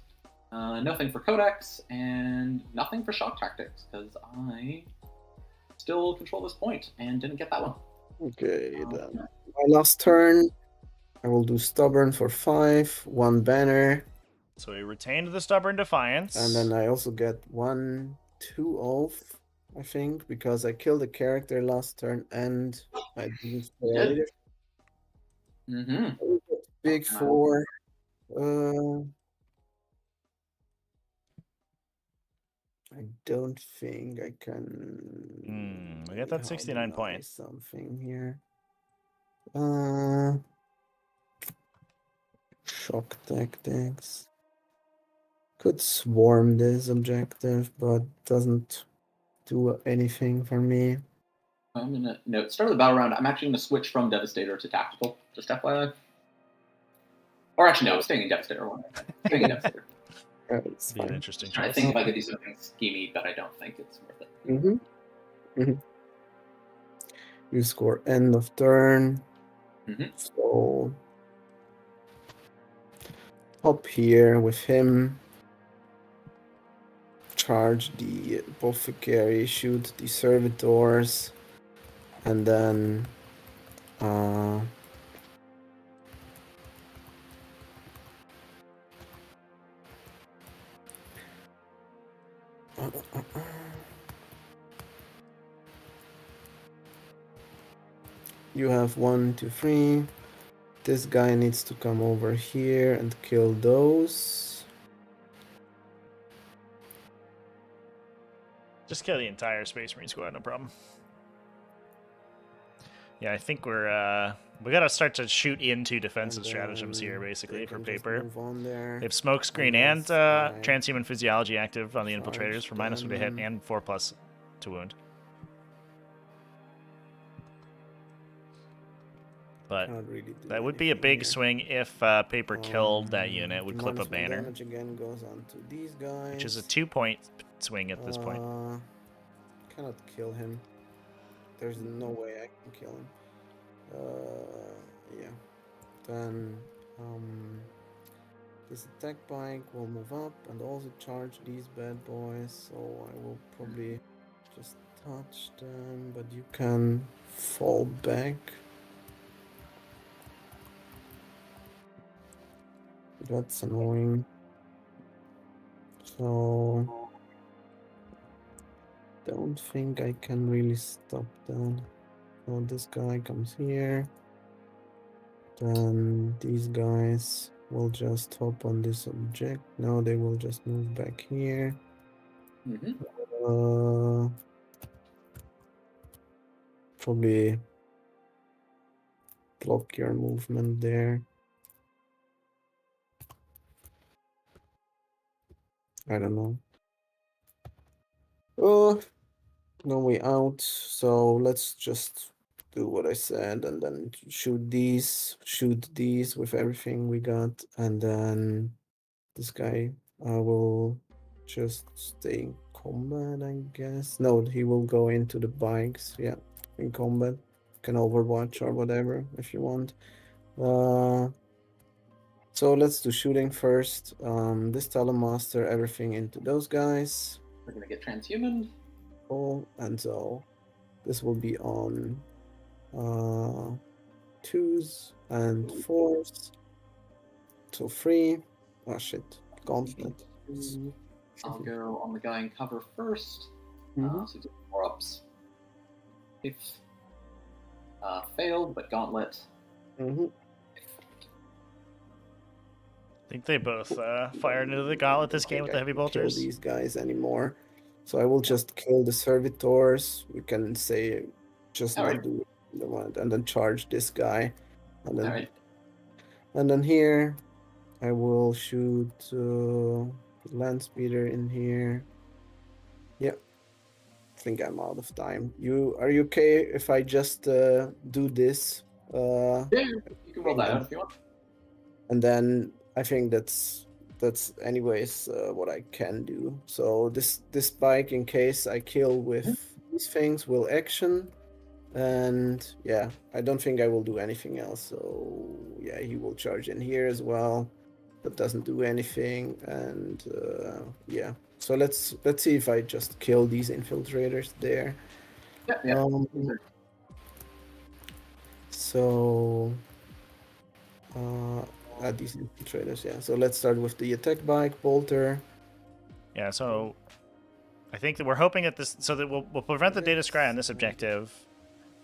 nothing for codex, and nothing for shock tactics, because I still control this point and didn't get that one. Okay, then. My last turn, I will do stubborn for 5, 1 banner, So we retained the Stubborn Defiance. and then I also get 1, 2 off, I think, because I killed a character last turn and I didn't fail Did. it. Mm-hmm. Big 4. I don't think I can. We got that 69 points. Something here. Shock tactics. Could swarm this objective, but doesn't do anything for me. I'm gonna note start of the battle round. I'm actually gonna switch from Devastator to Tactical. Just FYI. Or actually, no, I'm staying in Devastator. Staying in Devastator. It's Be an fine. interesting I choice. think if I could do something schemy, but I don't think it's worth it. You score end of turn. Mhm. So hop here with him. Charge the apothecary, shoot the servitors, and then you have 1, 2, 3. This guy needs to come over here and kill those. Just kill the entire Space Marine squad, no problem. Yeah, I think we gotta start to shoot into defensive stratagems here, basically, for paper. They have Smokescreen and Transhuman Physiology active on the Infiltrators for -1 to hit and 4+ to wound. But that would be a big swing if paper killed that unit, would clip a banner. Damage again goes on to these guys. Which is a 2-point swing at this point. Cannot kill him. There's no way I can kill him. Yeah. Then this attack bike will move up and also charge these bad boys. So I will probably just touch them, but you can fall back. That's annoying. So don't think I can really stop that. So this guy comes here. Then these guys will just hop on this object. Now they will just move back here. Probably block your movement there. I don't know. Oh, no way out. So let's just do what I said and then shoot these with everything we got. And then this guy will just stay in combat, I guess. No, he will go into the bikes. Yeah, in combat. Can overwatch or whatever if you want. So let's do shooting first. This Talonmaster, everything into those guys. We're gonna get transhuman. Cool. And so this will be on 2s and 4s. So 3. Oh shit. Gauntlet. I'll go on the guy in cover first. So do 4-ups. If failed, but gauntlet. Mm-hmm. I think they both fired into the gauntlet this game with the heavy bolters. Kill these guys anymore. So I will just kill the servitors. We can say just not do the one, and then charge this guy, and then and then here I will shoot land speeder in here. Yep. I think I'm out of time. Are you okay if I just do this? Yeah, you can roll that out if you want. And then I think that's anyways what I can do. So this bike, in case I kill with these things, will action, and yeah, I don't think I will do anything else. So yeah, he will charge in here as well. That doesn't do anything, and yeah. So let's see if I just kill these infiltrators there. Yeah. So these infiltrators, yeah. So let's start with the attack bike, bolter. Yeah, so I think that we're hoping that this, so that we'll prevent the data scry on this objective.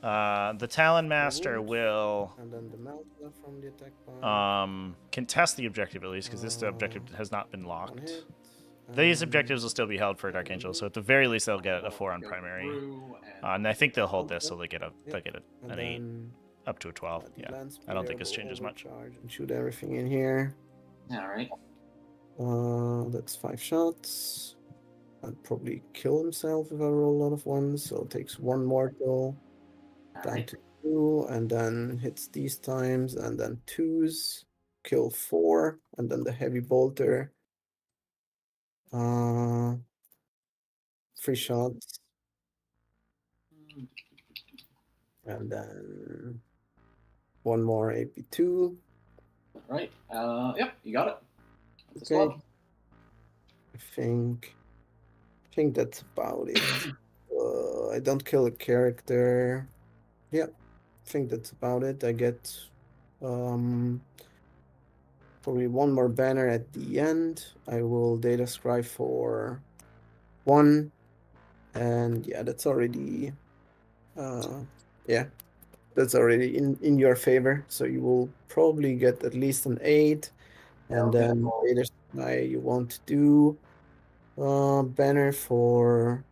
The Talon Master will and then the Melta from the attack bike. Contest the objective at least, because this objective has not been locked. These objectives will still be held for Dark Angel, so at the very least they'll get a 4 on primary. And I think they'll hold this, so they'll get an 8 up to a 12. Yeah, I don't think this changes much. And shoot everything in here. All right. That's 5 shots. I'd probably kill himself if I roll a lot of ones, so it takes 1 mortal. Down to 2, and then hits these times, and then 2s. Kill 4, and then the heavy bolter. 3 shots. And then 1 more AP2. Right. Yep, you got it. That's Okay. I think that's about it. I don't kill a character. Yeah, I think that's about it. I get probably 1 more banner at the end. I will data scribe for 1, and yeah, that's already that's already in your favor. So you will probably get at least an 8, and then data scribe you want to do banner for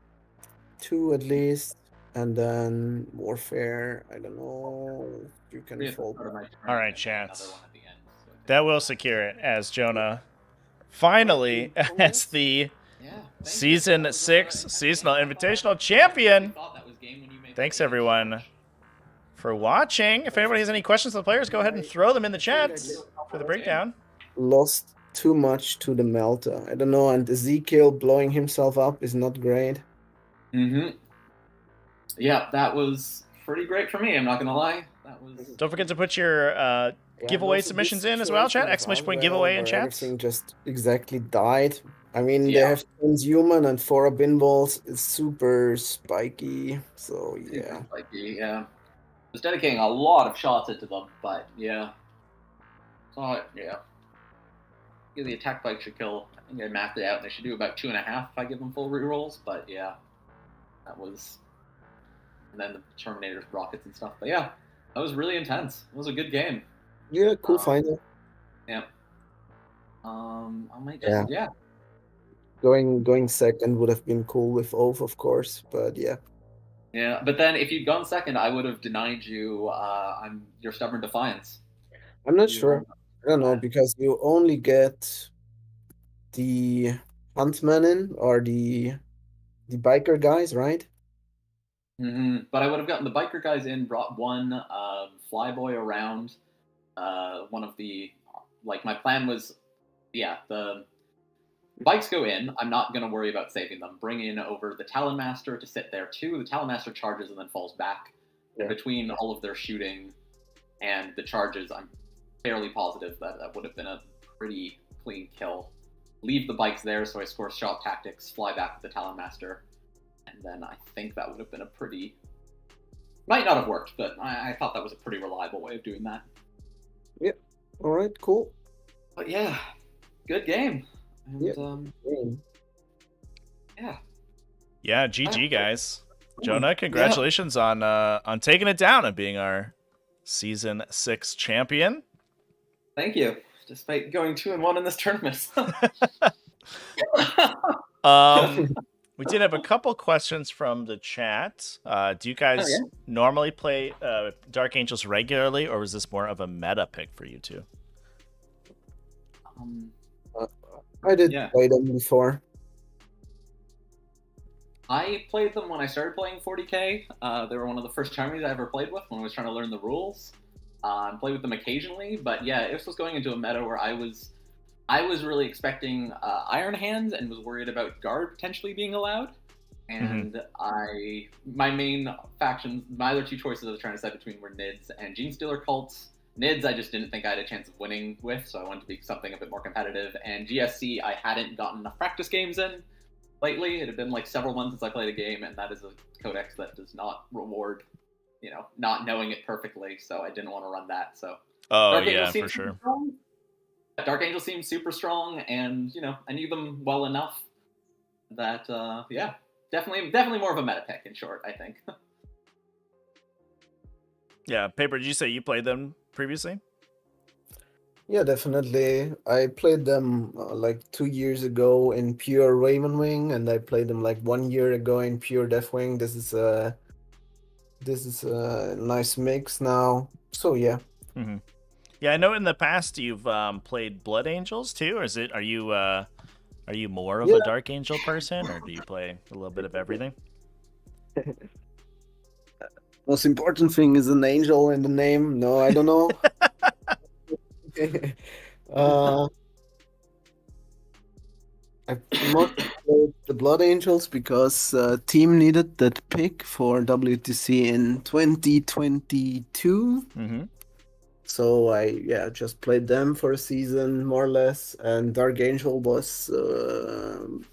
2 at least. And then warfare, I don't know. You can fold. All right, chat. That will secure it as Jonah finally as the Season 6 Seasonal Invitational Champion. Thanks, everyone, for watching. If anybody has any questions to the players, go ahead and throw them in the chat for the breakdown. Lost too much to the Melta. I don't know, and Ezekiel blowing himself up is not great. Mm-hmm. Yeah, that was pretty great for me, I'm not gonna lie. That was. Don't forget to put your giveaway submissions in as well, chat. ! Giveaway in chat. Everything just exactly died. I mean, they have transhuman and 4 bin balls. It's super spiky, so yeah. Super spiky, yeah. I was dedicating a lot of shots into them, but yeah. So yeah. The attack bike should kill. I think I mapped it out, and they should do about 2.5 if I give them full rerolls. But yeah, that was. And then the Terminator's rockets and stuff. But yeah, that was really intense. It was a good game. Yeah, cool final. Yeah. I might just Going second would have been cool with Oath, of course, but yeah. Yeah, but then if you'd gone second, I would have denied you. Your stubborn defiance. I'm not sure. I don't know, because you only get the Huntman in or the biker guys, right? Mm-hmm. But I would have gotten the biker guys in, brought 1 flyboy around. One of the my plan was, the bikes go in. I'm not gonna worry about saving them. Bring in over the Talon Master to sit there too. The Talon Master charges and then falls back. Yeah. Between all of their shooting and the charges, I'm fairly positive that that would have been a pretty clean kill. Leave the bikes there, so I score shot tactics, fly back to the Talon Master, and then I think that would have been a pretty... Might not have worked, but I thought that was a pretty reliable way of doing that. Yep. All right. Cool. But yeah, good game. And, Yep. yeah. Yeah, GG, guys. Jonah, congratulations on taking it down and being our Season 6 champion. Thank you. Despite going 2-1 in this tournament. We did have a couple questions from the chat. Do you guys normally play Dark Angels regularly, or was this more of a meta pick for you two? I did play them before. I played them when I started playing 40k. They were one of the first armies I ever played with when I was trying to learn the rules. Play with them occasionally, but yeah, this was going into a meta where I was really expecting Iron Hands and was worried about Guard potentially being allowed. And my main factions, my other two choices I was trying to decide between were Nids and Genestealer cults. Nids I just didn't think I had a chance of winning with, so I wanted to be something a bit more competitive. And GSC I hadn't gotten enough practice games in lately. It had been like several months since I played a game, and that is a codex that does not reward, not knowing it perfectly, so I didn't want to run that. So Dark Angel for sure. Dark Angel seemed super strong, and I knew them well enough that definitely more of a meta pick in short, I think. Yeah, Paper, did you say you played them previously? Yeah, definitely. I played them like 2 years ago in pure Raven Wing, and I played them like 1 year ago in pure Deathwing. This is a nice mix now. So yeah. Mm-hmm. Yeah, I know in the past you've played Blood Angels too, or are you more of a Dark Angel person, or do you play a little bit of everything? Most important thing is an angel in the name. No, I don't know. I mostly played the Blood Angels because team needed that pick for WTC in 2022. Mm-hmm. So I just played them for a season more or less, and Dark Angel was an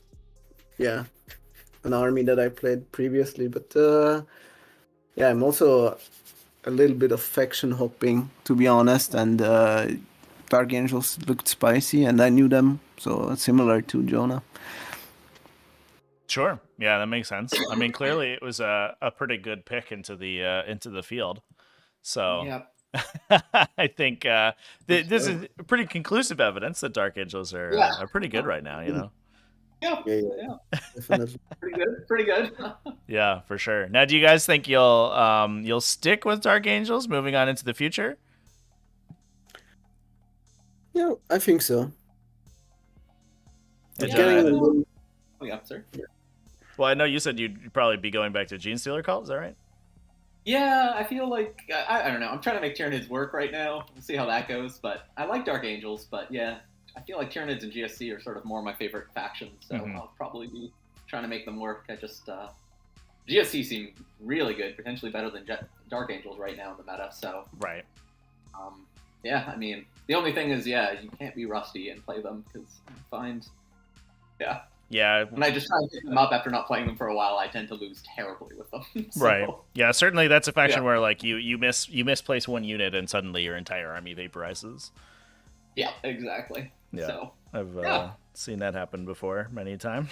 army that I played previously, but I'm also a little bit of faction hopping, to be honest, and Dark Angels looked spicy and I knew them, so similar to Jonah. Sure. Yeah, that makes sense. I mean, clearly it was a pretty good pick into the field. So yeah. I think this is pretty conclusive evidence that Dark Angels are pretty good right now, Yeah. Definitely. Pretty good. Yeah, for sure. Now, do you guys think you'll stick with Dark Angels moving on into the future? Yeah, I think so. Sir. Well, I know you said you'd probably be going back to Genestealer cult. Is that right? Yeah, I feel like I don't know. I'm trying to make Tyranids work right now. We'll see how that goes. But I like Dark Angels. But yeah, I feel like Tyranids and GSC are sort of more my favorite factions. So I'll probably be trying to make them work. I just GSC seem really good, potentially better than Dark Angels right now in the meta. So right. Yeah, I mean, the only thing is, you can't be rusty and play them because I find, yeah. When I just try to pick them up after not playing them for a while, I tend to lose terribly with them. So, right. Yeah, certainly that's a faction where like you misplace one unit and suddenly your entire army vaporizes. Yeah, exactly. Yeah, so, I've seen that happen before many a time.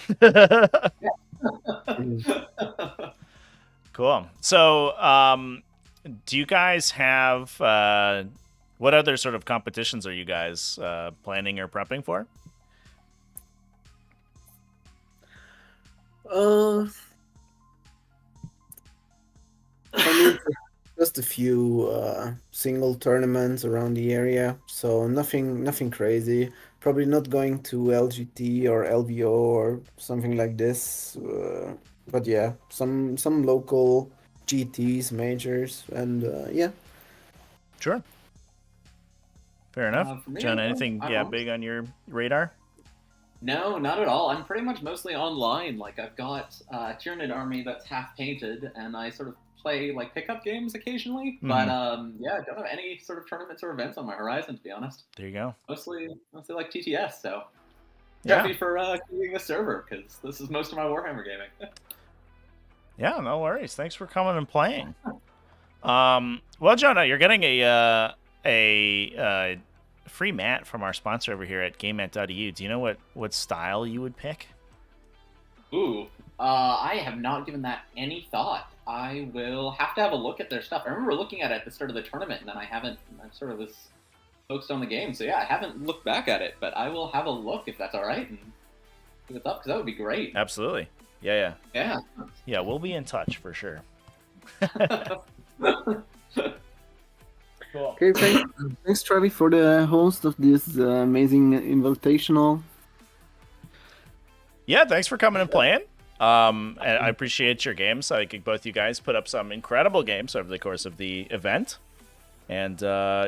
Cool. So, do you guys have what other sort of competitions are you guys planning or prepping for? I mean, just a few single tournaments around the area, so nothing crazy. Probably not going to LGT or LVO or something like this, but yeah, some local GTs, majors, and Sure. Fair enough. Me, John, anything big on your radar? No, not at all. I'm pretty much mostly online. Like, I've got a Tyranid army that's half painted, and I sort of play like pickup games occasionally. But yeah, don't have any sort of tournaments or events on my horizon, to be honest. There you go. Mostly like TTS. So Yeah. happy for creating a server because this is most of my Warhammer gaming. Yeah, no worries. Thanks for coming and playing. Well, Jonah, you're getting a free mat from our sponsor over here at GameMat.eu. Do you know what style you would pick? Ooh, I have not given that any thought. I will have to have a look at their stuff. I remember looking at it at the start of the tournament, and then I sort of was focused on the game. So yeah, I haven't looked back at it, but I will have a look if that's all right and see what's up, because that would be great. Absolutely. Yeah. Yeah, we'll be in touch for sure. Cool. Okay, thanks, Travi, for the host of this amazing invitational. Yeah, thanks for coming and playing. And I appreciate your games. I think both you guys put up some incredible games over the course of the event. And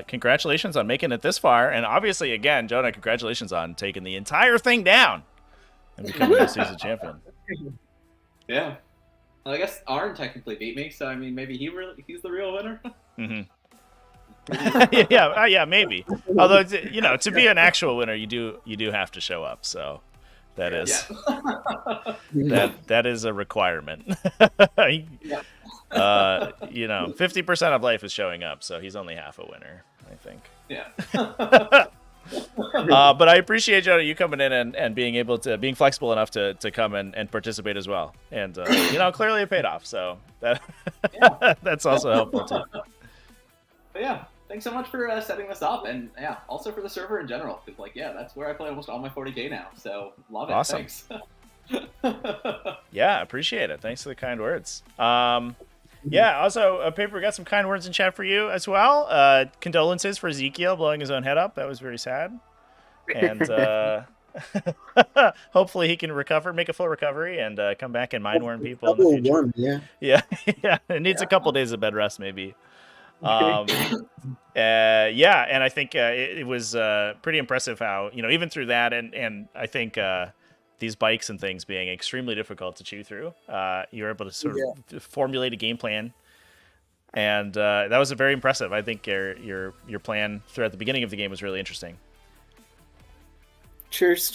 congratulations on making it this far. And obviously, again, Jonah, congratulations on taking the entire thing down and becoming a season champion. Yeah. Well, I guess Arn technically beat me, so I mean, maybe he's the real winner. Mm-hmm. Yeah, maybe. Although, to be an actual winner, you do have to show up. So that is that is a requirement. 50% of life is showing up, so he's only half a winner, I think. Yeah. But I appreciate, Jonah, you coming in and being flexible enough to come and participate as well. And clearly it paid off, so that's also helpful too. But yeah, thanks so much for setting this up, and yeah, also for the server in general, because that's where I play almost all my 40k now. So love it. Awesome. Thanks. Yeah, appreciate it. Thanks for the kind words. Yeah, also, Paper, got some kind words in chat for you as well. Condolences for Ezekiel blowing his own head up. That was very sad. And hopefully he can recover, make a full recovery, and come back and mind warn people in the future. Warm, yeah. Yeah. It needs a couple days of bed rest, maybe. And I think it was pretty impressive how, even through that, and I think these bikes and things being extremely difficult to chew through, you were able to sort of formulate a game plan, and that was very impressive. I think your plan throughout the beginning of the game was really interesting. Cheers.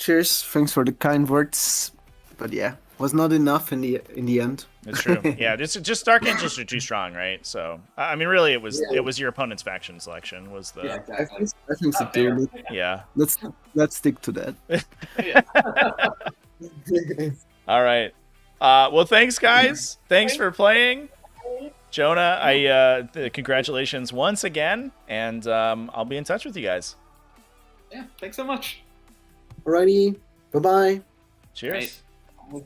Thanks for the kind words. But yeah, was not enough in the end. It's true. Yeah, just Dark Angels are too strong, right? So I mean, really, it was your opponent's faction selection was the. Yeah, exactly. I think so too. Yeah. Let's stick to that. All right. Well, thanks, guys. Thanks for playing. Jonah, congratulations once again, and I'll be in touch with you guys. Yeah, thanks so much. Alrighty, bye-bye. Cheers. Right.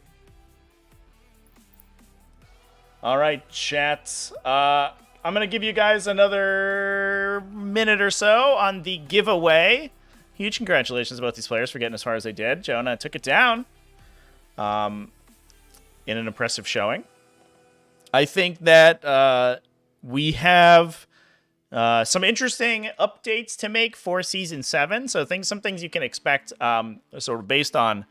All right, chat. I'm going to give you guys another minute or so on the giveaway. Huge congratulations to both these players for getting as far as they did. Jonah took it down in an impressive showing. I think that we have some interesting updates to make for Season 7. So some things you can expect sort of based on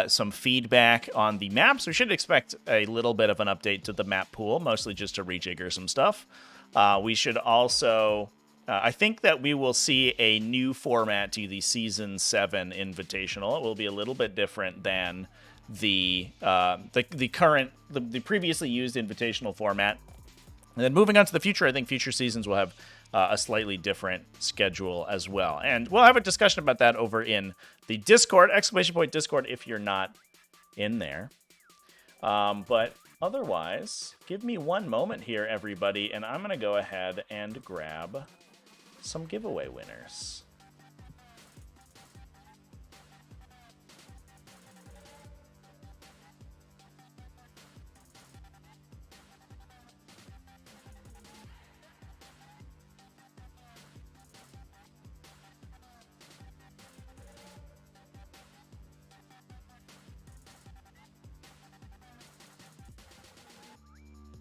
some feedback on the maps. We should expect a little bit of an update to the map pool, mostly just to rejigger some stuff. We should also... I think that we will see a new format to the Season 7 Invitational. It will be a little bit different than the previously used Invitational format. And then moving on to the future, I think future seasons will have a slightly different schedule as well. And we'll have a discussion about that over in the Discord, !Discord, if you're not in there. But otherwise, give me one moment here, everybody, and I'm going to go ahead and grab some giveaway winners.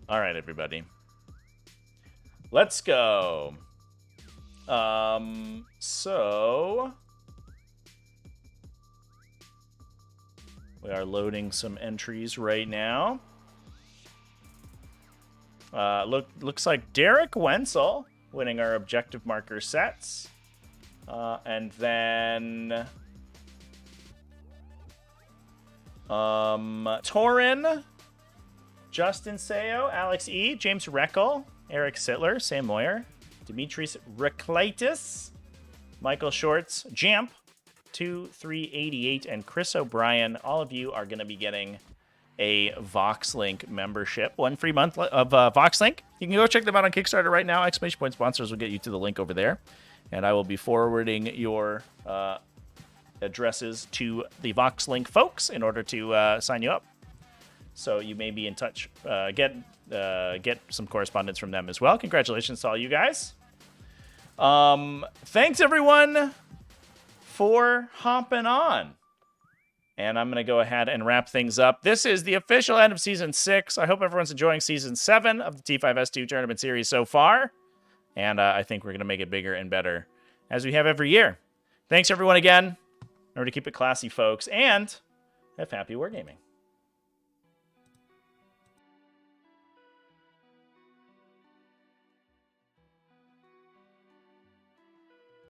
All right, everybody. Let's go. So We are loading some entries right now. Looks like Derek Wenzel winning our objective marker sets. And then Torin, Justin Seo, Alex E, James Reckel, Eric Sittler, Sam Moyer, Dimitris Reklitis, Michael Shorts, Jamp, 2388, and Chris O'Brien. All of you are going to be getting a VoxLink membership. 1 free month of VoxLink. You can go check them out on Kickstarter right now. Exclamation point sponsors will get you to the link over there. And I will be forwarding your addresses to the VoxLink folks in order to sign you up. So you may be in touch. Get some correspondence from them as well. Congratulations to all you guys. Thanks, everyone, for hopping on. And I'm going to go ahead and wrap things up. This is the official end of Season 6. I hope everyone's enjoying Season 7 of the T5S2 tournament series so far. And I think we're going to make it bigger and better, as we have every year. Thanks, everyone, again. Remember to keep it classy, folks, and have happy wargaming.